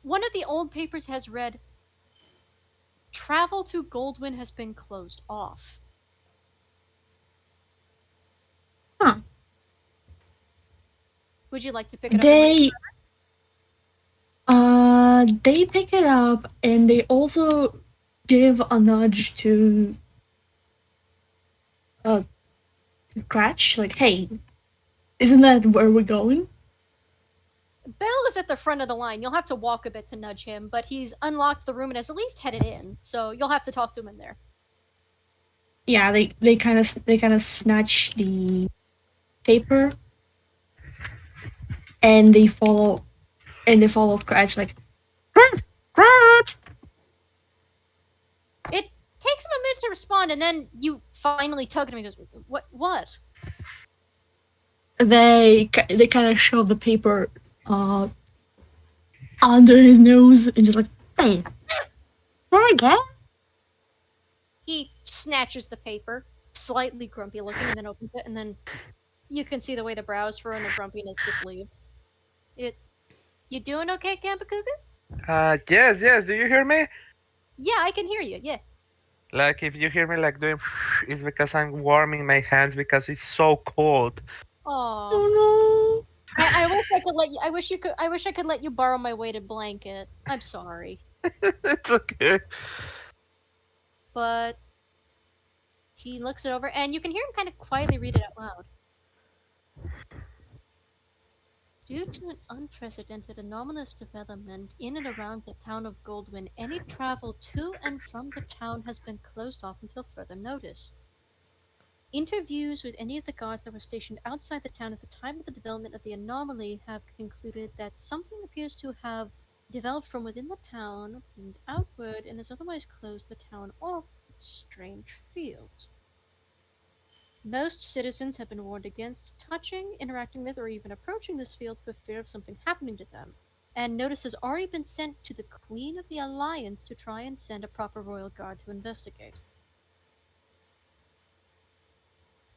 One of the old papers has read, "Travel to Goldwyn has been closed off." Huh. Would you like to pick it up and read it? They pick it up and they also give a nudge to Cratch, like, hey, isn't that where we're going? Bill is at the front of the line. You'll have to walk a bit to nudge him, but he's unlocked the room and has at least headed in, so you'll have to talk to him in there. Yeah, they kind of snatch the paper and they follow Scratch like Scratch. It takes him a minute to respond, and then you finally tug at him. He goes, "What?" They kind of shove the paper under his nose and just like, hey, where I go? He snatches the paper, slightly grumpy looking, and then opens it, and then you can see the way the brows furrow and the grumpiness just leaves. You doing okay, Gambakuga? Yes. Do you hear me? Yeah, I can hear you. Yeah. Like, if you hear me like doing, it's because I'm warming my hands because it's so cold. Aw. Oh I wish I could let you. I wish I could let you borrow my weighted blanket. I'm sorry, It's okay. but He looks it over, and you can hear him kind of quietly read it out loud. Due to an unprecedented anomalous development in and around the town of Goldwyn, any travel to and from the town has been closed off until further notice. Interviews with any of the guards that were stationed outside the town at the time of the development of the anomaly have concluded that something appears to have developed from within the town and outward and has otherwise closed the town off with strange field. Most citizens have been warned against touching, interacting with, or even approaching this field for fear of something happening to them. And notice has already been sent to the Queen of the Alliance to try and send a proper royal guard to investigate.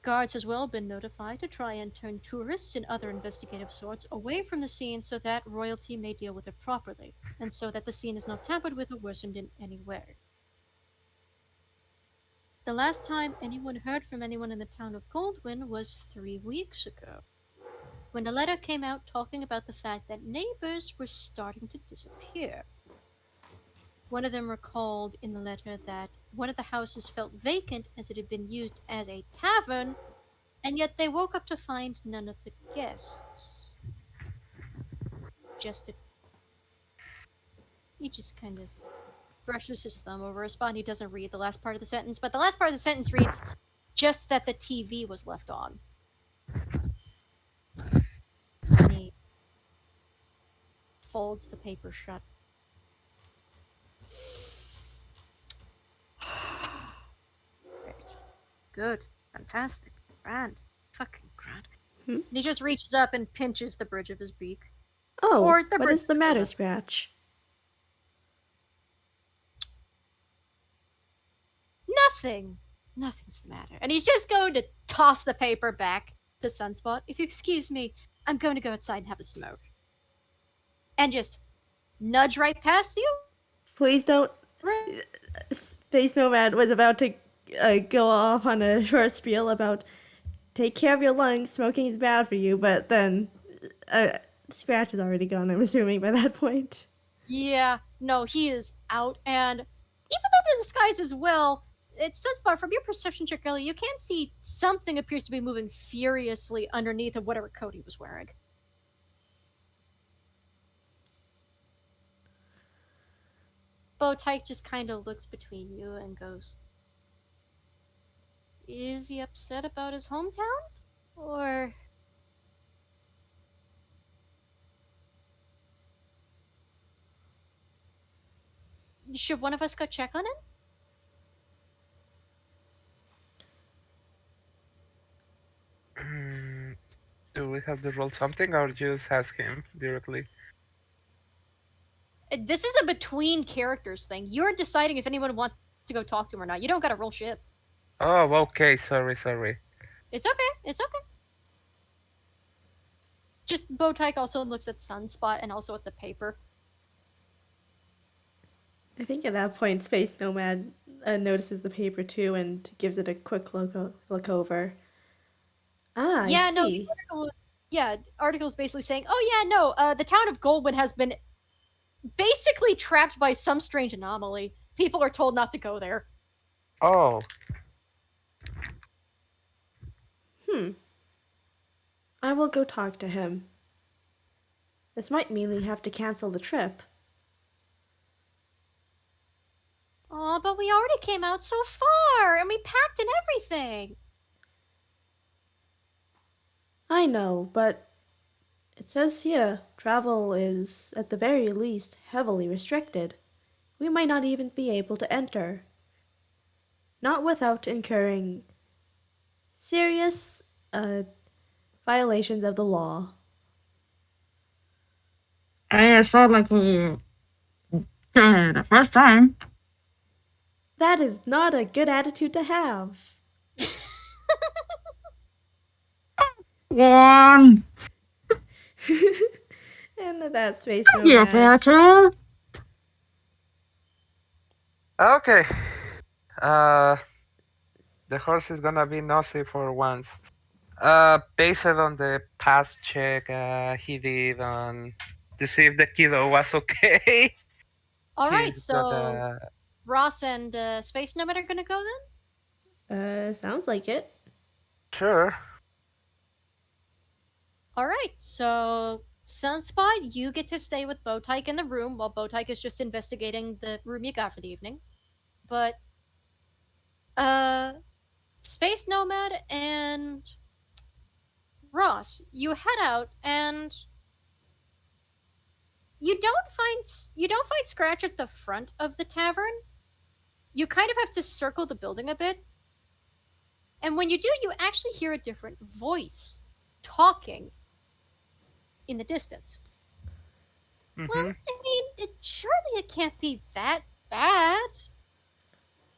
Guards has well been notified to try and turn tourists and other investigative sorts away from the scene so that royalty may deal with it properly, and so that the scene is not tampered with or worsened in any way. The last time anyone heard from anyone in the town of Goldwyn was 3 weeks ago, when a letter came out talking about the fact that neighbors were starting to disappear. One of them recalled in the letter that one of the houses felt vacant as it had been used as a tavern, and yet they woke up to find none of the guests. He just kind of brushes his thumb over his spine. He doesn't read the last part of the sentence, but the last part of the sentence reads, just that the TV was left on. And he folds the paper shut. Great. Good. Fantastic. Grand. Fucking grand. Hmm? And he just reaches up and pinches the bridge of his beak. Oh, Or the what bridge is the of his matter, nose. Scratch? Nothing. Nothing's the matter. And he's just going to toss the paper back to Sunspot. If you excuse me, I'm going to go outside and have a smoke. And just nudge right past you. Please don't. Space Nomad was about to go off on a short spiel about take care of your lungs, smoking is bad for you, but then Scratch is already gone, I'm assuming, by that point. Yeah, no, he is out. And even though the disguise is well, it's Sunspot, from your perception check earlier, you can see something appears to be moving furiously underneath of whatever coat he was wearing. Bowtie just kind of looks between you and goes, is he upset about his hometown? Or... should one of us go check on him? Do we have to roll something or just ask him directly? This is a between characters thing. You're deciding if anyone wants to go talk to him or not. You don't gotta roll shit. Oh, okay. Sorry. It's okay. It's okay. Just Bowtie also looks at Sunspot and also at the paper. I think at that point, Space Nomad notices the paper too and gives it a quick look over. Ah, Yeah, I no, see. article's basically saying, oh yeah, no, the town of Goldwyn has been basically trapped by some strange anomaly. People are told not to go there. Oh, I will go talk to him. This might mean we have to cancel the trip. Oh, but we already came out so far, and we packed and everything. I know, but it says here travel is, at the very least, heavily restricted. We might not even be able to enter. Not without incurring serious violations of the law. I felt like we did the first time. That is not a good attitude to have. One. And that Space Yeah, Nomad. better. okay. Uh, the horse is gonna be nosy for once. Based on the past check he did on to see if the kiddo was okay. All right, He's so gonna. Ross and Space Nomad are gonna go then? Sounds like it. Sure. All right, so Sunspot, you get to stay with Bowtyke in the room while Bowtyke is just investigating the room you got for the evening. But uh, Space Nomad and Ross, you head out and you don't find Scratch at the front of the tavern. You kind of have to circle the building a bit, and when you do, you actually hear a different voice talking in the distance. Well, Mm-hmm. I mean, surely it can't be that bad.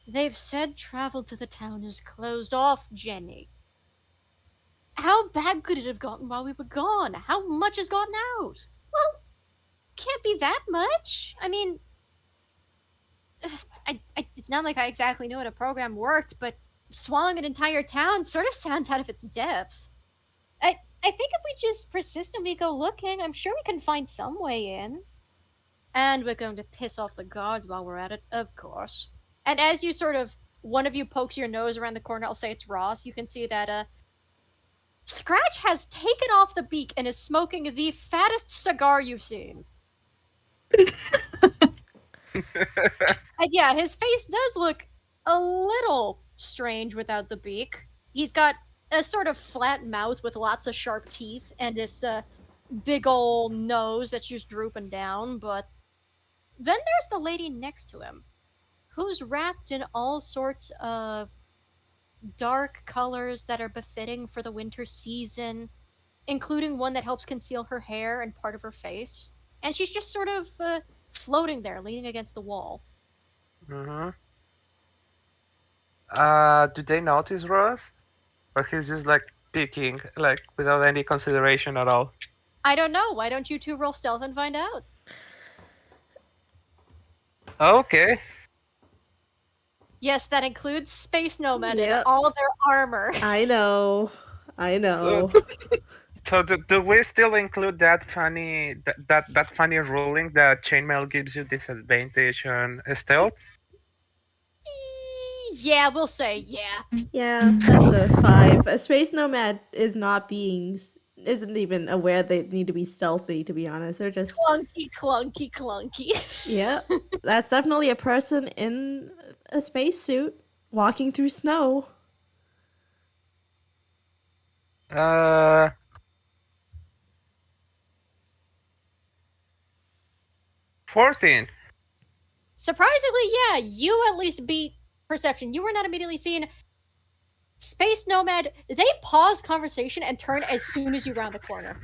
They've said travel to the town is closed off, Jenny. How bad could it have gotten while we were gone? How much has gotten out? Well, can't be that much. I mean, it's not like I exactly know how a program worked, but swallowing an entire town sort of sounds out of its depth. I think if we just persist and we go looking, I'm sure we can find some way in. And we're going to piss off the guards while we're at it, of course. And as you sort of, one of you pokes your nose around the corner, I'll say it's Ross, you can see that Scratch has taken off the beak and is smoking the fattest cigar you've seen. And yeah, his face does look a little strange without the beak. He's got a sort of flat mouth with lots of sharp teeth and this big ol' nose that's just drooping down, but then there's the lady next to him, who's wrapped in all sorts of dark colors that are befitting for the winter season, including one that helps conceal her hair and part of her face. And she's just sort of floating there, leaning against the wall. Mm-hmm. Do they notice Ross? Or he's just like peeking, like without any consideration at all? I don't know. Why don't you two roll stealth and find out? Okay. Yes, that includes Space Nomad and Yep. all their armor. I know. I know. So do we still include that that funny ruling that chainmail gives you disadvantage on stealth? Yeah, we'll say yeah. Yeah, that's a 5. A space nomad is not being isn't even aware they need to be stealthy, to be honest. They're just Clunky, clunky, clunky. yeah. That's definitely a person in a spacesuit walking through snow. Uh, 14. Surprisingly, yeah, you at least beat perception. You were not immediately seen. Space Nomad, they pause conversation and turn as soon as you round the corner.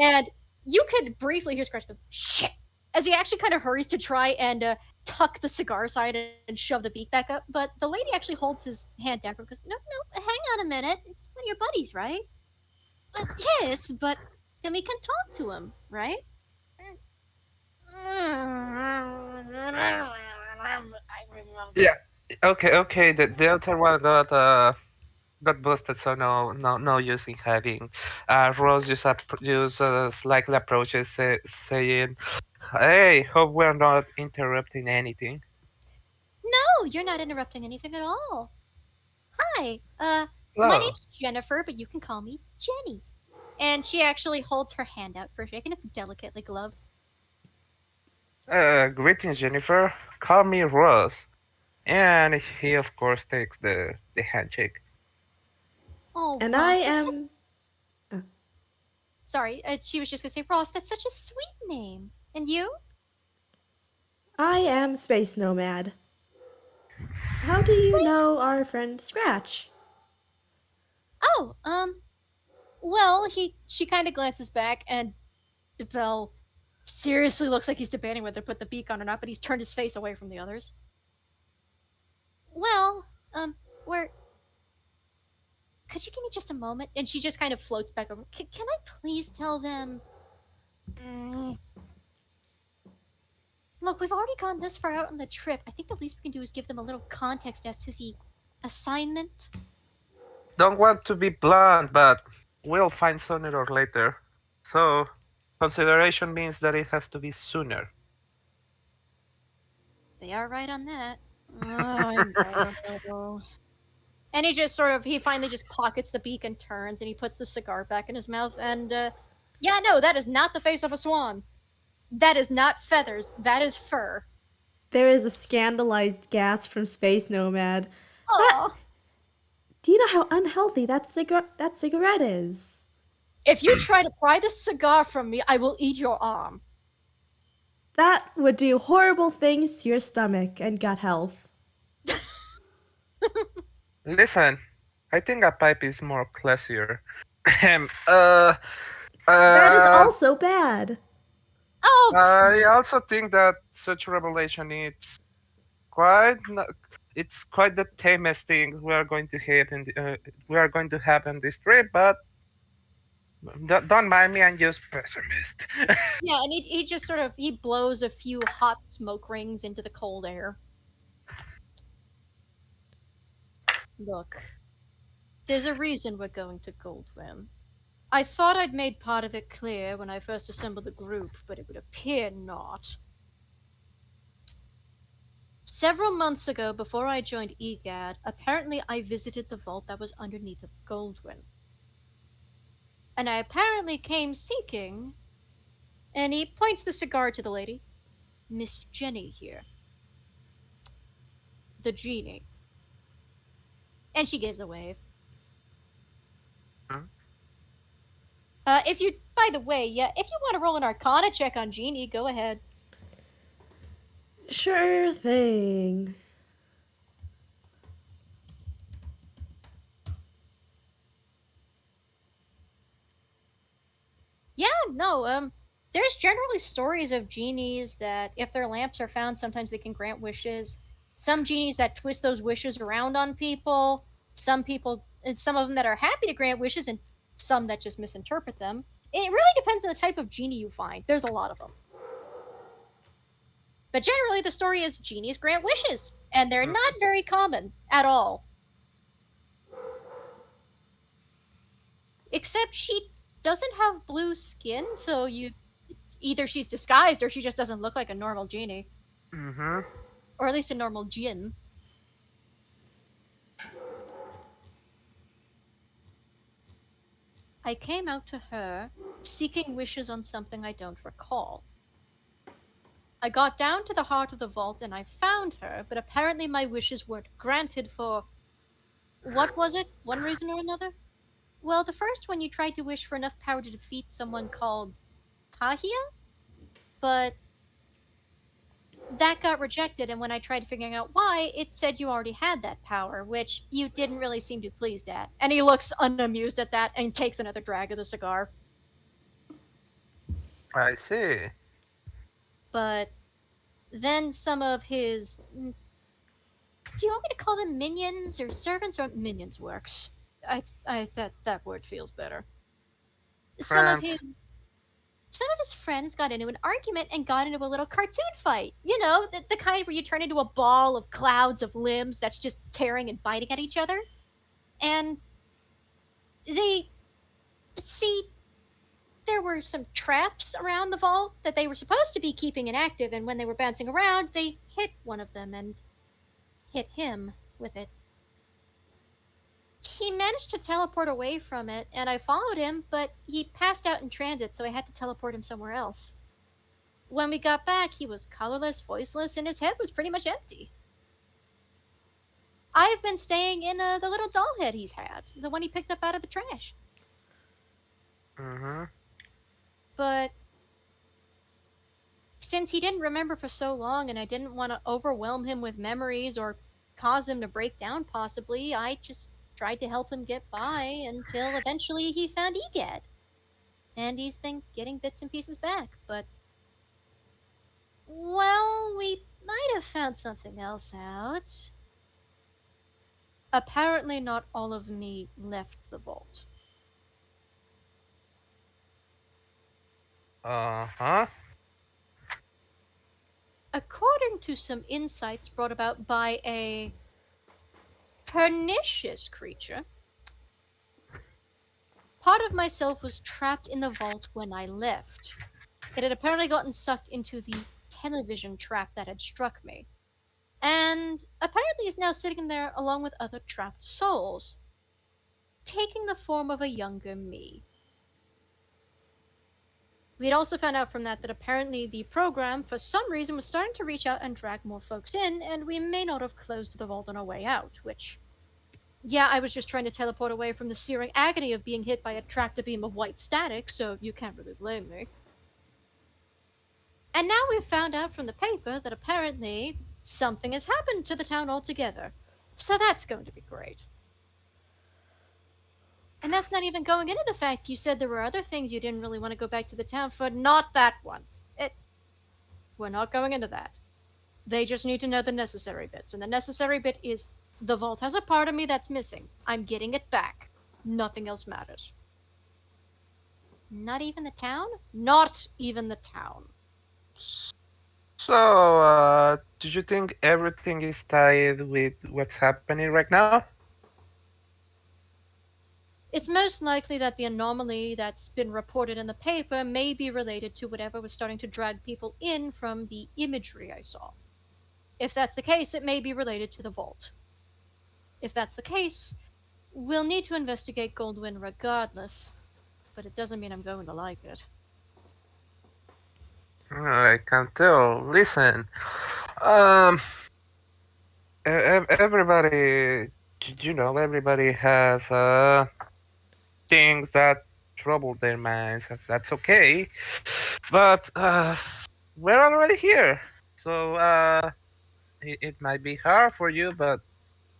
And you could briefly hear Scratch go, shit! As he actually kind of hurries to try and tuck the cigar side and shove the beak back up. But the lady actually holds his hand down for him and goes, no, hang on a minute. It's one of your buddies, right? Yes, but then we can talk to him, right? Yeah. Okay. The other one got busted, so no use in having. Rose slightly approaches, saying, "Hey, hope we're not interrupting anything." No, you're not interrupting anything at all. Hi, my Hello. name's Jennifer, but you can call me Jenny. And she actually holds her hand out for a shake, and it's delicately gloved. Greetings, Jennifer. Call me Rose. And he, of course, takes the handshake. Oh, And I Ross, that's such... am Sorry, she was just gonna say, Ross, that's such a sweet name. And you? I am space nomad. How do you Please. know our friend Scratch? Oh, well, she kind of glances back, and the bell seriously looks like he's debating whether to put the beak on or not, but he's turned his face away from the others. Well, we're... Could you give me just a moment? And she just kind of floats back over. Can I please tell them... Mm, look, we've already gone this far out on the trip. I think the least we can do is give them a little context as to the assignment. Don't want to be blunt, but we'll find sooner or later. So, consideration means that it has to be sooner. They are right on that. I know. And he just sort of, he finally just pockets the beak and turns, and he puts the cigar back in his mouth, and, yeah, no, that is not the face of a swan. That is not feathers, that is fur. There is a scandalized gasp from Space Nomad. That. Oh, Do you know how unhealthy that cigarette is? if you try to pry this cigar from me, I will eat your arm. That would do horrible things to your stomach and gut health. Listen, I think a pipe is more classier. Ahem, That is uh, also bad. Oh, I also think that such revelation is quite it's quite the tamest thing we are going to have we are going to have in this trip, but don't mind me, I'm just pessimist. yeah, and he just sort of, he blows a few hot smoke rings into the cold air. Look, there's a reason we're going to Goldwyn. I thought I'd made part of it clear when I first assembled the group, but it would appear not. Several months ago, before I joined EGAD, apparently I visited the vault that was underneath of Goldwyn. And I apparently came seeking. And he points the cigar to the lady. Miss Jenny here. The genie. And she gives a wave. Hmm? If you, by the way, yeah, if you want to roll an Arcana check on Genie, go ahead. Sure thing. Yeah, no, there's generally stories of genies that if their lamps are found, sometimes they can grant wishes. Some genies that twist those wishes around on people. Some people, and some of them that are happy to grant wishes, and some that just misinterpret them. It really depends on the type of genie you find. There's a lot of them. But generally, the story is genies grant wishes, and they're not very common at all. Except she doesn't have blue skin, so you either she's disguised or she just doesn't look like a normal genie, Mm-hmm. or at least a normal djinn. I came out to her, seeking wishes on something I don't recall. I got down to the heart of the vault and I found her, but apparently my wishes weren't granted for. What was it? One reason or another? Well, the first one you tried to wish for enough power to defeat someone called Kahia, but that got rejected, and when I tried figuring out why, it said you already had that power, which you didn't really seem too pleased at. And he looks unamused at that and takes another drag of the cigar. I see. But then some of his. Do you want me to call them minions or servants, or minions works? That word feels better. Some of Friends. his some of his friends got into an argument and got into a little cartoon fight. You know, the kind where you turn into a ball of clouds of limbs that's just tearing and biting at each other. And they see there were some traps around the vault that they were supposed to be keeping inactive, and when they were bouncing around, they hit one of them and hit him with it. He managed to teleport away from it, and I followed him, but he passed out in transit, so I had to teleport him somewhere else. When we got back, he was colorless, voiceless, and his head was pretty much empty. I've been staying in the little doll head he's had, the one he picked up out of the trash. Mm-hmm. But since he didn't remember for so long and I didn't want to overwhelm him with memories or cause him to break down possibly, I just tried to help him get by until eventually he found EGAD. And he's been getting bits and pieces back, but well, we might have found something else out. Apparently not all of me left the vault. Uh-huh. According to some insights brought about by a pernicious creature, part of myself was trapped in the vault when I left. It had apparently gotten sucked into the television trap that had struck me. and apparently is now sitting there along with other trapped souls, taking the form of a younger me. We'd also found out from that apparently the program, for some reason, was starting to reach out and drag more folks in, and we may not have closed the vault on our way out, which, yeah, I was just trying to teleport away from the searing agony of being hit by a tractor beam of white static, so you can't really blame me. And now we've found out from the paper that apparently something has happened to the town altogether. So that's going to be great. And that's not even going into the fact you said there were other things you didn't really want to go back to the town for, not that one. We're not going into that. They just need to know the necessary bits, and the necessary bit is the vault has a part of me that's missing. I'm getting it back. Nothing else matters. Not even the town? Not even the town. So, do you think everything is tied with what's happening right now? It's most likely that the anomaly that's been reported in the paper may be related to whatever was starting to drag people in from the imagery I saw. If that's the case, it may be related to the vault. If that's the case, we'll need to investigate Goldwyn regardless, but it doesn't mean I'm going to like it. I can tell. Listen, um, everybody, everybody has things that trouble their minds. That's okay, but we're already here, so it might be hard for you, but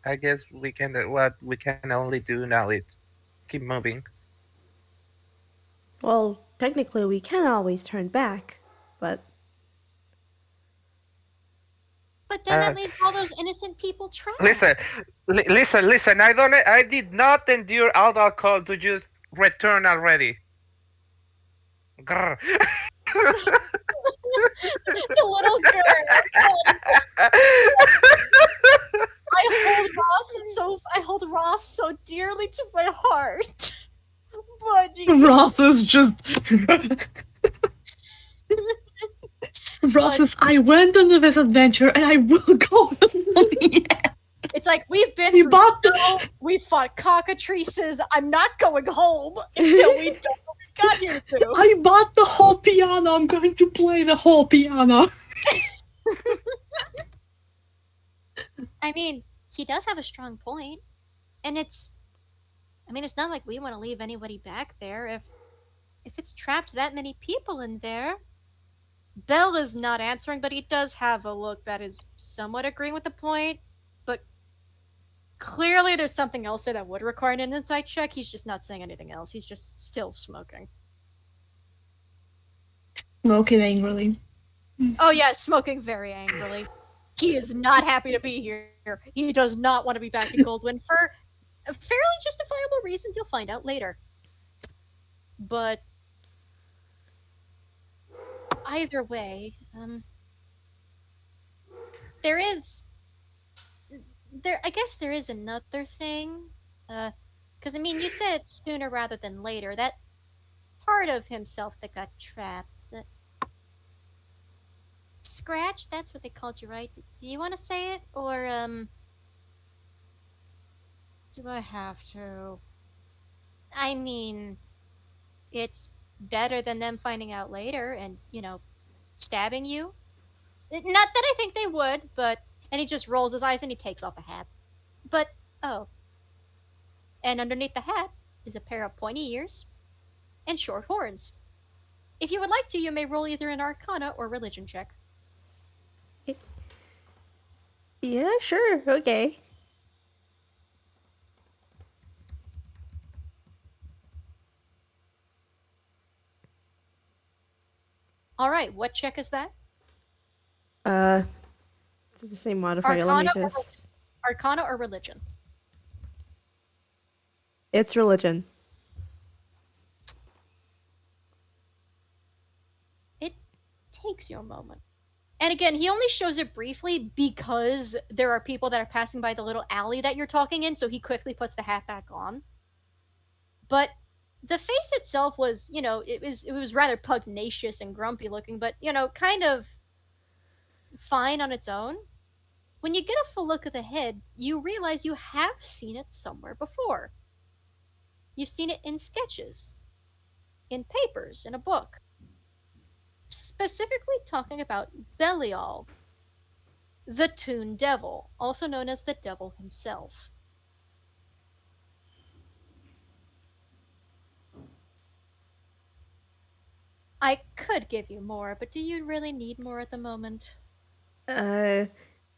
I guess we can. What we can only do now is keep moving. Well, technically, we can always turn back, but But then that leaves all those innocent people trapped. Listen, listen. I did not endure all that call to just return already. Grr. The little girl. I hold Ross so dearly to my heart. But Ross is just. Ross says, I went on this adventure and I will go until the end. it's like we've been We through bought snow, we fought cockatrices. I'm not going home until we done what we got here to do. I bought the whole piano. I'm going to play the whole piano. I mean, he does have a strong point, and it's not like we want to leave anybody back there. If it's trapped that many people in there. Bell is not answering, but he does have a look that is somewhat agreeing with the point. But clearly there's something else there that would require an insight check. He's just not saying anything else. He's just still smoking. Smoking angrily. Oh yeah, smoking very angrily. He is not happy to be here. He does not want to be back in Goldwyn for fairly justifiable reasons you'll find out later. But either way, there is I guess there is another thing. Because you said sooner rather than later. That part of himself that got trapped. Scratch? That's what they called you, right? Do you want to say it? Or, do I have to? I mean, it's better than them finding out later and, stabbing you. Not that I think they would, but. And he just rolls his eyes and he takes off a hat. But, oh. And underneath the hat is a pair of pointy ears and short horns. If you would like to, you may roll either an Arcana or Religion check. yeah, sure, okay. Alright, what check is that? It's the same modifier. Let me Arcana just. Arcana or Religion? It's religion. It takes you a moment. And again, he only shows it briefly because there are people that are passing by the little alley that you're talking in, so he quickly puts the hat back on. But the face itself was, it was rather pugnacious and grumpy looking, but, kind of fine on its own. When you get a full look at the head, you realize you have seen it somewhere before. You've seen it in sketches, in papers, in a book. Specifically talking about Belial, the Toon Devil, also known as the Devil himself. I could give you more, but do you really need more at the moment? Uh,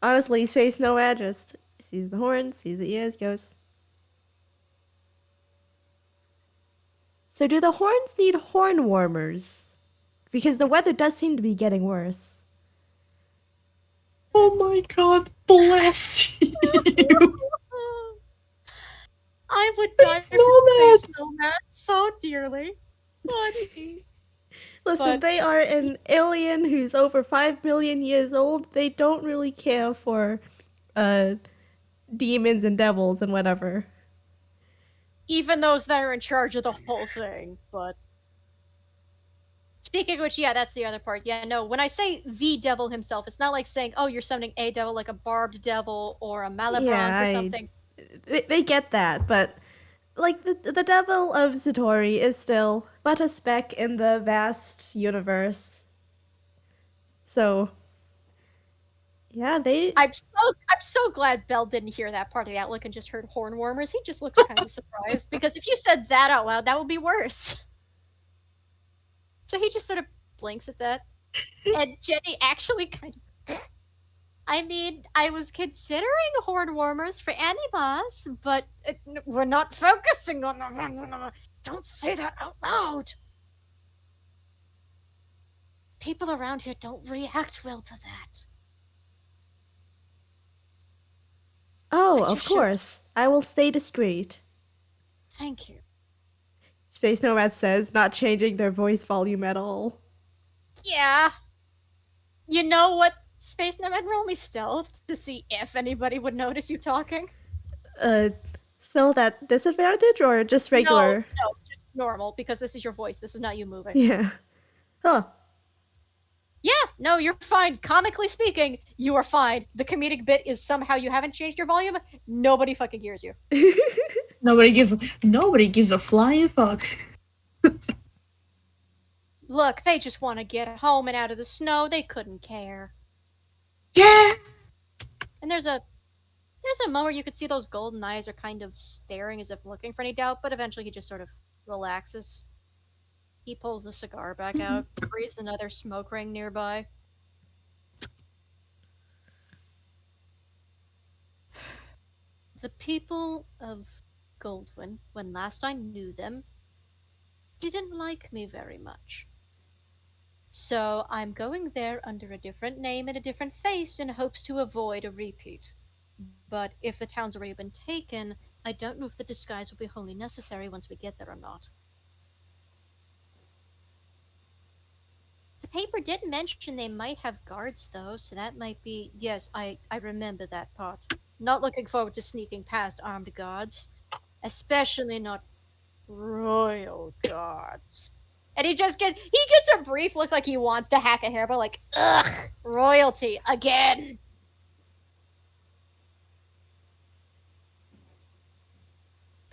honestly, Space Nomad just sees the horns, sees the ears, goes. So, do the horns need horn warmers? Because the weather does seem to be getting worse. Oh my god, bless you. I would die Space for the Nomad. Space Nomad so dearly. Buddy. Listen, But they are an alien who's over 5 million years old. They don't really care for uh, demons and devils and whatever. even those that are in charge of the whole thing, but speaking of which, yeah, that's the other part. Yeah, no, when I say the devil himself, it's not like saying, oh, you're summoning a devil like a barbed devil or a Yeah, malabranch or something. they get that, but like the devil of Satori is still but a speck in the vast universe. So yeah, they I'm so glad Bell didn't hear that part of the outlook and just heard horn warmers. He just looks kind of surprised because if you said that out loud, that would be worse. So he just sort of blinks at that. And Jenny actually kind of I mean, I was considering horn warmers for Anibas, but we're not focusing on them. Don't say that out loud. People around here don't react well to that. Oh, And you of should. course. I will stay discreet. Thank you. Space Nomad says, not changing their voice volume at all. Yeah. You know what? Space Nomad, roll me stealth to see if anybody would notice you talking. Uh, still that disadvantage or just No, regular? no, just normal, because this is your voice. This is not you moving. Yeah. Huh. Yeah, no, you're fine. Comically speaking, you are fine. The comedic bit is somehow you haven't changed your volume. Nobody fucking hears you. Nobody gives a flying fuck. Look, they just want to get home and out of the snow. They couldn't care. Yeah. And there's a moment where you could see those golden eyes are kind of staring as if looking for any doubt, but eventually he just sort of relaxes. He pulls the cigar back out, breathes another smoke ring nearby. The people of Goldwyn, when last I knew them, didn't like me very much. So I'm going there under a different name and a different face in hopes to avoid a repeat. But if the town's already been taken, I don't know if the disguise will be wholly necessary once we get there or not. The paper did mention they might have guards, though, so that might be. Yes, I remember that part. Not looking forward to sneaking past armed guards. Especially not royal guards. And he gets a brief look like he wants to hack a hair, but like, ugh, royalty again.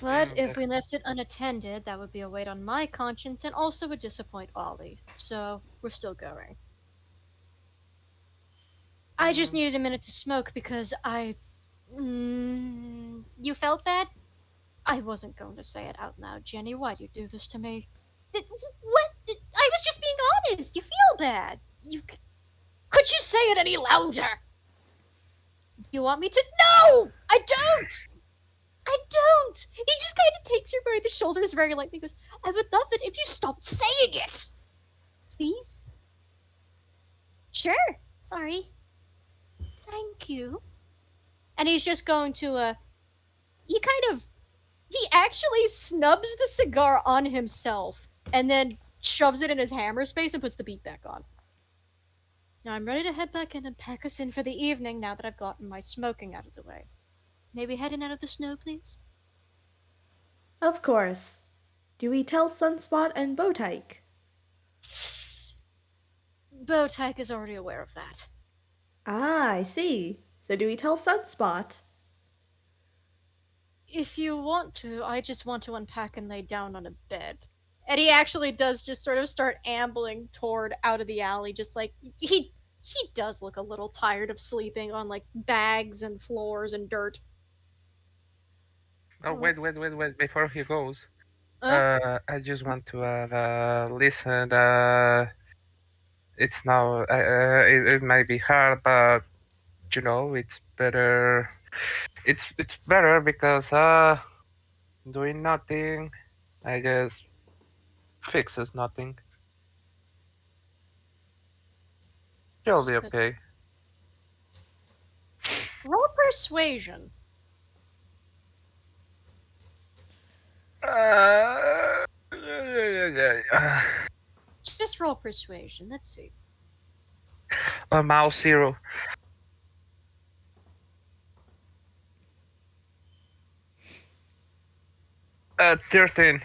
But if we left it unattended, that would be a weight on my conscience and also would disappoint Ollie. So we're still going. I just needed a minute to smoke because you felt bad? I wasn't going to say it out loud, Jenny. Why'd you do this to me? What? I was just being honest. You feel bad. Could you say it any louder? You want me to? No! I don't! I don't! He just kind of takes her by the shoulders very lightly and goes, I would love it if you stopped saying it! Please? Sure. Sorry. Thank you. And he's just going to, he actually snubs the cigar on himself and then shoves it in his hammer space and puts the beat back on. Now I'm ready to head back in and pack us in for the evening now that I've gotten my smoking out of the way. May we head in out of the snow, please? Of course. Do we tell Sunspot and Bowtyke? Bowtyke is already aware of that. Ah, I see. So do we tell Sunspot? If you want to, I just want to unpack and lay down on a bed. And he actually does just sort of start ambling toward out of the alley, just like he does look a little tired of sleeping on like bags and floors and dirt. Oh, wait! Before he goes, Uh, I just want to listen. It's now. It might be hard, but it's better. It's better because doing nothing, I guess, fixes nothing. You'll be Suppose. okay. Roll persuasion. Uh, Just roll persuasion. Let's see. a mouse 0. 13.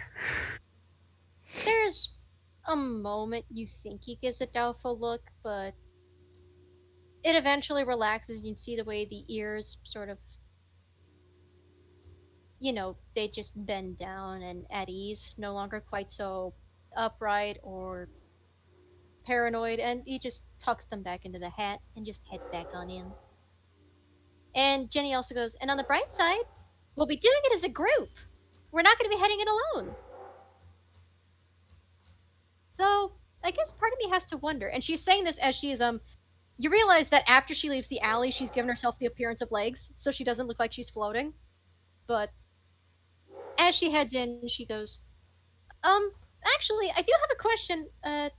There's a moment you think he gives a doubtful look, but it eventually relaxes and you see the way the ears sort of, they just bend down and at ease, no longer quite so upright or paranoid, and he just tucks them back into the hat and just heads back on in. And Jenny also goes, and on the bright side, we'll be doing it as a group. We're not going to be heading it alone. Though, I guess part of me has to wonder, and she's saying this as she is, you realize that after she leaves the alley, she's given herself the appearance of legs, so she doesn't look like she's floating. But as she heads in, she goes, um, actually, I do have a question. Belle?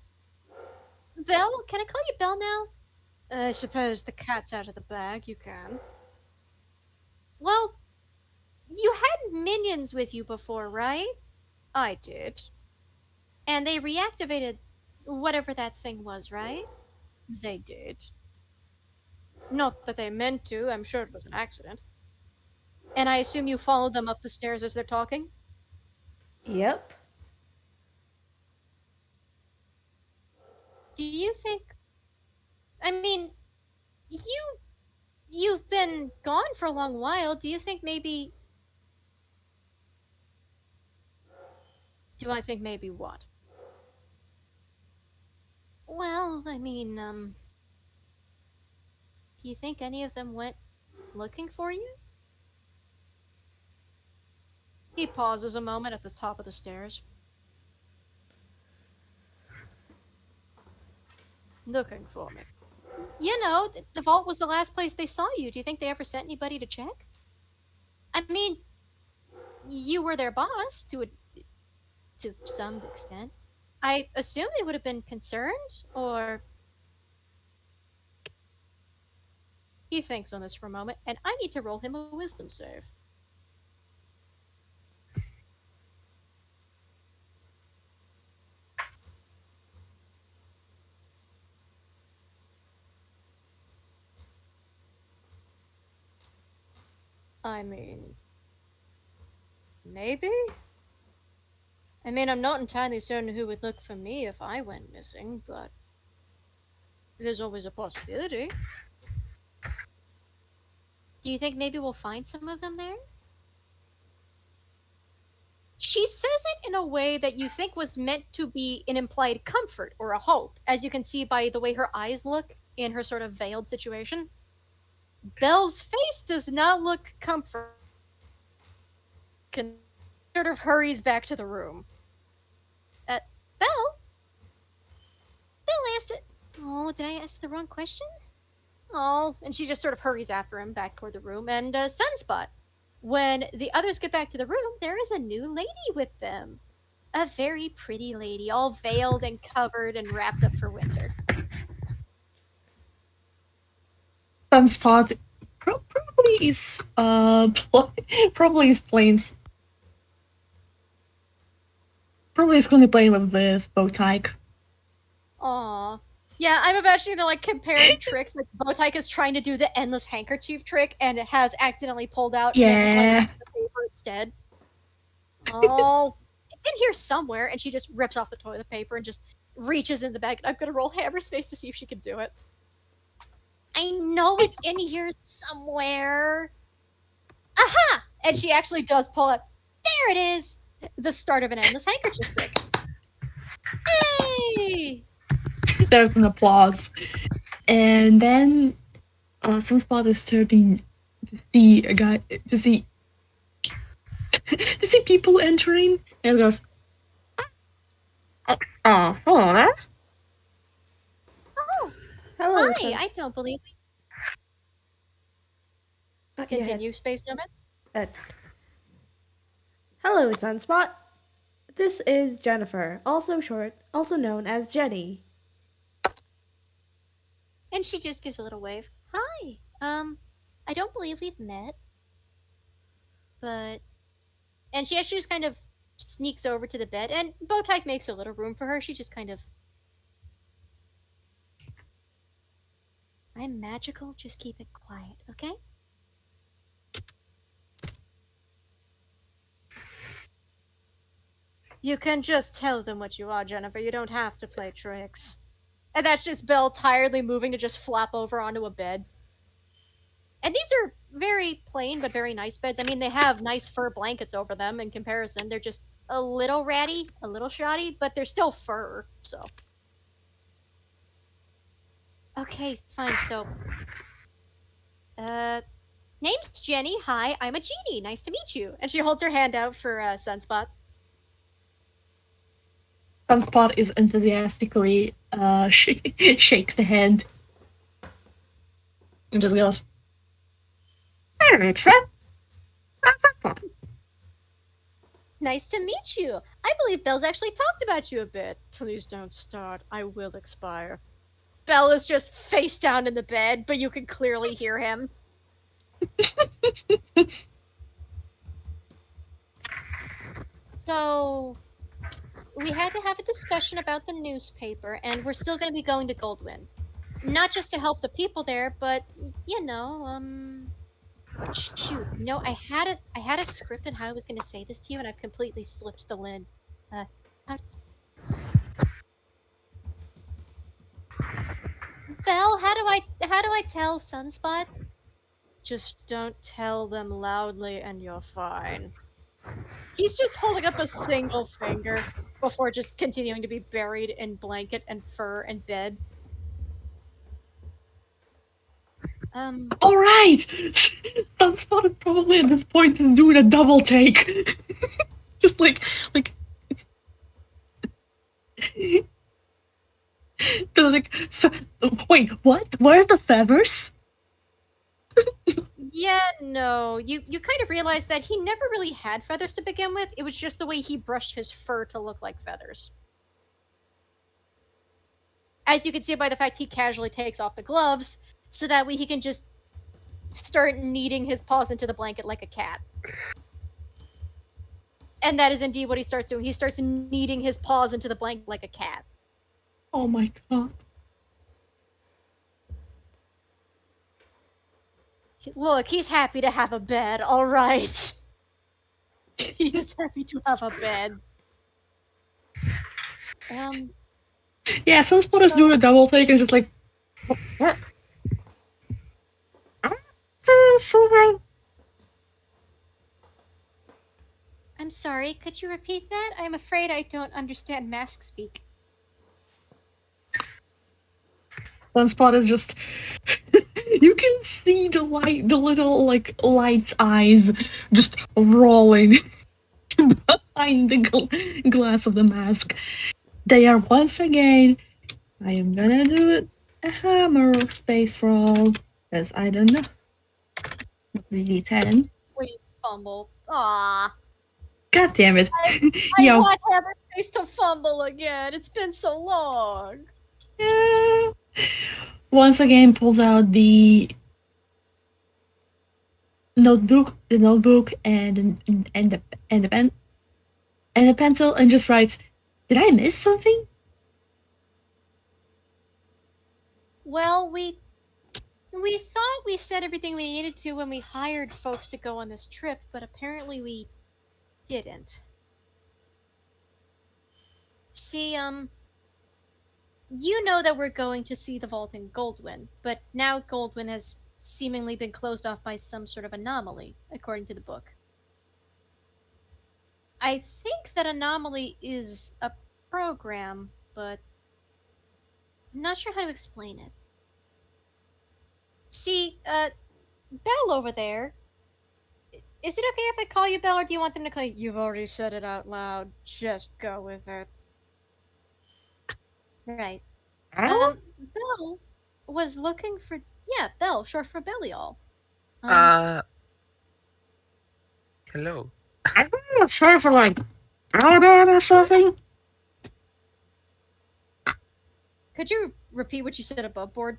Can I call you Belle now? I suppose the cat's out of the bag, you can. Well, you had minions with you before, right? I did. And they reactivated whatever that thing was, right? They did. Not that they meant to, I'm sure it was an accident. And I assume you followed them up the stairs as they're talking? Yep. Do you think... I mean, you've been gone for a long while. Do you think maybe... Do I think maybe what? Well, I mean, do you think any of them went looking for you? He pauses a moment at the top of the stairs. Looking for me. The vault was the last place they saw you. Do you think they ever sent anybody to check? I mean, you were their boss to some extent. I assume they would have been concerned, or... He thinks on this for a moment, and I need to roll him a wisdom save. I mean, maybe? I mean, I'm not entirely certain who would look for me if I went missing, but there's always a possibility. Do you think maybe we'll find some of them there? She says it in a way that you think was meant to be an implied comfort or a hope, as you can see by the way her eyes look in her sort of veiled situation. Belle's face does not look comfort. Sort of hurries back to the room. Belle? Belle asked it. Oh, did I ask the wrong question? Oh, and she just sort of hurries after him back toward the room. And Sunspot. When the others get back to the room, there is a new lady with them. A very pretty lady, all veiled and covered and wrapped up for winter. Sunspot probably is probably is playing probably is going to play with Bowtie. Aw. Yeah, I'm imagining they're like comparing tricks. Like Bowtie is trying to do the endless handkerchief trick and it has accidentally pulled out and it has like Yeah. the paper instead. Oh, it's in here somewhere, and she just rips off the toilet paper and just reaches in the bag. I'm gonna roll hammer space to see if she can do it. I know it's in here somewhere. Aha! And she actually does pull up. There it is! The start of an endless handkerchief trick. Hey! There's an applause. And then Sunspot is starting to see a guy to see to see people entering, and it goes, hello there. Oh, Hello, hi! I Suns. don't believe we Yeah, continue, Space Nomad. uh, hello, Sunspot. This is Jennifer, also known as Jenny. And she just gives a little wave. Hi. I don't believe we've met, but and she actually just kind of sneaks over to the bed, and Bowtie makes a little room for her. She just kind of, I'm magical. Just keep it quiet, okay? You can just tell them what you are, Jennifer. You don't have to play tricks. And that's just Belle tiredly moving to just flop over onto a bed. And these are very plain but very nice beds. I mean, they have nice fur blankets over them in comparison. They're just a little ratty, a little shoddy, but they're still fur, so. Okay, fine. So, uh, name's Jenny. Hi, I'm a genie. Nice to meet you. And she holds her hand out for Sunspot. Sunspot is enthusiastically shakes the hand and just goes, "Hey, Richard, that's fun." Nice to meet you. I believe Belle's actually talked about you a bit. Please don't start. I will expire. Belle is just face down in the bed, but you can clearly hear him. So, we had to have a discussion about the newspaper, and we're still going to be going to Goldwyn. Not just to help the people there, but shoot, I had a script on how I was going to say this to you, and I've completely slipped the lid. How... Belle, how do I tell Sunspot? Just don't tell them loudly, and you're fine. He's just holding up a single finger before just continuing to be buried in blanket and fur and bed. All right, Sunspot is probably at this point is doing a double take, just like they're like, wait, what? Where are the feathers? Yeah, no. You kind of realize that he never really had feathers to begin with. It was just the way he brushed his fur to look like feathers. As you can see by the fact he casually takes off the gloves, so that way he can just start kneading his paws into the blanket like a cat. And that is indeed what he starts doing. He starts kneading his paws into the blanket like a cat. Oh my god. Look, he's happy to have a bed, alright. He is happy to have a bed. Yeah, Sunspot is doing a double take and just like, what? I'm sorry, could you repeat that? I'm afraid I don't understand mask speak. Sunspot is just you can see the little like light's eyes just rolling behind the glass of the mask. They are once again. I am gonna do a hammer face roll because I don't know. Really 10. Please fumble. Ah, God damn it! I Yo, want Hammerspace to fumble again. It's been so long. yeah. Once again pulls out the notebook and the pen and the pencil and just writes, "Did I miss something?" Well, we thought we said everything we needed to when we hired folks to go on this trip, but apparently we didn't. See, you know that we're going to see the vault in Goldwyn, but now Goldwyn has seemingly been closed off by some sort of anomaly, according to the book. I think that anomaly is a program, but I'm not sure how to explain it. See, Belle over there. Is it okay if I call you Belle, or do you want them to call you? You've already said it out loud. Just go with it. Right. Oh? Belle was looking for, yeah, Belle, short for Belial. Uh, hello. I'm not sure for like Paladin or something. Could you repeat what you said above board?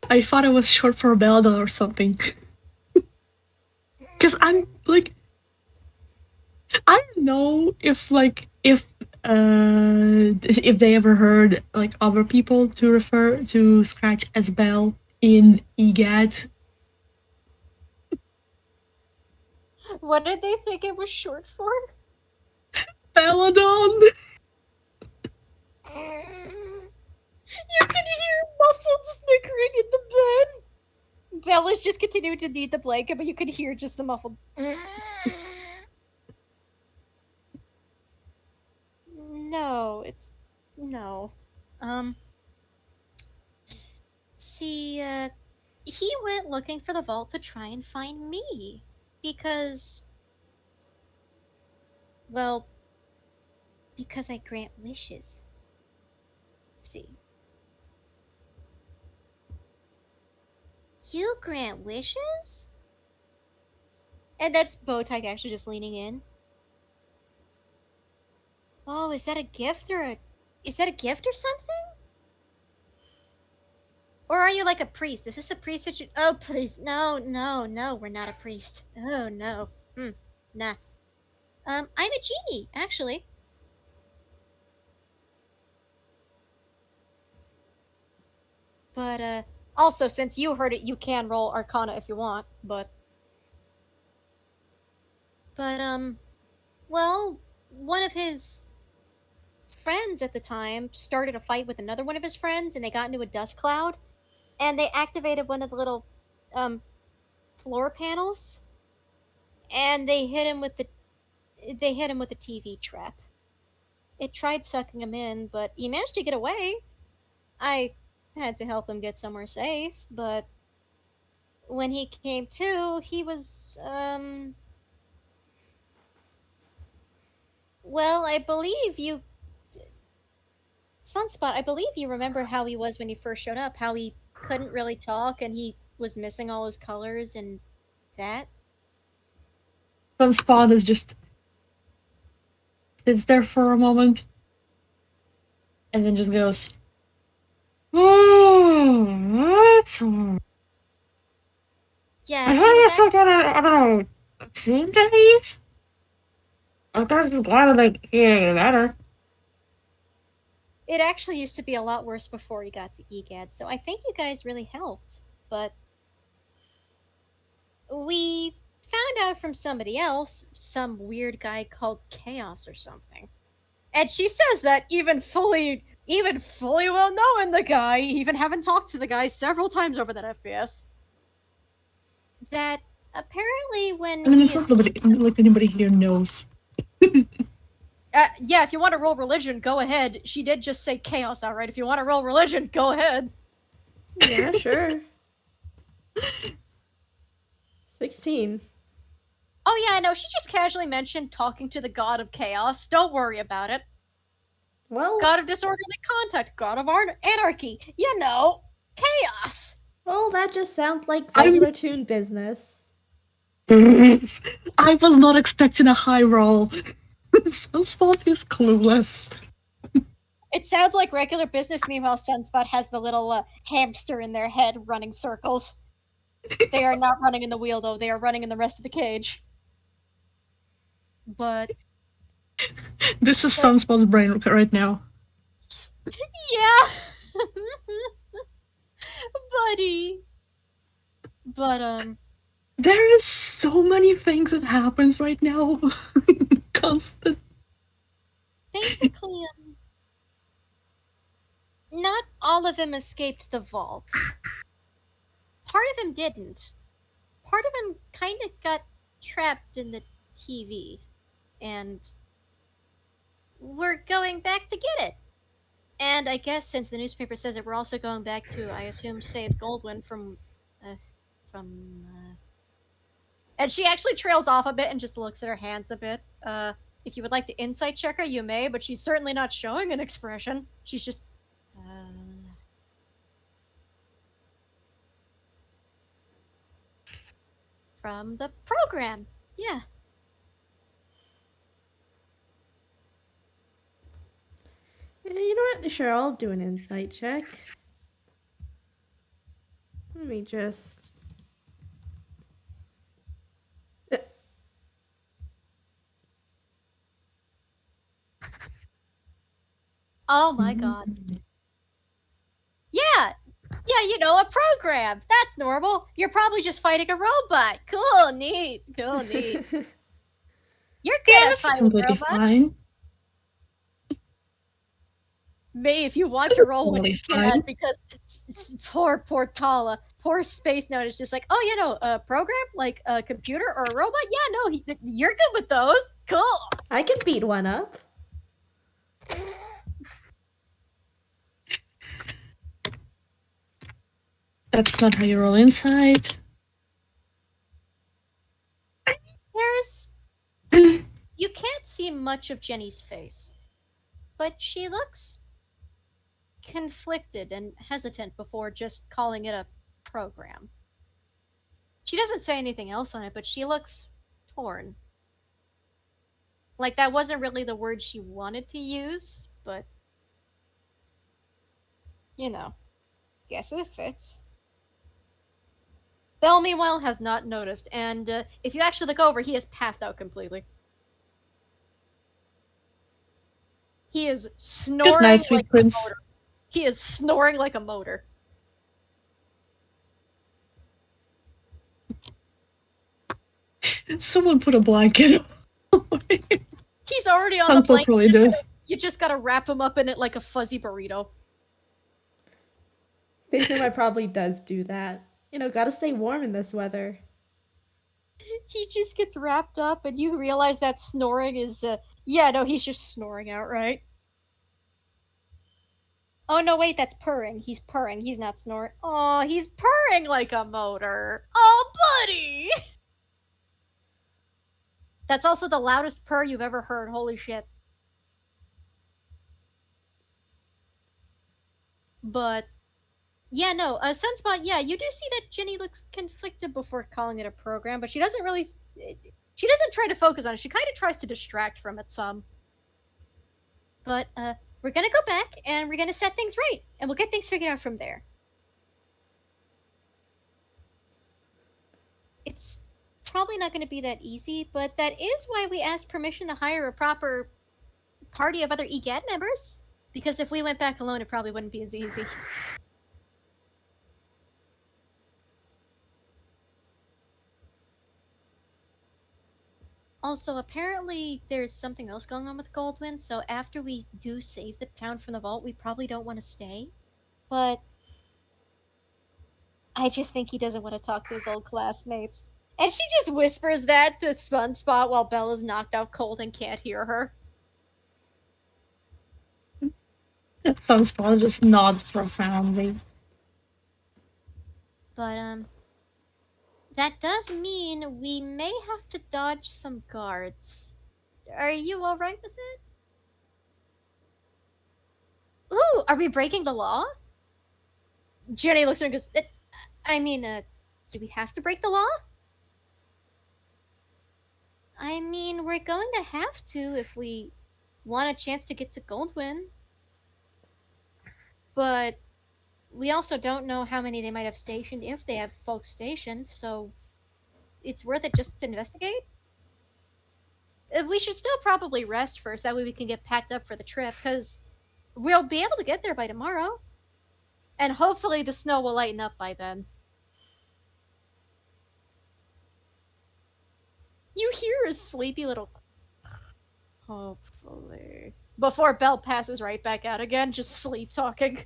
I thought it was short for Belda or something. Cause I'm like, I don't know if they ever heard like other people to refer to Scratch as Bell in EGAT. What did they think it was short for? Belladon. You could hear muffled snickering in the bed. Bella's just continuing to need the blanket, but you could hear just the muffled. No, it's no. Um. See, he went looking for the vault to try and find me because, well, because I grant wishes. See, you grant wishes? And that's Bowtie actually just leaning in. Oh, is that a gift or is that a gift or something? Or are you like a priest? Is this a priest that you? Oh, please, no, no, no, we're not a priest. Oh no, nah. I'm a genie, actually. But also since you heard it, you can roll Arcana if you want. But well, one of his friends at the time started a fight with another one of his friends, and they got into a dust cloud, and they activated one of the little um floor panels, and they hit him with the TV trap. It tried sucking him in, but he managed to get away. I had to help him get somewhere safe, but when he came to, he was well, I believe you Sunspot, I believe you remember how he was when he first showed up, how he couldn't really talk and he was missing all his colors and that. Sunspawn is just sits there for a moment and then just goes, "Oh, what? Yeah, I he heard was it's like I don't know, 2 days. I thought it was glad like yeah, better." it actually used to be a lot worse before he got to EGAD, so I think you guys really helped. But we found out from somebody else, some weird guy called Chaos or something. And she says that even fully well knowing the guy, even having talked to the guy several times over that FPS, that apparently when I mean, he it's not nobody escaped, like anybody here knows. yeah, if you want to roll religion, go ahead. She did just say chaos outright. If you want to roll religion, go ahead. Yeah, sure. 16. Oh yeah, no, she just casually mentioned talking to the god of chaos. Don't worry about it. Well, God of disorderly conduct, god of anarchy. You know, chaos. that just sounds like I'm regular tune business. I was not expecting a high roll. Sunspot is clueless. It sounds like regular business. Meanwhile, Sunspot has the little hamster in their head running circles. They are not running in the wheel, though. They are running in the rest of the cage. But, This is but Sunspot's brain right now. yeah, buddy. But There is so many things that happens right now. Constant. basically, not all of him escaped the vault. Part of him didn't. Part of him kind of got trapped in the TV. And we're going back to get it. And I guess since the newspaper says it, we're also going back to, I assume, save Goldwyn from. Uh, from. And she actually trails off a bit and just looks at her hands a bit. If you would like to insight check her, you may, but she's certainly not showing an expression. She's just. From the program. Yeah. You know what? Sure, I'll do an insight check. Let me just. Oh my god. Yeah! Yeah, you know, a program! That's normal! You're probably just fighting a robot! Cool, neat, cool, neat. You're good Yeah, at that's fighting completely robots! fine. May, if you want to roll what Totally you can, fine. because poor Tala, poor Space Note is just like, oh, you know, a program? Like a computer or a robot? Yeah, no, you're good with those! Cool! I can beat one up. That's not how you roll insight. There's. You can't see much of Jenny's face, but she looks conflicted and hesitant before just calling it a program. She doesn't say anything else on it, but she looks torn. Like that wasn't really the word she wanted to use, but you know, guess it fits. Bell, meanwhile, has not noticed, and if you actually look over, he has passed out completely. He is Good night, snoring like sweet a prince. motor. He is snoring like a motor. Someone put a blanket on. He's already on the Uncle blanket. probably does. You just gotta wrap him up in it like a fuzzy burrito. Space Nomad probably does do that. You know, gotta stay warm in this weather. He just gets wrapped up, and you realize that snoring is, yeah, no, he's just snoring outright. Oh, no, wait, that's purring. He's purring. He's not snoring. Oh, he's purring like a motor. Oh, buddy! That's also the loudest purr you've ever heard. Holy shit. But, yeah, no, Sunspot, yeah, you do see that Jenny looks conflicted before calling it a program, but she doesn't really. She doesn't try to focus on it. She kind of tries to distract from it some. But, we're gonna go back and we're gonna set things right, and we'll get things figured out from there. It's probably not gonna be that easy, but that is why we asked permission to hire a proper party of other EGAD members. Because if we went back alone, it probably wouldn't be as easy. Also, apparently there's something else going on with Goldwyn, so after we do save the town from the vault, we probably don't want to stay. But I just think he doesn't want to talk to his old classmates. And she just whispers that to Sunspot while Bella's knocked out cold and can't hear her. Sunspot just nods profoundly. But, that does mean we may have to dodge some guards. Are you alright with it? Ooh, are we breaking the law? Jenny looks at her and goes, do we have to break the law? I mean, we're going to have to if we want a chance to get to Goldwyn. But we also don't know how many they might have stationed, if they have folks stationed, so it's worth it just to investigate. We should still probably rest first, that way we can get packed up for the trip, because we'll be able to get there by tomorrow. And hopefully the snow will lighten up by then. You hear a sleepy little hopefully. Before Belle passes right back out again, just sleep talking.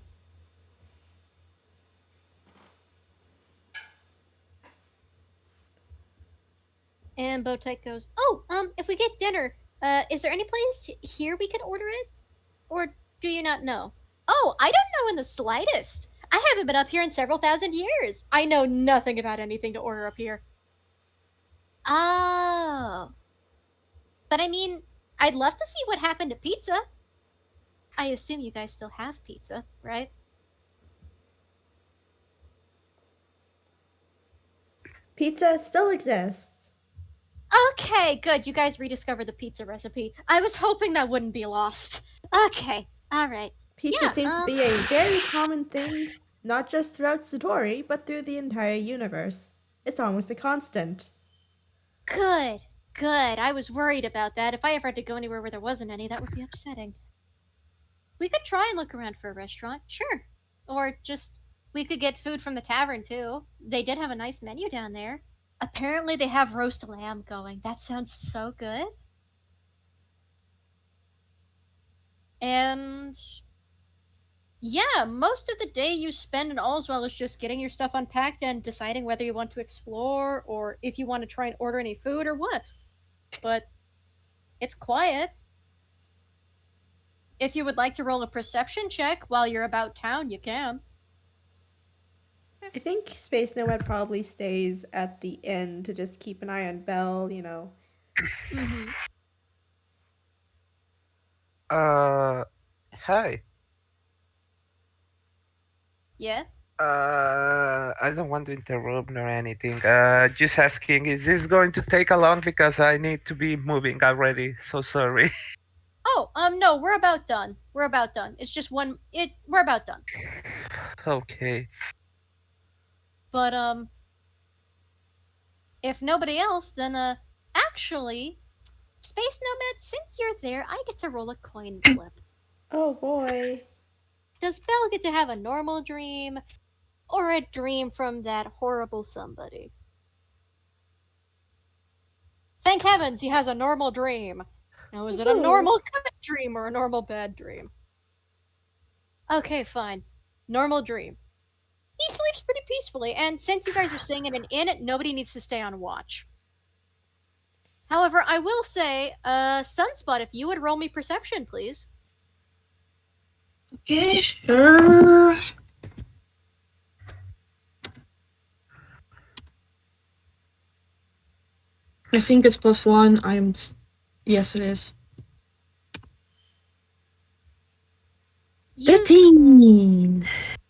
And Bowtie goes, "Oh, if we get dinner, is there any place here we could order it? Or do you not know?" "Oh, I don't know in the slightest. I haven't been up here in several thousand years. I know nothing about anything to order up here." "Oh. But I mean, I'd love to see what happened to pizza. I assume you guys still have pizza, right?" Pizza still exists. Okay, good. You guys rediscovered the pizza recipe. I was hoping that wouldn't be lost. Okay, alright. Pizza Yeah, seems to be a very common thing, not just throughout Satori, but through the entire universe. It's almost a constant. good. Good. I was worried about that. If I ever had to go anywhere where there wasn't any, that would be upsetting. We could try and look around for a restaurant, sure. Or just, we could get food from the tavern too. They did have a nice menu down there. Apparently, they have roast lamb going. That sounds so good. And yeah, most of the day you spend in Allswell is just getting your stuff unpacked and deciding whether you want to explore or if you want to try and order any food or what. But it's quiet. If you would like to roll a perception check while you're about town, you can. I think Space Nomad probably stays at the inn to just keep an eye on Belle, you know. Mm-hmm. Hi. Yeah? I don't want to interrupt nor anything. Just asking, is this going to take a long? Because I need to be moving already. So sorry. Oh, no, we're about done. We're about done. It's just we're about done. Okay. But, if nobody else, then, actually, Space Nomad, since you're there, I get to roll a coin flip. Oh boy. Does Belle get to have a normal dream, or a dream from that horrible somebody? Thank heavens he has a normal dream. Now, is it a Woohoo. normal good dream or a normal bad dream? Okay, fine. Normal dream. He sleeps pretty peacefully, and since you guys are staying in an inn, nobody needs to stay on watch. However, I will say, Sunspot, if you would roll me perception, please. Okay, sure. I think it's +1. Yes, it is. You 13.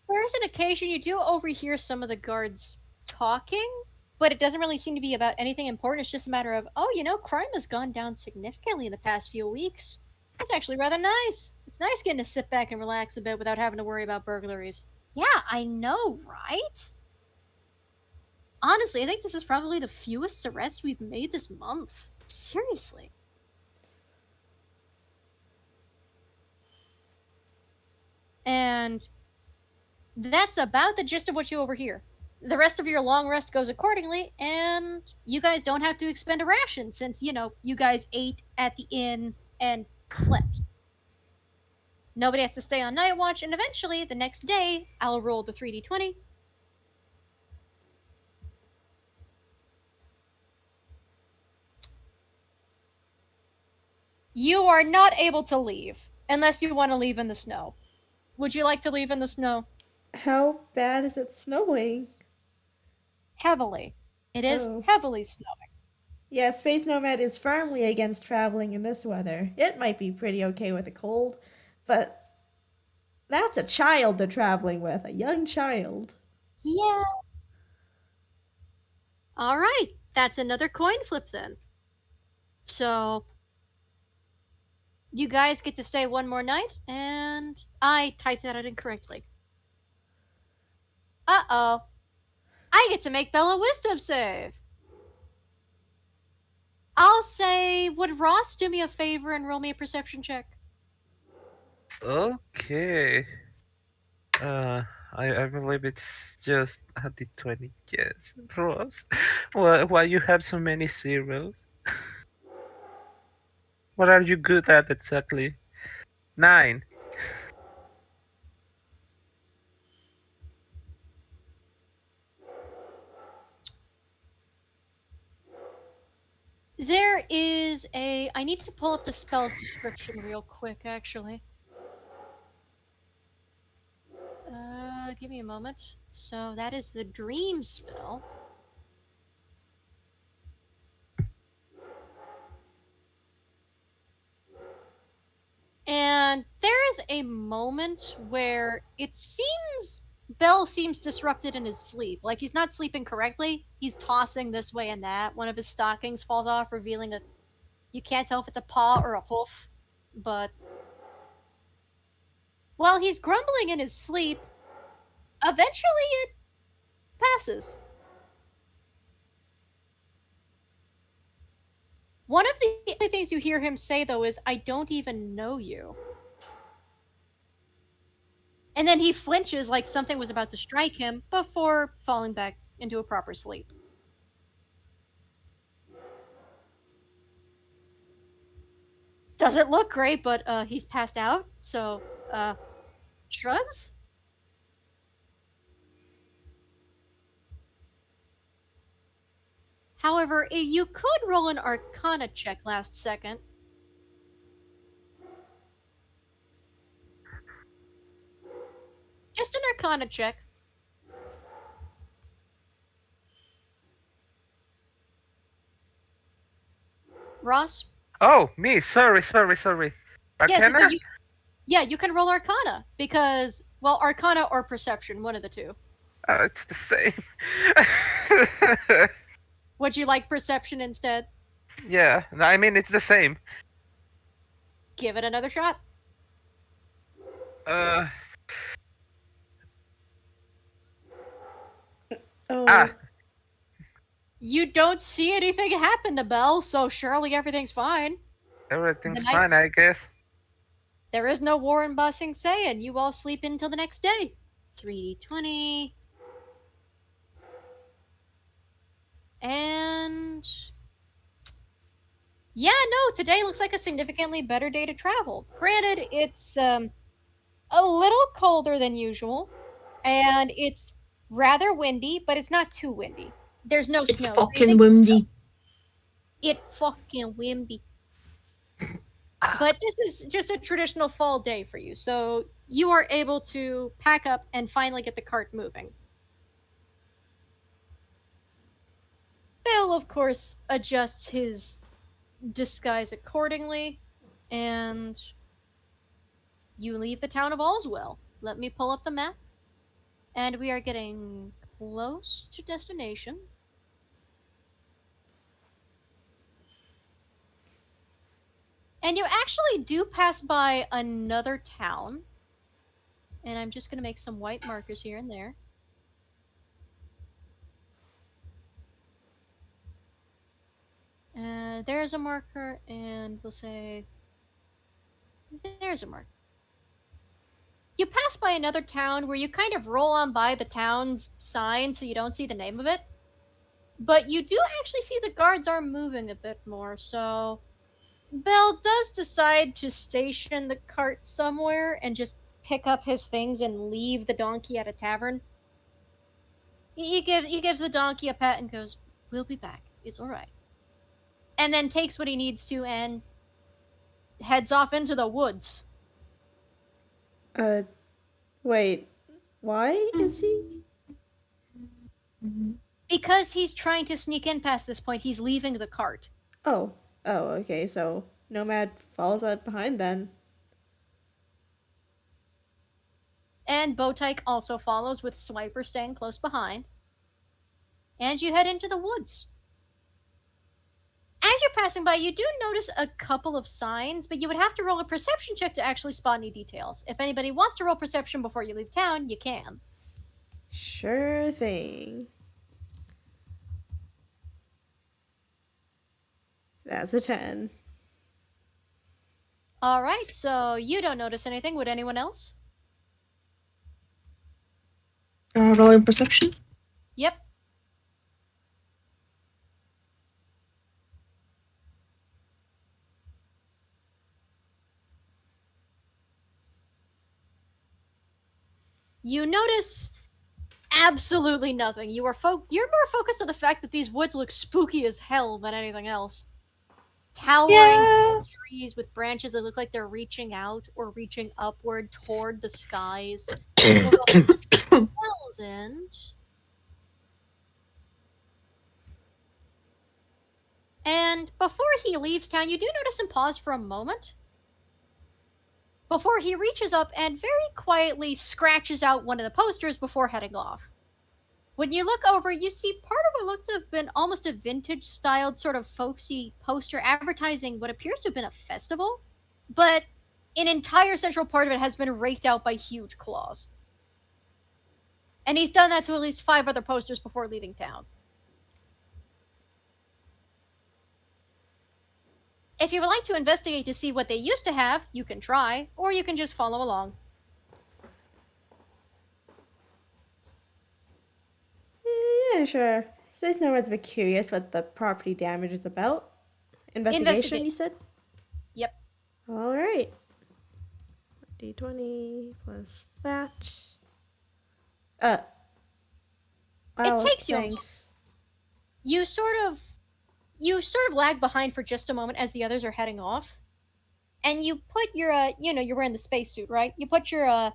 There is an occasion you do overhear some of the guards talking, but it doesn't really seem to be about anything important. It's just a matter of, oh, crime has gone down significantly in the past few weeks. That's actually rather nice. It's nice getting to sit back and relax a bit without having to worry about burglaries. Yeah, I know, right? Honestly, I think this is probably the fewest arrests we've made this month. Seriously. And that's about the gist of what you overhear. The rest of your long rest goes accordingly, and you guys don't have to expend a ration since, you guys ate at the inn and slept. Nobody has to stay on night watch, and eventually, the next day, I'll roll the 3d20. You are not able to leave, unless you want to leave in the snow. Would you like to leave in the snow? How bad is it snowing? Heavily. It is Oh. heavily snowing. Yeah, Space Nomad is firmly against traveling in this weather. It might be pretty okay with a cold, but that's a child they're traveling with, a young child. Yeah. Alright, that's another coin flip then. So, you guys get to stay one more night, and I typed that out incorrectly. Uh-oh. I get to make Bella wisdom save. I'll say, would Ross do me a favor and roll me a perception check? Okay. I believe it's just a D20. Yes, Ross. Why you have so many zeros? What are you good at exactly? 9. I need to pull up the spell's description real quick, actually. Give me a moment. So that is the dream spell. And there is a moment where it seems Bell seems disrupted in his sleep. Like he's not sleeping correctly. He's tossing this way and that. One of his stockings falls off, revealing a. You can't tell if it's a paw or a hoof. But while he's grumbling in his sleep, eventually it passes. One of the only things you hear him say, though, is, "I don't even know you." And then he flinches like something was about to strike him before falling back into a proper sleep. Doesn't look great, but he's passed out, so shrugs. However, you could roll an Arcana check last second. Just an Arcana check. Ross? Oh, me. Sorry. Yes, Arcana? you can roll Arcana, because, well, Arcana or Perception, one of the two. It's the same. Would you like Perception instead? Yeah, I mean it's the same. Give it another shot. Uh, Oh, ah, You don't see anything happen to Belle, so surely everything's fine. everything's The night- fine, I guess. There is no war in Ba Sing Se, and you all sleep until the next day. 3d20. And. Yeah, no, today looks like a significantly better day to travel. Granted, it's a little colder than usual, and it's rather windy, but it's not too windy. There's no It's snow. So you fucking think windy. it fucking windy. But this is just a traditional fall day for you, so you are able to pack up and finally get the cart moving. Bill, of course, adjusts his disguise accordingly, and you leave the town of Allswell. Let me pull up the map, and we are getting close to destination. And you actually do pass by another town, and I'm just going to make some white markers here and there. There's a marker, and we'll say there's a marker. You pass by another town where you kind of roll on by the town's sign so you don't see the name of it. But you do actually see the guards are moving a bit more, so Bill does decide to station the cart somewhere and just pick up his things and leave the donkey at a tavern. He gives the donkey a pat and goes, "We'll be back. It's all right." And then takes what he needs to and heads off into the woods. wait. Why is he? Because he's trying to sneak in past this point, he's leaving the cart. Oh, okay. So Nomad follows up behind then. And Bowtyke also follows, with Swiper staying close behind. And you head into the woods. As you're passing by, you do notice a couple of signs, but you would have to roll a perception check to actually spot any details. If anybody wants to roll perception before you leave town, you can. Sure thing. That's a 10. Alright, so you don't notice anything. Would anyone else? Rolling perception. Yep. You notice absolutely nothing. You're more focused on the fact that these woods look spooky as hell than anything else. towering Yeah. trees with branches that look like they're reaching out or reaching upward toward the skies. Over 100,000. And before he leaves town, you do notice him pause for a moment before he reaches up and very quietly scratches out one of the posters before heading off. When you look over, you see part of what looked to have been almost a vintage styled, sort of folksy poster advertising what appears to have been a festival, but an entire central part of it has been raked out by huge claws. And he's done that to at least 5 other posters before leaving town. If you would like to investigate to see what they used to have, you can try, or you can just follow along. Yeah, sure. Space Nomad's a bit curious what the property damage is about. Investigation, Investigate. you said? Yep. Alright. D20 plus that. Uh. It Wow, takes you a moment. thanks. You sort of lag behind for just a moment as the others are heading off. And you put your you're wearing the spacesuit, right? You put your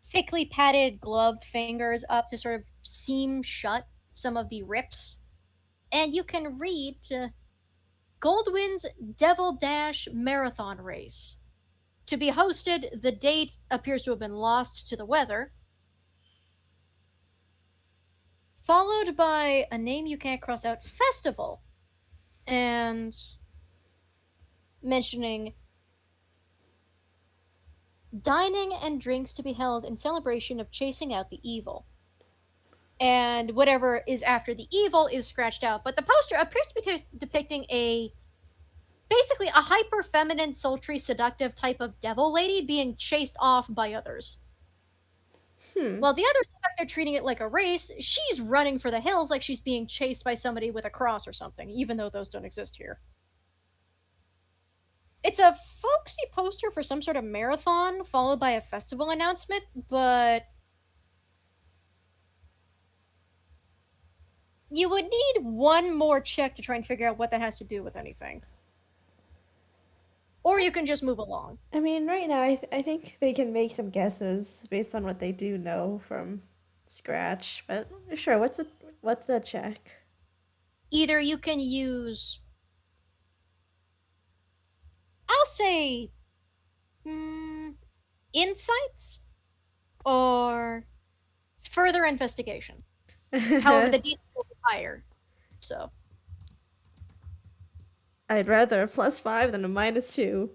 thickly padded gloved fingers up to sort of seam shut some of the rips. And you can read Goldwyn's Devil Dash Marathon Race. To be hosted, the date appears to have been lost to the weather. Followed by a name you can't cross out, Festival. And mentioning dining and drinks to be held in celebration of chasing out the evil. And whatever is after the evil is scratched out. But the poster appears to be depicting basically a hyper feminine, sultry, seductive type of devil lady being chased off by others. While the others look like they're treating it like a race, she's running for the hills like she's being chased by somebody with a cross or something, even though those don't exist here. It's a folksy poster for some sort of marathon, followed by a festival announcement, but you would need one more check to try and figure out what that has to do with anything. Or you can just move along. I mean, right now, I think they can make some guesses based on what they do know from scratch. But sure, what's the check? Either you can use, I'll say, insight or further investigation. However, the DC will be higher. So, I'd rather a +5 than a -2.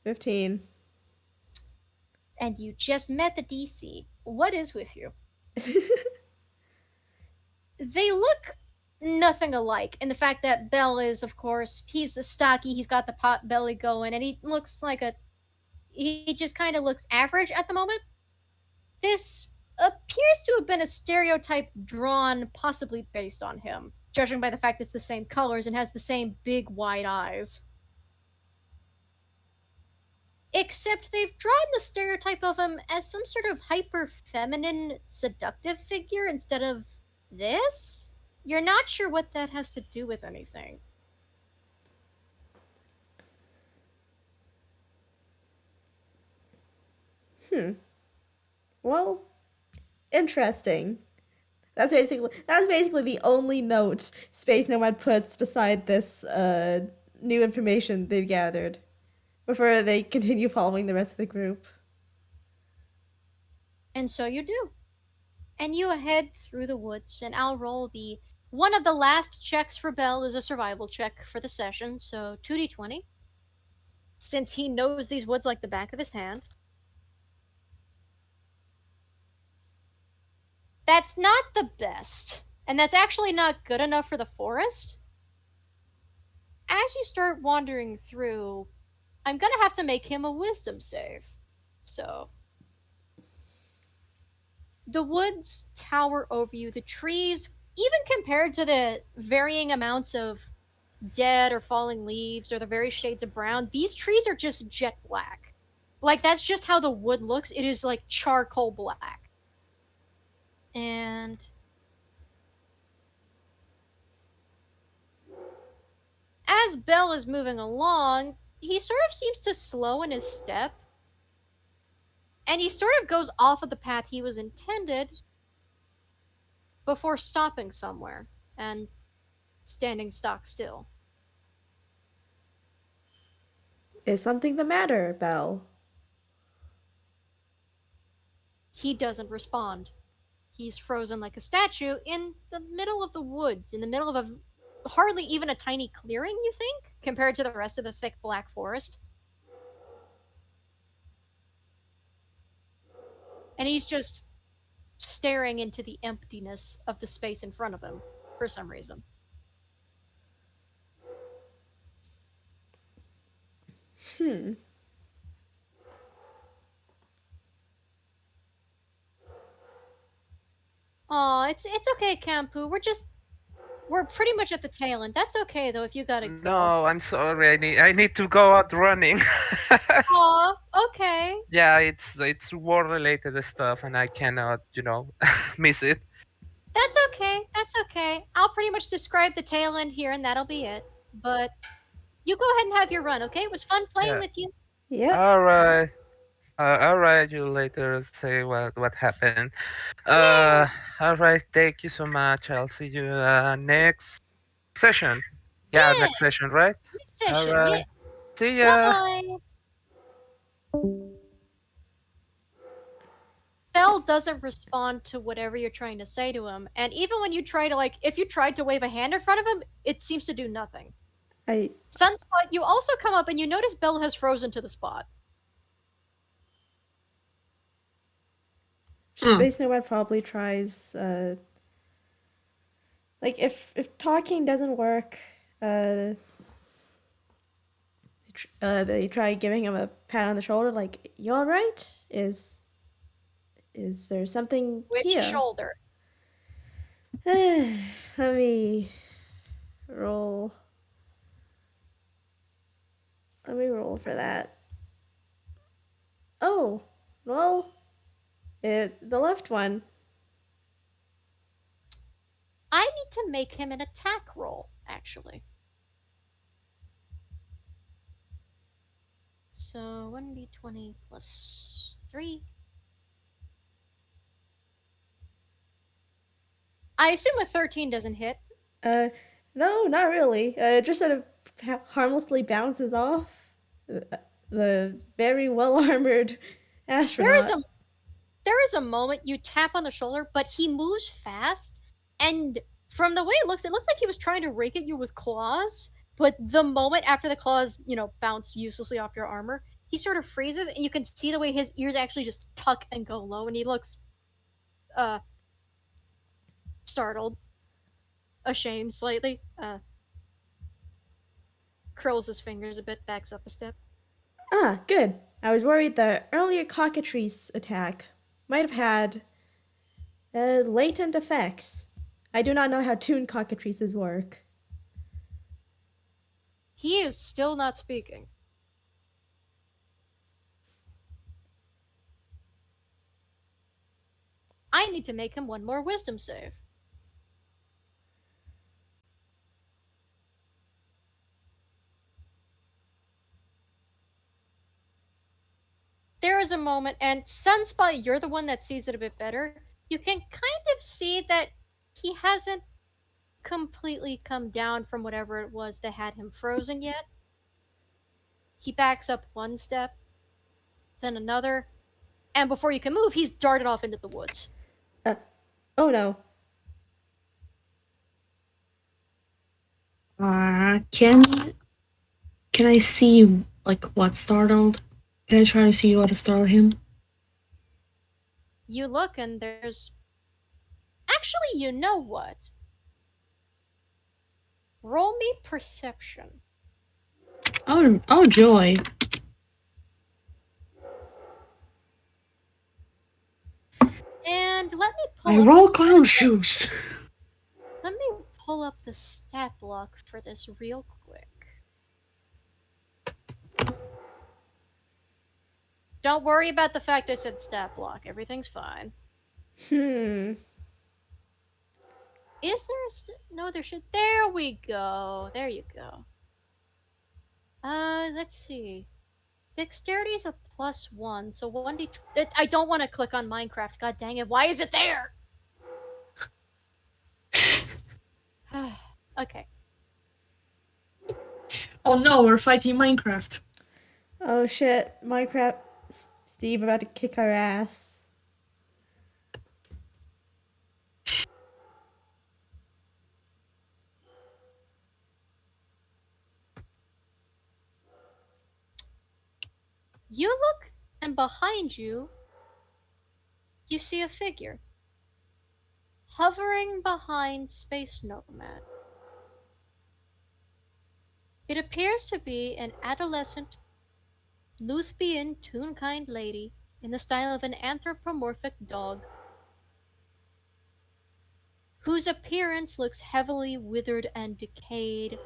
15. and you just met the DC. What is with you? They look nothing alike in the fact that Bell is, of course, he's stocky, he's got the pot belly going, and he looks like he just kind of looks average at the moment. This appears to have been a stereotype drawn, possibly based on him, judging by the fact it's the same colors and has the same big wide eyes. Except they've drawn the stereotype of him as some sort of hyper feminine, seductive figure instead of this? You're not sure what that has to do with anything. Well, interesting. That's basically the only note Space Nomad puts beside this new information they've gathered before they continue following the rest of the group. And so you do. And you head through the woods, and I'll roll the one of the last checks for Bell is a survival check for the session, so 2d20. Since he knows these woods like the back of his hand. That's not the best. And that's actually not good enough for the forest. As you start wandering through, I'm gonna have to make him a wisdom save. So. The woods tower over you. The trees, even compared to the varying amounts of dead or falling leaves or the various shades of brown, these trees are just jet black. Like, that's just how the wood looks. It is like charcoal black. And as Bell is moving along, he sort of seems to slow in his step, and he sort of goes off of the path he was intended before stopping somewhere and standing stock still. Is something the matter, Belle? He doesn't respond. He's frozen like a statue in the middle of the woods, in the middle of a hardly even a tiny clearing, you think, compared to the rest of the thick black forest. And he's just staring into the emptiness of the space in front of him for some reason. Hmm. Aw, it's okay, Kampu. We're pretty much at the tail end. That's okay though if you gotta go. No, I'm sorry. I need to go out running. Aw, okay. Yeah, it's war related stuff, and I cannot, miss it. That's okay. That's okay. I'll pretty much describe the tail end here and that'll be it. But you go ahead and have your run, okay? It was fun playing Yeah. with you. Yep. All right. All right. You later say what happened. Yeah, Uh. All right. Thank you so much. I'll see you next session. Yeah, yeah. next session, right? Next All session. Yeah. right. See Bye ya. bye. Bell doesn't respond to whatever you're trying to say to him, and even when you try to if you tried to wave a hand in front of him, it seems to do nothing. I Sunspot, you also come up and you notice Bell has frozen to the spot. Hmm. Space Nomad probably tries like if talking doesn't work, they try giving him a pat on the shoulder like, "You all right? Is there something Which here?" shoulder? Let me roll. Let me roll for that. Oh, well, the left one. I need to make him an attack roll, actually. So 1d20 plus 3. I assume a 13 doesn't hit. Uh, no, not really. It just sort of harmlessly bounces off the very well armored There is astronaut. a there is a moment you tap on the shoulder, but he moves fast, and from the way it looks like he was trying to rake at you with claws. But the moment after the claws, bounce uselessly off your armor, he sort of freezes, and you can see the way his ears actually just tuck and go low, and he looks uh startled, ashamed slightly. Curls his fingers a bit, backs up a step. Ah, good. I was worried the earlier cockatrice attack might have had latent effects. I do not know how tuned cockatrices work. He is still not speaking. I need to make him one more wisdom save. There is a moment, and Sunspot, you're the one that sees it a bit better. You can kind of see that he hasn't completely come down from whatever it was that had him frozen yet. He backs up one step, then another, and before you can move, he's darted off into the woods. Uh, oh no. Can I see like what startled? Can I try to see what startled him? You look, and there's. Actually, you know what? Roll me perception. Oh joy! And let me I pull up roll the clown shoes. Let me pull up the stat block for this real quick. Don't worry about the fact I said stat block. Everything's fine. Hmm. Is there no, there should. There we go. There you go. Let's see. Dexterity is a +1, so 1d. I don't want to click on Minecraft. God dang it! Why is it there? Okay. Oh no, we're fighting Minecraft. Oh shit, Minecraft Steve about to kick our ass. You look, and behind you, you see a figure hovering behind Space Nomad. It appears to be an adolescent, Luthbian, toon-kind lady in the style of an anthropomorphic dog, whose appearance looks heavily withered and decayed,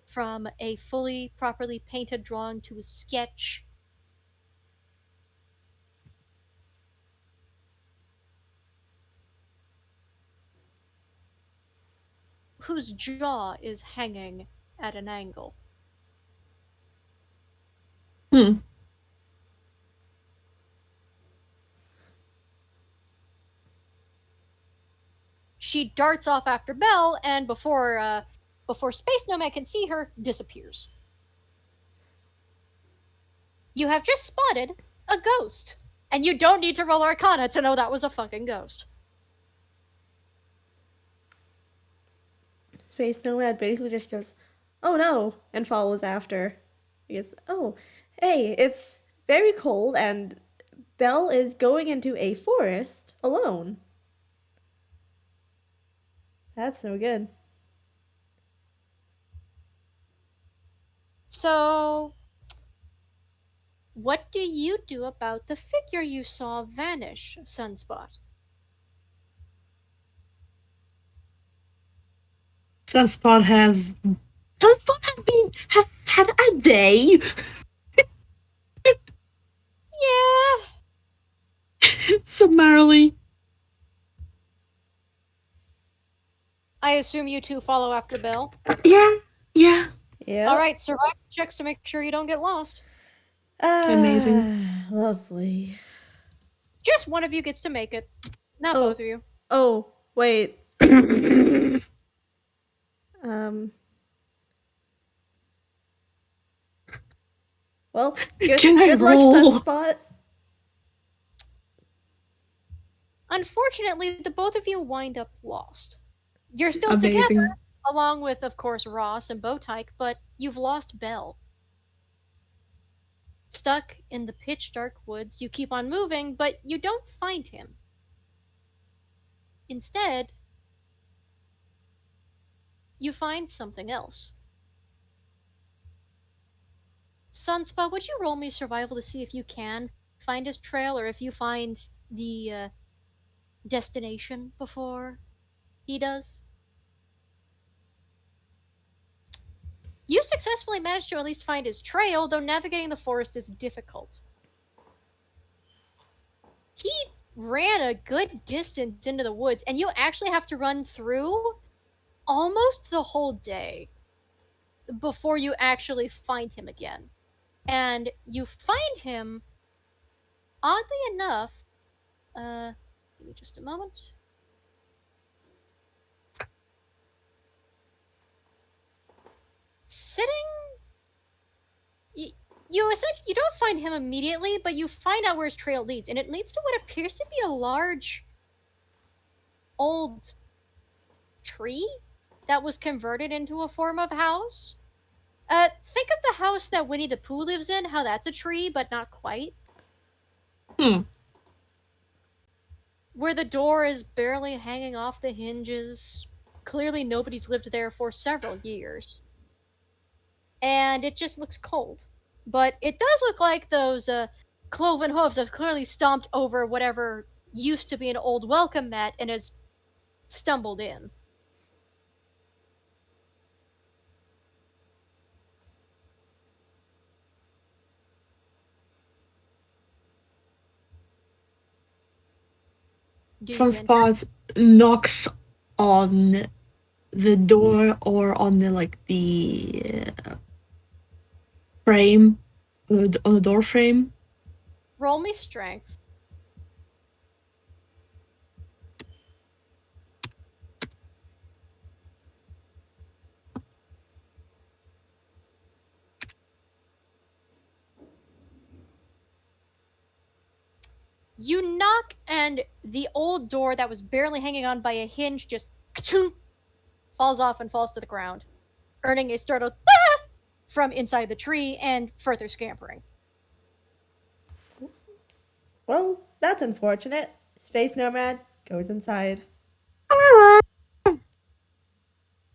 from a fully properly painted drawing to a sketch. Whose jaw is hanging at an angle. Hmm. She darts off after Belle, and before Space Nomad can see her, disappears. You have just spotted a ghost, and you don't need to roll Arcana to know that was a fucking ghost. Space Nomad basically just goes, "Oh no," and follows after. He goes, "Oh, hey, it's very cold, and Belle is going into a forest alone. That's no good." So, what do you do about the figure you saw vanish, Sunspot? Sunspot has has had a day. Yeah, Summarily. I assume you two follow after Belle. Yeah. Yeah. Yeah. All right, survival checks to make sure you don't get lost. Amazing. Lovely. Just one of you gets to make it, not Oh. both of you. Oh, wait. Um. Well, Can I good luck, roll? Sunspot. Unfortunately, the both of you wind up lost. You're still Amazing. together, along with, of course, Ross and Bowtyke, but you've lost Belle. Stuck in the pitch dark woods, you keep on moving, but you don't find him. Instead, you find something else. Sunspot, would you roll me survival to see if you can find his trail, or if you find the destination before he does? You successfully managed to at least find his trail, though navigating the forest is difficult. He ran a good distance into the woods, and you actually have to run through almost the whole day before you actually find him again. And you find him, oddly enough, give me just a moment. Sitting, you don't find him immediately, but you find out where his trail leads, and it leads to what appears to be a large, old tree that was converted into a form of house. Think of the house that Winnie the Pooh lives in, how that's a tree, but not quite. Hmm. Where the door is barely hanging off the hinges. Clearly nobody's lived there for several years. And it just looks cold. But it does look like those cloven hooves have clearly stomped over whatever used to be an old welcome mat and has stumbled in. Do you enter? Sunspot knocks on the door or on the frame, on the door frame. Roll me strength. You knock, and the old door that was barely hanging on by a hinge just falls off and falls to the ground, earning a startled "Ah!" from inside the tree and further scampering. Well, that's unfortunate. Space Nomad goes inside.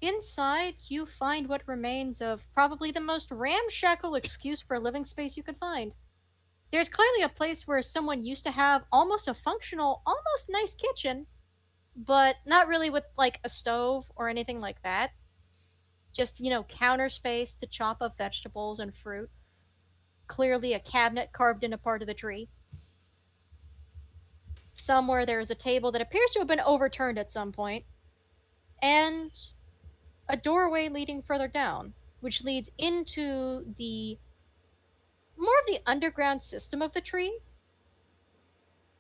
Inside, you find what remains of probably the most ramshackle excuse for a living space you could find. There's clearly a place where someone used to have almost a functional, almost nice kitchen, but not really with like a stove or anything like that. Just, counter space to chop up vegetables and fruit. Clearly a cabinet carved in a part of the tree. Somewhere there is a table that appears to have been overturned at some point, and a doorway leading further down, which leads into the more of the underground system of the tree,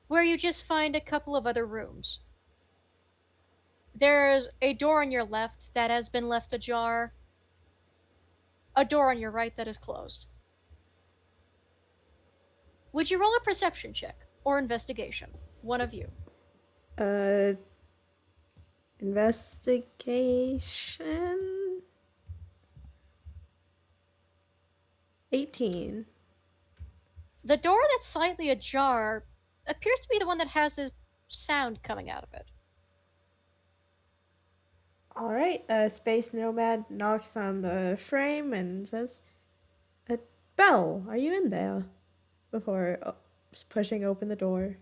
where you just find a couple of other rooms. There's a door on your left that has been left ajar, a door on your right that is closed. Would you roll a perception check or investigation? One of you. Uh, investigation. 18. The door that's slightly ajar appears to be the one that has a sound coming out of it. All right. Space Nomad knocks on the frame and says, "Belle, are you in there?" Before pushing open the door.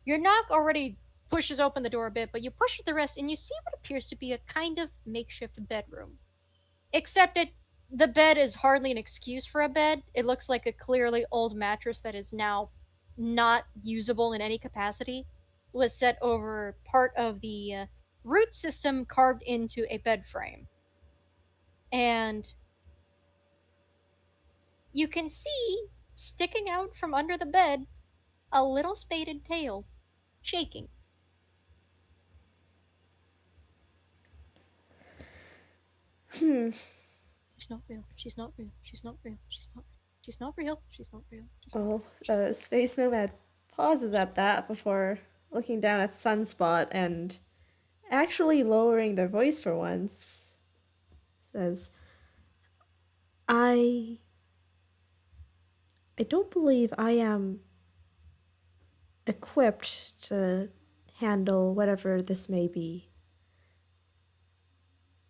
Your knock already pushes open the door a bit, but you push the rest and you see what appears to be a kind of makeshift bedroom. Except the bed is hardly an excuse for a bed. It looks like a clearly old mattress that is now not usable in any capacity. Was set over part of the root system carved into a bed frame. And you can see, sticking out from under the bed, a little spaded tail, shaking. Hmm. She's not real. She's not real. She's not real. She's not. She's not real. She's not real. She's not Oh, real. Space Nomad pauses at that before looking down at Sunspot and actually lowering their voice for once. Says, I don't believe I am equipped to handle whatever this may be.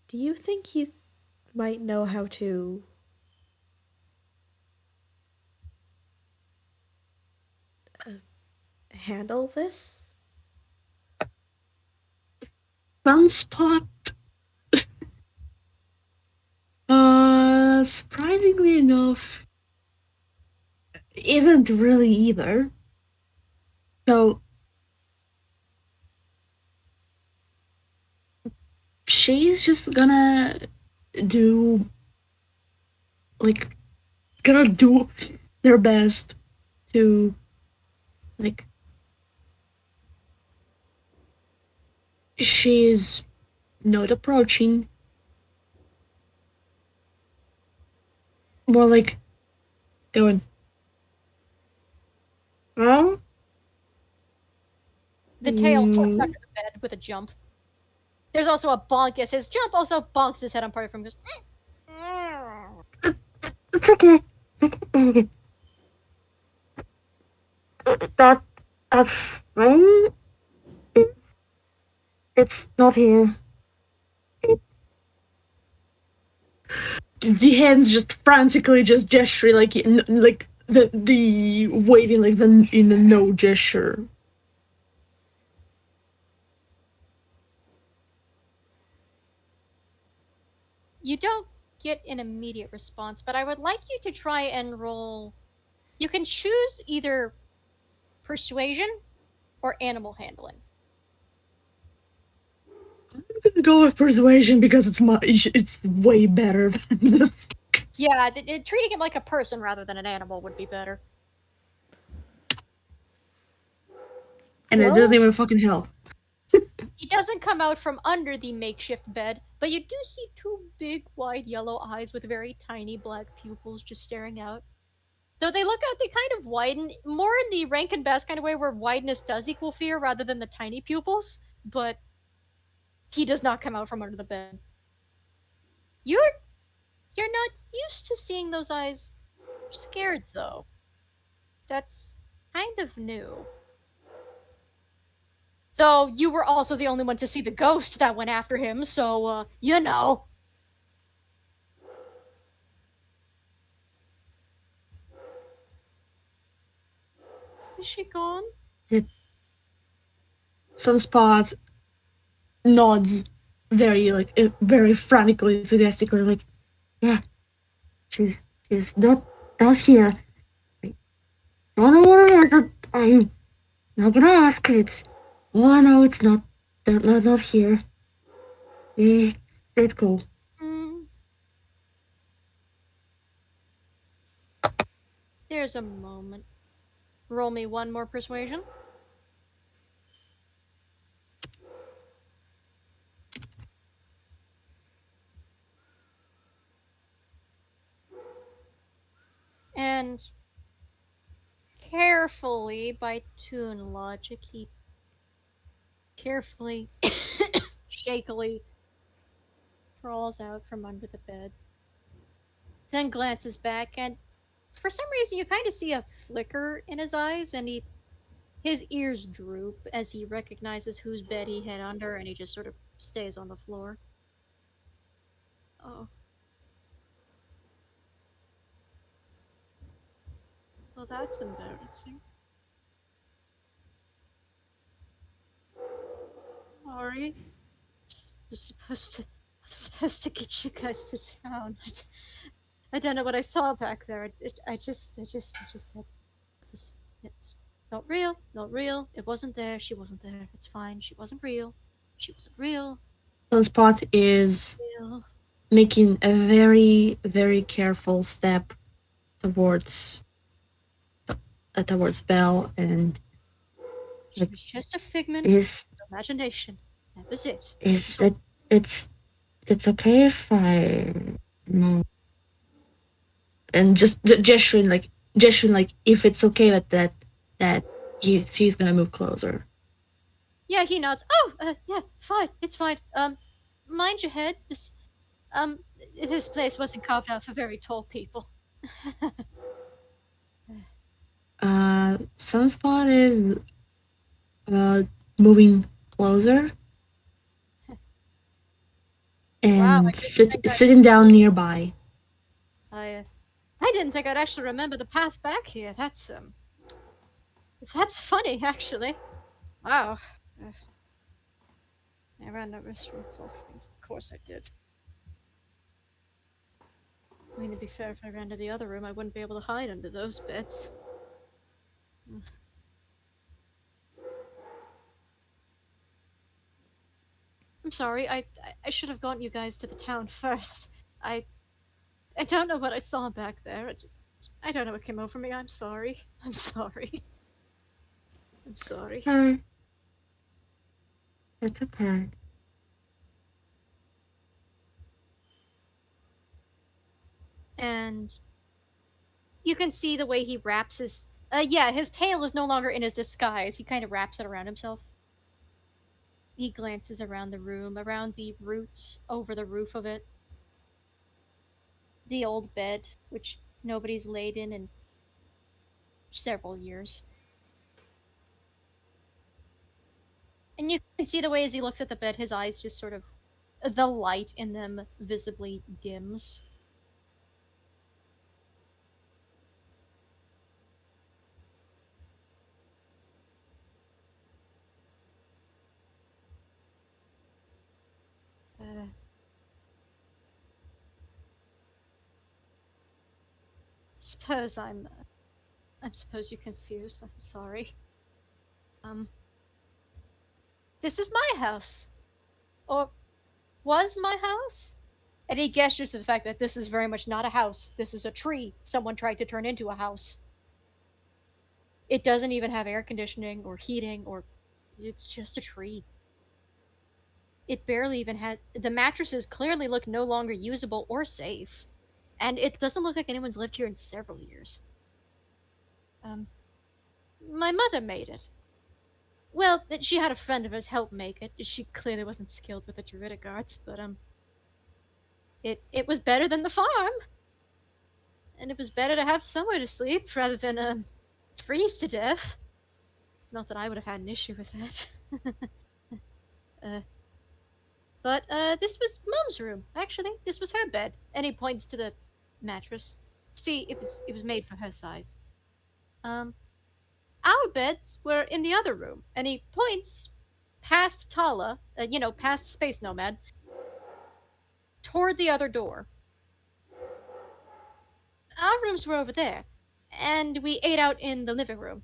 Do you think you might know how to handle this? Sunspot, surprisingly enough, isn't really either. So she's just gonna do, like, gonna do their best to, like, she's not approaching, more like going, oh, The tail tucks Mm. under the bed with a jump. There's also a bonk as his jump also bonks his head on part of him. Goes, it's okay. That that frame, it's not here. The hands just frantically just gesturing like the waving like the in the no gesture. You don't get an immediate response, but I would like you to try and roll. You can choose either persuasion or animal handling. I'm gonna go with persuasion because it's way better than this. Yeah, treating him like a person rather than an animal would be better. And it doesn't even fucking help. He doesn't come out from under the makeshift bed, but you do see two big, wide yellow eyes with very tiny black pupils just staring out. Though they look out, they kind of widen, more in the Rankin Bass kind of way where wideness does equal fear rather than the tiny pupils, but he does not come out from under the bed. You're you're not used to seeing those eyes scared though. That's kind of new. Though you were also the only one to see the ghost that went after him, so you know. Is she gone? Sunspot nods very frantically, enthusiastically, like, yeah, she's not here. Don't worry, I'm not gonna ask. All I know it's not here. Eh, let's go. Hmm. There's a moment. Roll me one more persuasion. And carefully, by toon logic, he carefully, shakily crawls out from under the bed. Then glances back, and for some reason, you kind of see a flicker in his eyes, and his ears droop as he recognizes whose bed he hid under, and he just sort of stays on the floor. Oh. Well, that's embarrassing. Sorry. I'm supposed to get you guys to town. I don't know what I saw back there. It's not real, not real. It wasn't there. She wasn't there. It's fine. She wasn't real. She wasn't real. Sunspot is Real. making a very, very careful step towards Belle, and She was just a figment is of imagination. That was it. is it it's okay if I no, and just gesturing like if it's okay that he's gonna move closer. Yeah, he nods. Oh, yeah, fine. It's fine. Mind your head. Um, this place wasn't carved out for very tall people. Sunspot is moving closer Wow, I and didn't think sitting down nearby. I didn't think I'd actually remember the path back here. That's funny, actually. Wow. Uh, I ran that restaurant full of things. Of course I did. I mean, to be fair, if I ran to the other room, I wouldn't be able to hide under those bits. I'm sorry. I should have gotten you guys to the town first. I I don't know what I saw back there. I don't know what came over me. I'm sorry. I'm sorry. I'm sorry. It's okay. And you can see the way he wraps his. Yeah, his tail is no longer in his disguise. He kind of wraps it around himself. He glances around the room, around the roots over the roof of it. The old bed, which nobody's laid in several years. And you can see the way as he looks at the bed, his eyes just sort of. The light in them visibly dims. Uh, suppose I'm suppose you're confused. I'm sorry. Um, this is my house. Or was my house? And he gestures to the fact that this is very much not a house. This is a tree someone tried to turn into a house. It doesn't even have air conditioning or heating or it's just a tree. It barely even had the mattresses clearly look no longer usable or safe. And it doesn't look like anyone's lived here in several years. My mother made it. Well, she had a friend of hers help make it. She clearly wasn't skilled with the druidic arts, but it was better than the farm. And it was better to have somewhere to sleep rather than freeze to death. Not that I would have had an issue with that. uh, but this was Mom's room. Actually, this was her bed. And he points to the mattress. See, it was made for her size. Our beds were in the other room, and he points past Tala, past Space Nomad, toward the other door. Our rooms were over there, and we ate out in the living room.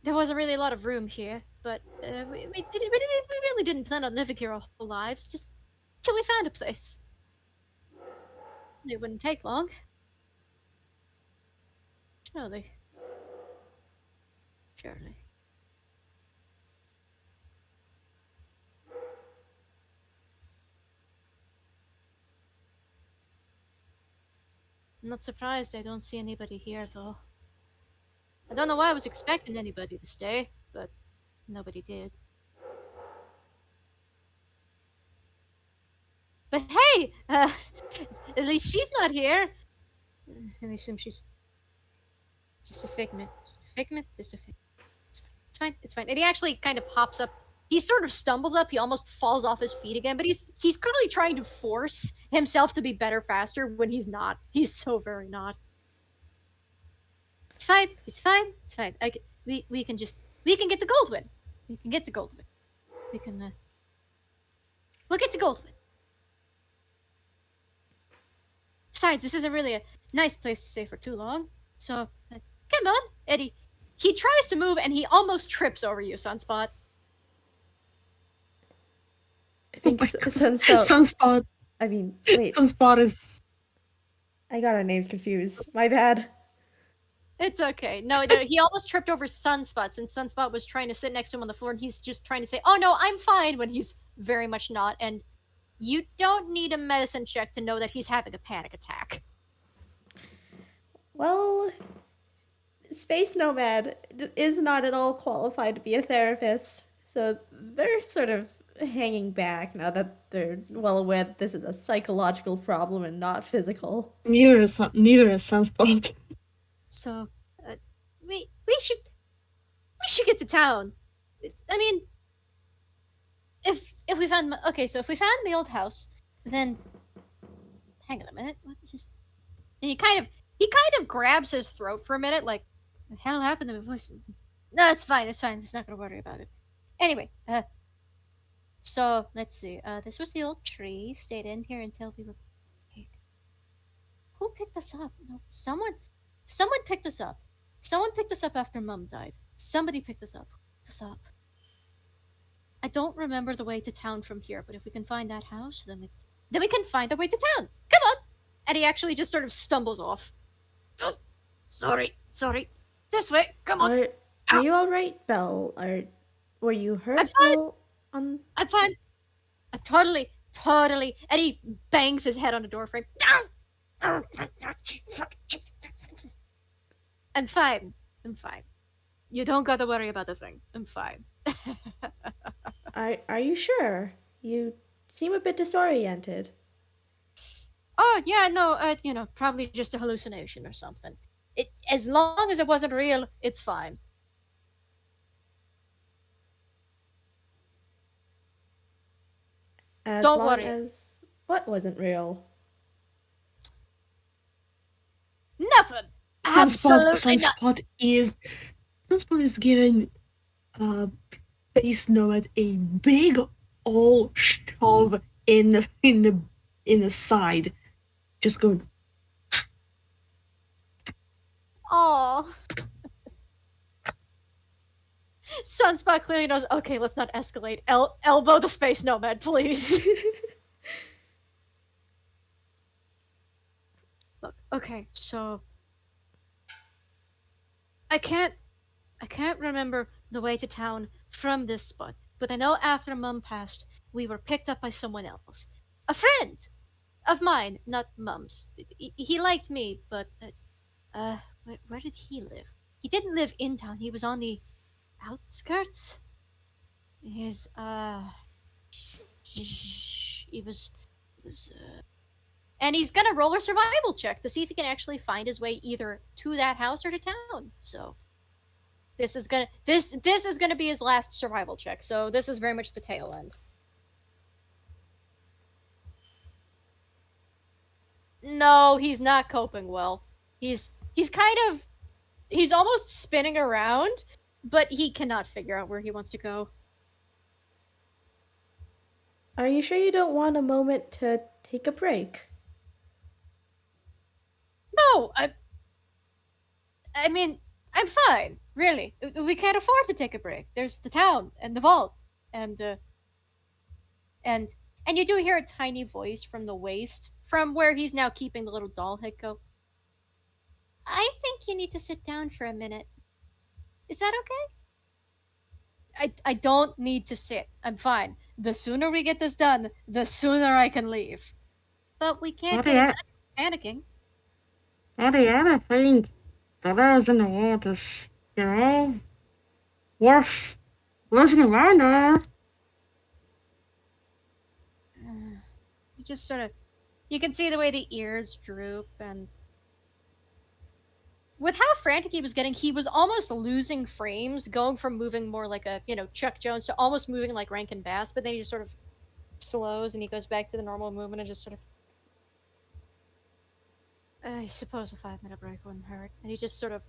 There wasn't really a lot of room here, but we really didn't plan on living here our whole lives, just till we found a place. It wouldn't take long. Surely. Surely. I'm not surprised I don't see anybody here, though. I don't know why I was expecting anybody to stay, but nobody did. But hey, at least she's not here. I assume she's just a figment. Just a figment. Just a figment. It's fine. It's fine. It's fine. And he actually kind of hops up. He sort of stumbles up. He almost falls off his feet again. But he's clearly trying to force himself to be better faster when he's not. He's so very not. It's fine. It's fine. It's fine. We can get the Goldwyn. We can get the Goldwyn. We'll get to Goldwyn. Besides, this isn't really a nice place to stay for too long. So, come on, Eddie. He tries to move and he almost trips over you, Sunspot. I think Oh my God. Sunspot. Sunspot. I mean, wait. Sunspot is. I got our names confused. My bad. It's okay. No, he almost tripped over Sunspot since Sunspot was trying to sit next to him on the floor and he's just trying to say, oh no, I'm fine, when he's very much not. And you don't need a medicine check to know that he's having a panic attack. Well, Space Nomad is not at all qualified to be a therapist, so they're sort of hanging back now that they're well aware that this is a psychological problem and not physical. Neither is Sunspot. So, we should get to town. I mean, if we found if we found the old house, then hang on a minute. What just? And he kind of grabs his throat for a minute, like the hell happened to my voice? No, it's fine. It's fine. He's not gonna worry about it. Anyway, so let's see. This was the old tree. Stayed in here until we were picked. Who picked us up? No, someone picked us up. Someone picked us up after Mum died. Somebody picked us up. I don't remember the way to town from here, but if we can find that house, then we can find the way to town. Come on! And he actually just sort of stumbles off. Oh, sorry. This way. Come on. Are you all right, Belle? Were you hurt? I'm fine. While on... I'm fine. Totally. And he bangs his head on a doorframe. I'm fine. You don't gotta worry about the thing. I'm fine. Are you sure? You seem a bit disoriented. Oh yeah, no, probably just a hallucination or something. As long as it wasn't real, it's fine. As Don't long worry. as what wasn't real? Nothing. Absolutely nothing. Sunspot is giving Space Nomad a big old shove in the side. Just go. Oh. Sunspot clearly knows. Okay, let's not escalate. Elbow the Space Nomad, please. Okay, so I can't I can't remember the way to town from this spot, but I know after Mum passed, we were picked up by someone else. A friend of mine, not Mum's. He liked me, but where did he live? He didn't live in town. He was on the outskirts. His he was and he's gonna roll a survival check to see if he can actually find his way either to that house or to town. So this is gonna be his last survival check. So this is very much the tail end. No, he's not coping well. He's kind of he's almost spinning around, but he cannot figure out where he wants to go. Are you sure you don't want a moment to take a break? No, I mean, I'm fine, really. We can't afford to take a break. There's the town and the vault, and and and you do hear a tiny voice from the waist, from where he's now keeping the little doll head go. I think you need to sit down for a minute. Is that okay? I don't need to sit. I'm fine. The sooner we get this done, the sooner I can leave. But we can't get it Eddie, done panicking. I don't think that isn't a lot of, you know, worth listening right now. You just sort of you can see the way the ears droop, and with how frantic he was getting, he was almost losing frames, going from moving more like a, Chuck Jones to almost moving like Rankin Bass, but then he just sort of slows and he goes back to the normal movement and just sort of, I suppose a 5 minute break wouldn't hurt. And he just sort of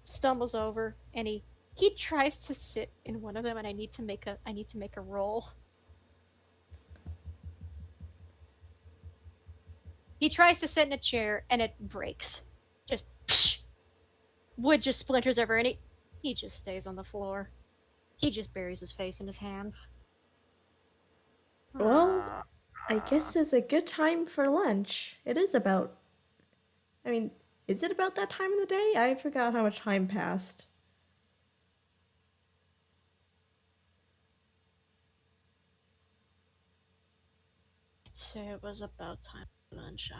stumbles over and he tries to sit in one of them, and I need to make a roll. He tries to sit in a chair and it breaks. Just psh, wood just splinters over, and he just stays on the floor. He just buries his face in his hands. Well, I guess it's a good time for lunch. It is about. I mean, is it about that time of the day? I forgot how much time passed. I'd say it was about time for lunch.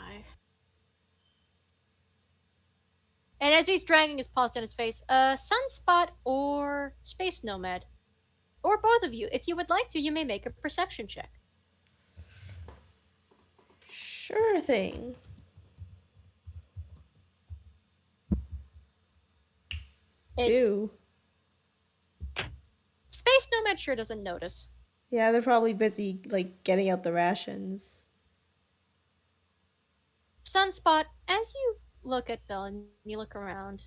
And as he's dragging his paws down his face, Sunspot or Space Nomad, or both of you, if you would like to, you may make a perception check. Sure thing. It Two. Space Nomad sure doesn't notice. Yeah, they're probably busy, like, getting out the rations. Sunspot, as you look at Belle and you look around,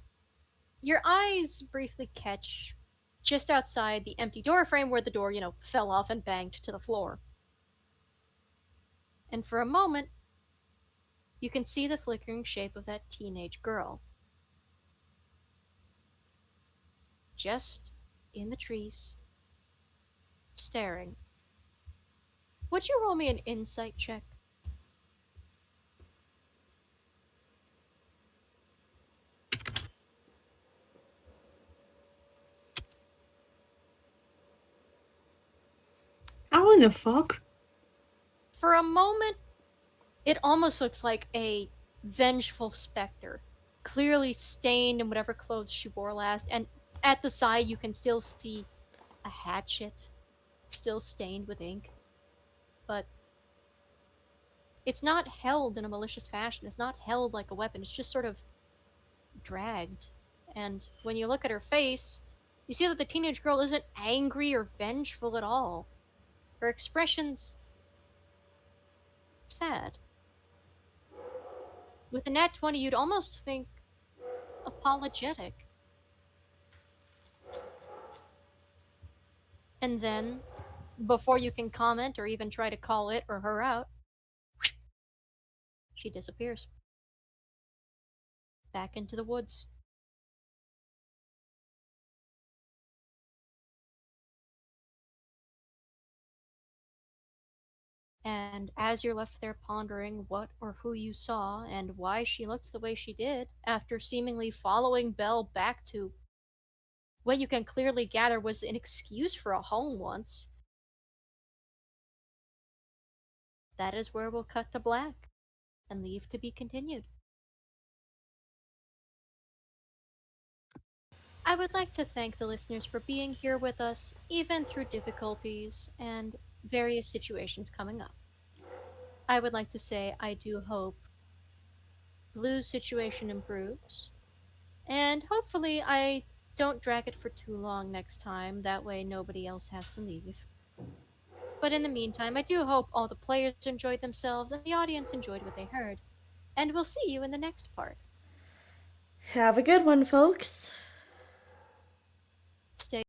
your eyes briefly catch just outside the empty door frame where the door, fell off and banged to the floor. And for a moment, you can see the flickering shape of that teenage girl. Just in the trees, staring. Would you roll me an insight check? How in the fuck? For a moment, it almost looks like a vengeful specter, clearly stained in whatever clothes she wore last, and at the side you can still see a hatchet, still stained with ink. But it's not held in a malicious fashion. It's not held like a weapon. It's just sort of dragged. And when you look at her face, you see that the teenage girl isn't angry or vengeful at all. Her expression's sad. With a nat 20, you'd almost think apologetic. And then, before you can comment or even try to call it or her out, she disappears. Back into the woods. And as you're left there pondering what or who you saw and why she looked the way she did, after seemingly following Belle back to what you can clearly gather was an excuse for a home once, that is where we'll cut to black and leave to be continued. I would like to thank the listeners for being here with us, even through difficulties and various situations coming up. I would like to say I do hope Blue's situation improves, and hopefully I don't drag it for too long next time, that way nobody else has to leave. But in the meantime, I do hope all the players enjoyed themselves and the audience enjoyed what they heard. And we'll see you in the next part. Have a good one, folks.